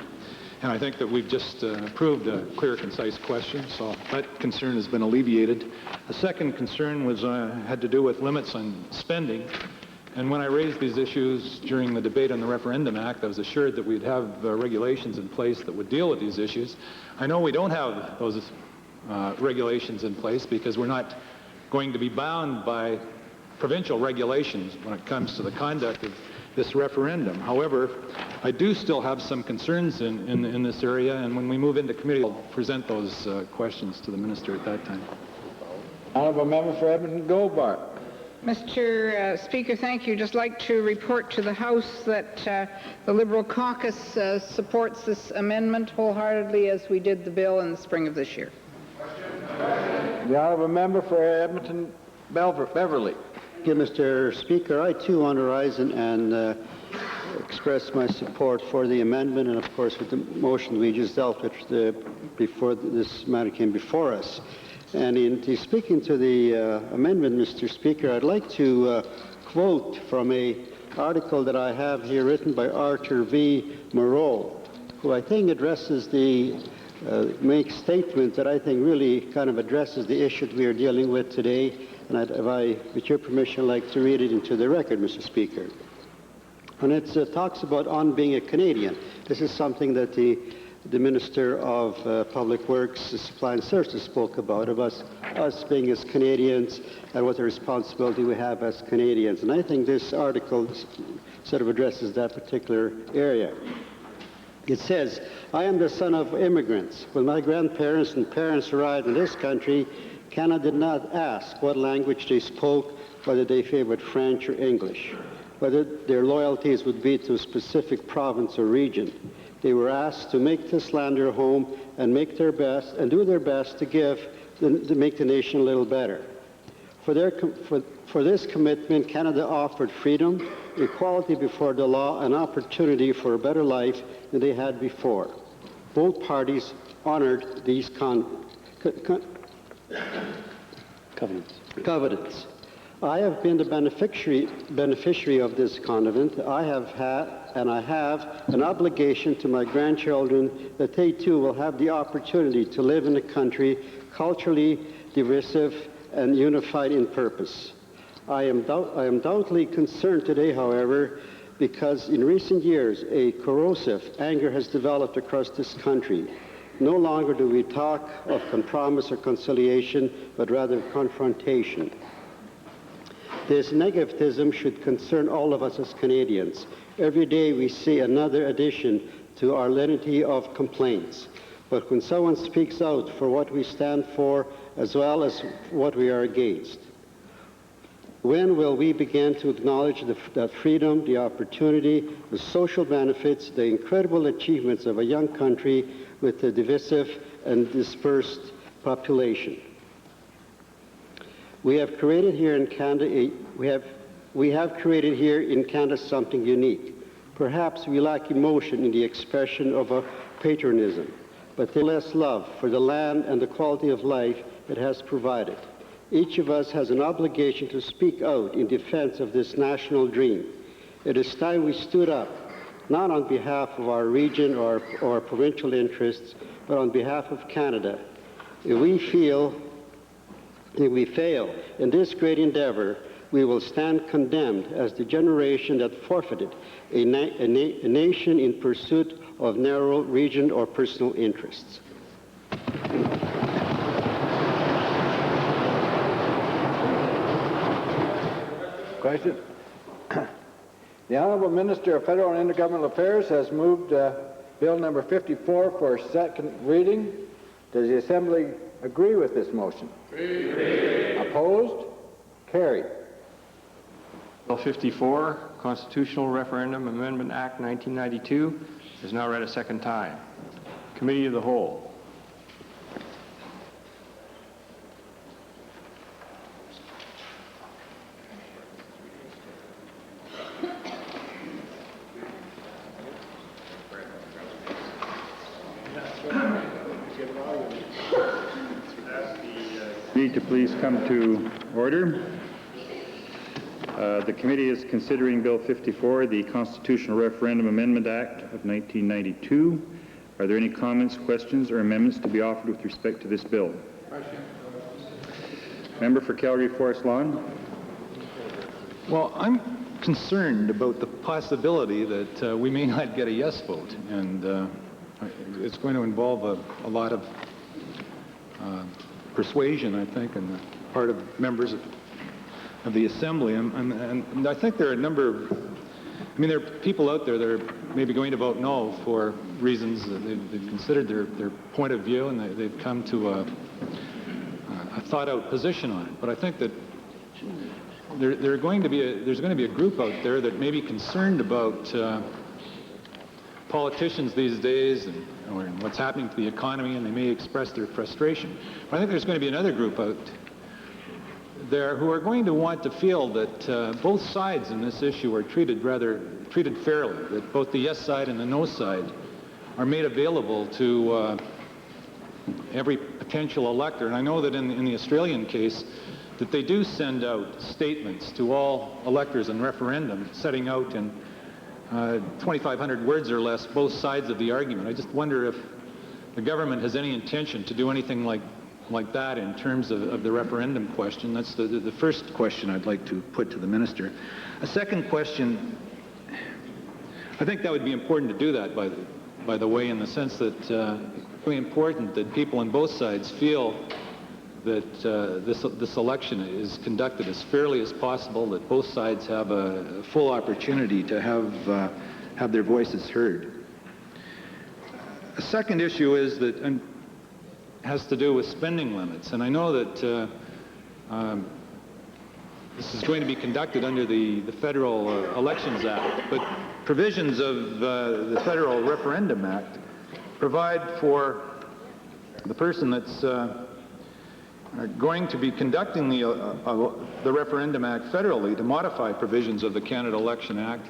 and I think that we've just approved a clear, concise question, so that concern has been alleviated. The second concern was had to do with limits on spending. And when I raised these issues during the debate on the Referendum Act, I was assured that we'd have regulations in place that would deal with these issues. I know we don't have those regulations in place because we're not going to be bound by provincial regulations when it comes to the conduct of this referendum. However, I do still have some concerns in this area, and when we move into committee, I'll present those questions to the Minister at that time. Honourable member for Edmonton Goldbar. Mr. Speaker, thank you. Just like to report to the House that the Liberal caucus supports this amendment wholeheartedly, as we did the bill in the spring of this year. The honourable member for Edmonton Beverly. Thank you, Mr. Speaker. I too want to rise and express my support for the amendment, and of course with the motion we just dealt with before this matter came before us. And in speaking to the amendment, Mr. Speaker, I'd like to quote from an article that I have here written by Arthur V. Moreau, who I think addresses makes statement that I think really kind of addresses the issue that we are dealing with today. And if I, with your permission, I'd like to read it into the record, Mr. Speaker. And it talks about on being a Canadian. This is something that the Minister of Public Works, Supply and Services spoke about us being as Canadians and what the responsibility we have as Canadians. And I think this article sort of addresses that particular area. It says, I am the son of immigrants. When my grandparents and parents arrived in this country, Canada did not ask what language they spoke, whether they favored French or English, whether their loyalties would be to a specific province or region. They were asked to make this land their home and make their best and do their best to make the nation a little better. For this commitment, Canada offered freedom, equality before the law, and opportunity for a better life than they had before. Both parties honored these covenants. I have been the beneficiary of this covenant. I have had, and I have, an obligation to my grandchildren that they too will have the opportunity to live in a country culturally divisive and unified in purpose. I am doubtfully concerned today, however, because in recent years a corrosive anger has developed across this country. No longer do we talk of compromise or conciliation, but rather confrontation. This negativism should concern all of us as Canadians. Every day we see another addition to our litany of complaints. But when someone speaks out for what we stand for as well as what we are against, when will we begin to acknowledge the freedom, the opportunity, the social benefits, the incredible achievements of a young country with a divisive and dispersed population? We have created here in Canada something unique. Perhaps we lack emotion in the expression of a patriotism, but there's less love for the land and the quality of life it has provided. Each of us has an obligation to speak out in defense of this national dream. It is time we stood up, not on behalf of our region or provincial interests, but on behalf of Canada. If we fail in this great endeavor, we will stand condemned as the generation that forfeited a nation in pursuit of narrow region or personal interests. Question. The Honourable Minister of Federal and Intergovernmental Affairs has moved Bill number 54 for second reading. Does the Assembly agree with this motion? Agree. Opposed? Carried. Bill 54, Constitutional Referendum Amendment Act 1992, is now read a second time. Committee of the Whole. Need to please come to order. The committee is considering Bill 54, the Constitutional Referendum Amendment Act of 1992. Are there any comments, questions, or amendments to be offered with respect to this bill? Member for Calgary Forest Lawn. Well, I'm concerned about the possibility that we may not get a yes vote, and it's going to involve a lot of persuasion, I think, on the part of members of the Assembly. And I think there are a number of, there are people out there that are maybe going to vote no for reasons that they've considered their point of view, and they've come to a thought-out position on it. But I think that there's going to be a group out there that may be concerned about politicians these days and what's happening to the economy, and they may express their frustration. But I think there's going to be another group out there who are going to want to feel that both sides in this issue are treated fairly, that both the yes side and the no side are made available to every potential elector. And I know that in the Australian case, that they do send out statements to all electors in referendum, setting out in 2,500 words or less both sides of the argument. I just wonder if the government has any intention to do anything like that in terms of the referendum question. That's the first question I'd like to put to the minister. A second question, I think that would be important to do that, by the way, in the sense that it's really important that people on both sides feel that this election is conducted as fairly as possible, that both sides have a full opportunity to have their voices heard. A second issue is that has to do with spending limits, and I know that this is going to be conducted under the Federal Elections Act, but provisions of the Federal Referendum Act provide for the person that's going to be conducting the Referendum Act federally to modify provisions of the Canada Election Act.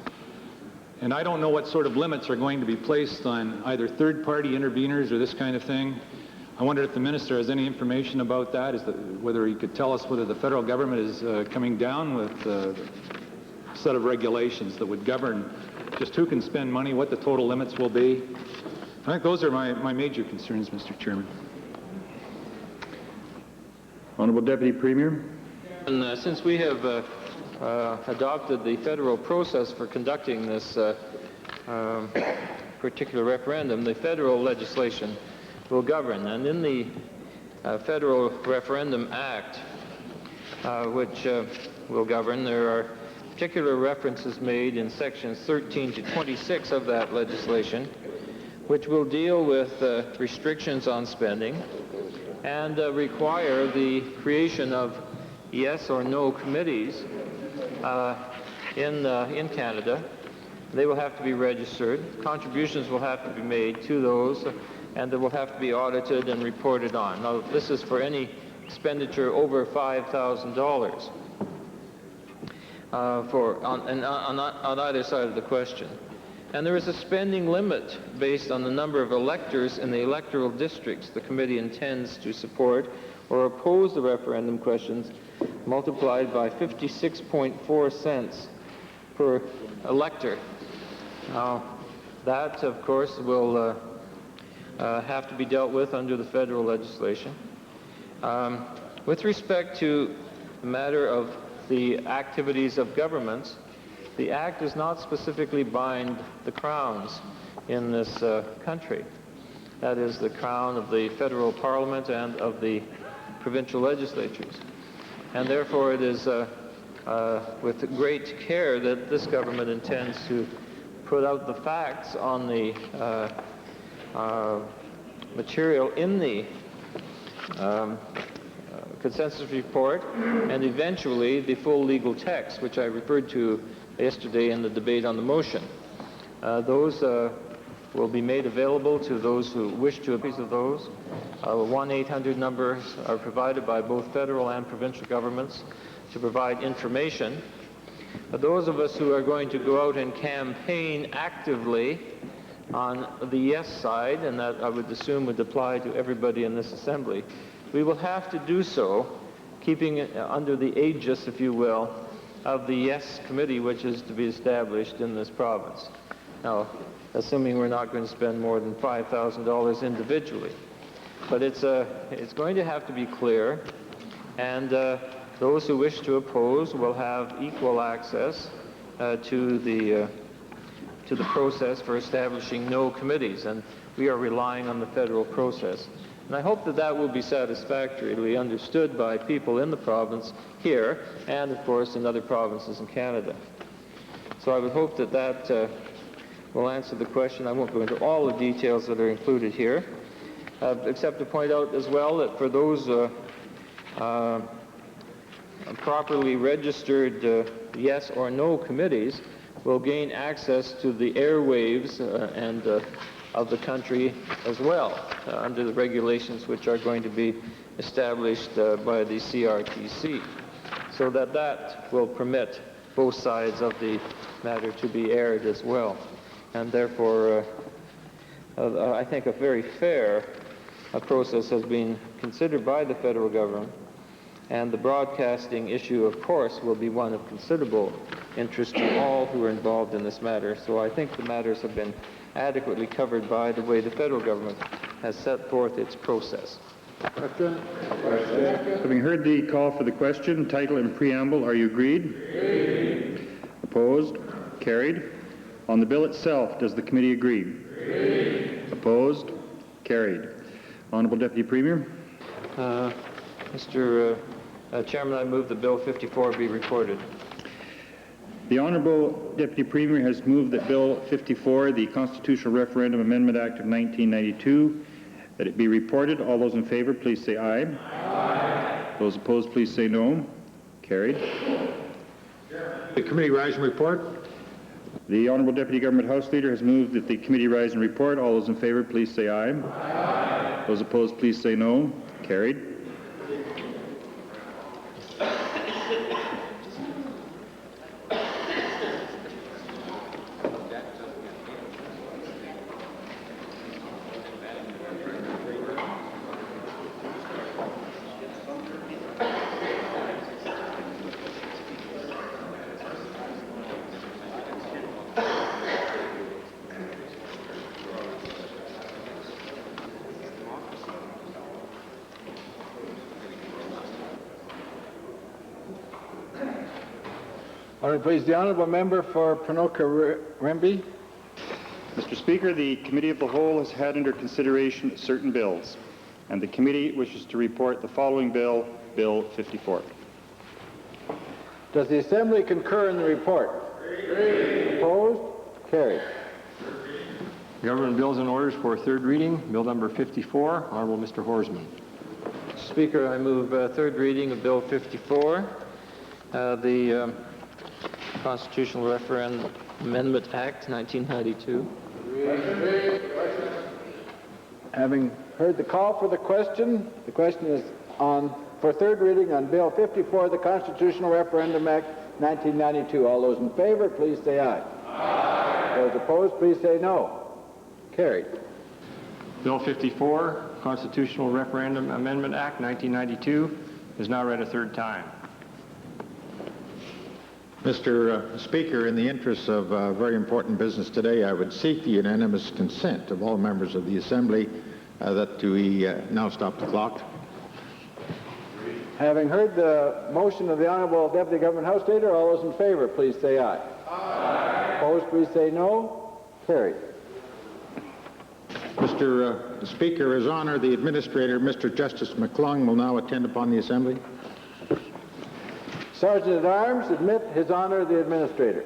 And I don't know what sort of limits are going to be placed on either third-party interveners or this kind of thing. I wonder if the minister has any information about that, whether he could tell us whether the federal government is coming down with a set of regulations that would govern just who can spend money, what the total limits will be. I think those are my major concerns, Mr. Chairman. Honourable Deputy Premier. And since we have adopted the federal process for conducting this particular referendum, the federal legislation will govern. And in the Federal Referendum Act, which will govern, there are particular references made in sections 13 to 26 of that legislation, which will deal with restrictions on spending and require the creation of yes or no committees in Canada. They will have to be registered. Contributions will have to be made to those, and they will have to be audited and reported on. Now, this is for any expenditure over $5,000 on either side of the question. And there is a spending limit based on the number of electors in the electoral districts the committee intends to support or oppose the referendum questions, multiplied by 56.4 cents per elector. Now, that, of course, will have to be dealt with under the federal legislation. With respect to the matter of the activities of governments, the Act does not specifically bind the crowns in this country. That is the crown of the federal parliament and of the provincial legislatures. And therefore it is with great care that this government intends to put out the facts on the material in the consensus report, and eventually the full legal text, which I referred to yesterday in the debate on the motion. Those will be made available to those who wish to appease of those. 1-800 numbers are provided by both federal and provincial governments to provide information. But those of us who are going to go out and campaign actively on the yes side, and that I would assume would apply to everybody in this assembly, we will have to do so keeping it under the aegis, if you will, of the yes committee which is to be established in this province. Now, assuming we're not going to spend more than $5,000 individually. But it's going to have to be clear, and those who wish to oppose will have equal access to the process for establishing no committees, and we are relying on the federal process. And I hope that that will be satisfactorily understood by people in the province here, and of course in other provinces in Canada. So I would hope that that will answer the question. I won't go into all the details that are included here, except to point out as well that for those properly registered yes or no committees will gain access to the airwaves of the country as well, under the regulations which are going to be established by the CRTC, so that that will permit both sides of the matter to be aired as well. And therefore, I think a very fair process has been considered by the federal government, and the broadcasting issue, of course, will be one of considerable interest to all who are involved in this matter. So I think the matters have been adequately covered by the way the federal government has set forth its process. Question? Having heard the call for the question, title and preamble, are you agreed? Agreed. Opposed? Carried. On the bill itself, does the committee agree? Agreed. Opposed? Carried. Honourable Deputy Premier. Mr. Chairman, I move that Bill 54 be reported. The Honourable Deputy Premier has moved that Bill 54, the Constitutional Referendum Amendment Act of 1992, that it be reported. All those in favour, please say aye. Aye. Those opposed, please say no. Carried. The committee rise and report. The Honourable Deputy Government House Leader has moved that the committee rise and report. All those in favour, please say aye. Aye. Those opposed, please say no. Carried. Please, the honourable member for Ponoka-Rimbey. Mr. Speaker, the Committee of the Whole has had under consideration certain bills, and the committee wishes to report the following bill, Bill 54. Does the Assembly concur in the report? Agreed. Opposed? Carried. Government bills and orders for third reading. Bill number 54. Honourable Mr. Horsman. Speaker, I move third reading of Bill 54, the Constitutional Referendum Amendment Act, 1992. Having heard the call for the question is on for third reading on Bill 54, the Constitutional Referendum Act, 1992. All those in favor, please say aye. Aye. Those opposed, please say no. Carried. Bill 54, Constitutional Referendum Amendment Act, 1992, is now read a third time. Mr. Speaker, in the interests of very important business today, I would seek the unanimous consent of all members of the Assembly that we now stop the clock. Having heard the motion of the Honourable Deputy Government House Leader, all those in favor, please say aye. Aye. Opposed, please say no. Carried. Mr. Speaker, His Honor, the Administrator, Mr. Justice McClung, will now attend upon the Assembly. Sergeant at Arms, admit His Honor the Administrator.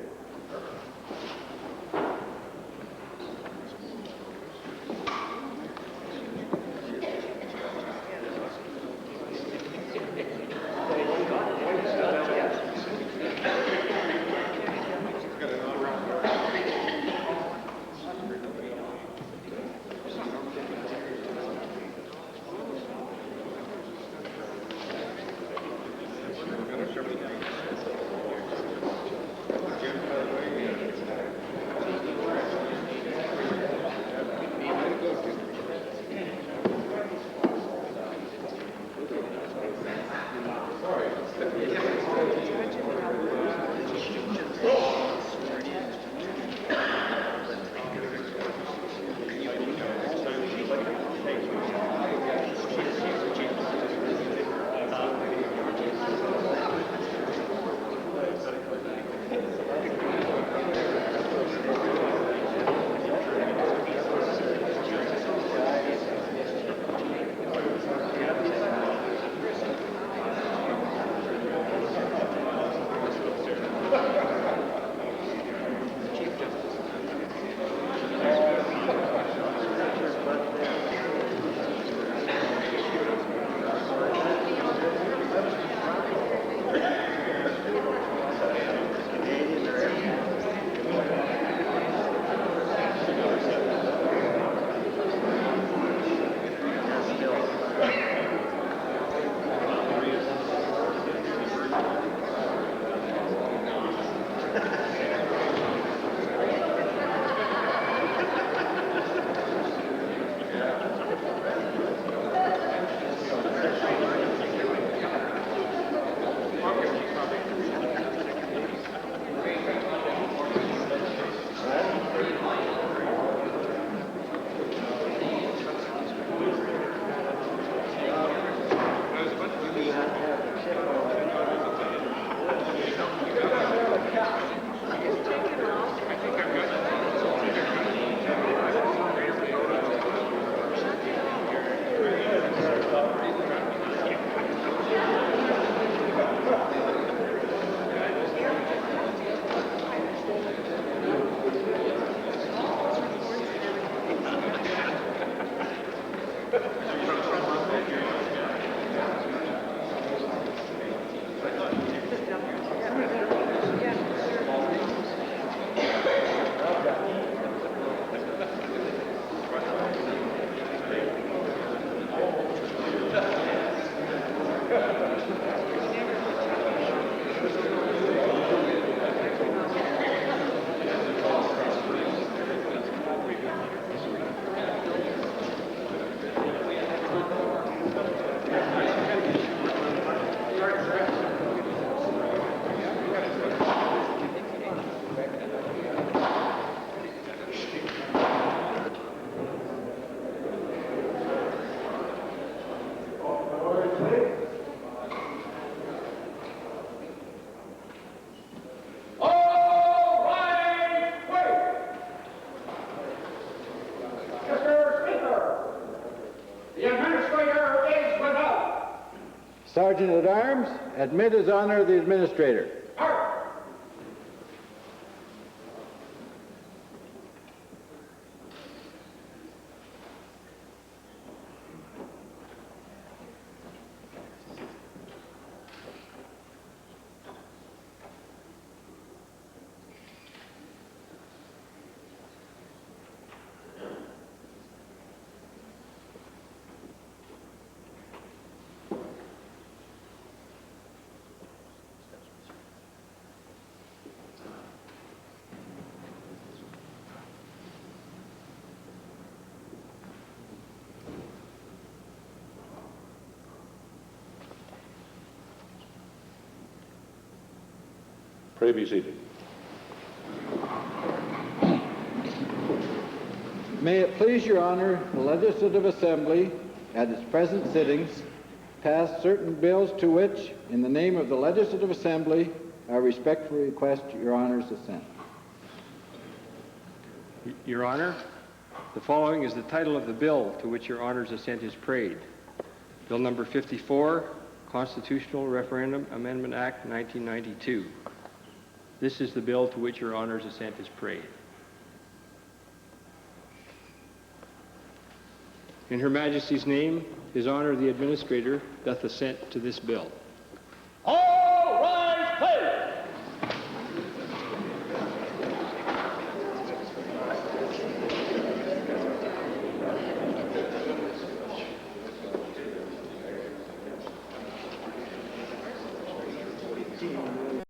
Sergeant at Arms, admit His Honor the Administrator. Pray be seated. May it please Your Honor, the Legislative Assembly, at its present sittings, pass certain bills to which, in the name of the Legislative Assembly, I respectfully request Your Honor's assent. Your Honor, the following is the title of the bill to which Your Honor's assent is prayed. Bill number 54, Constitutional Referendum Amendment Act 1992. This is the bill to which Your Honor's assent is prayed. In Her Majesty's name, His Honor the Administrator doth assent to this bill.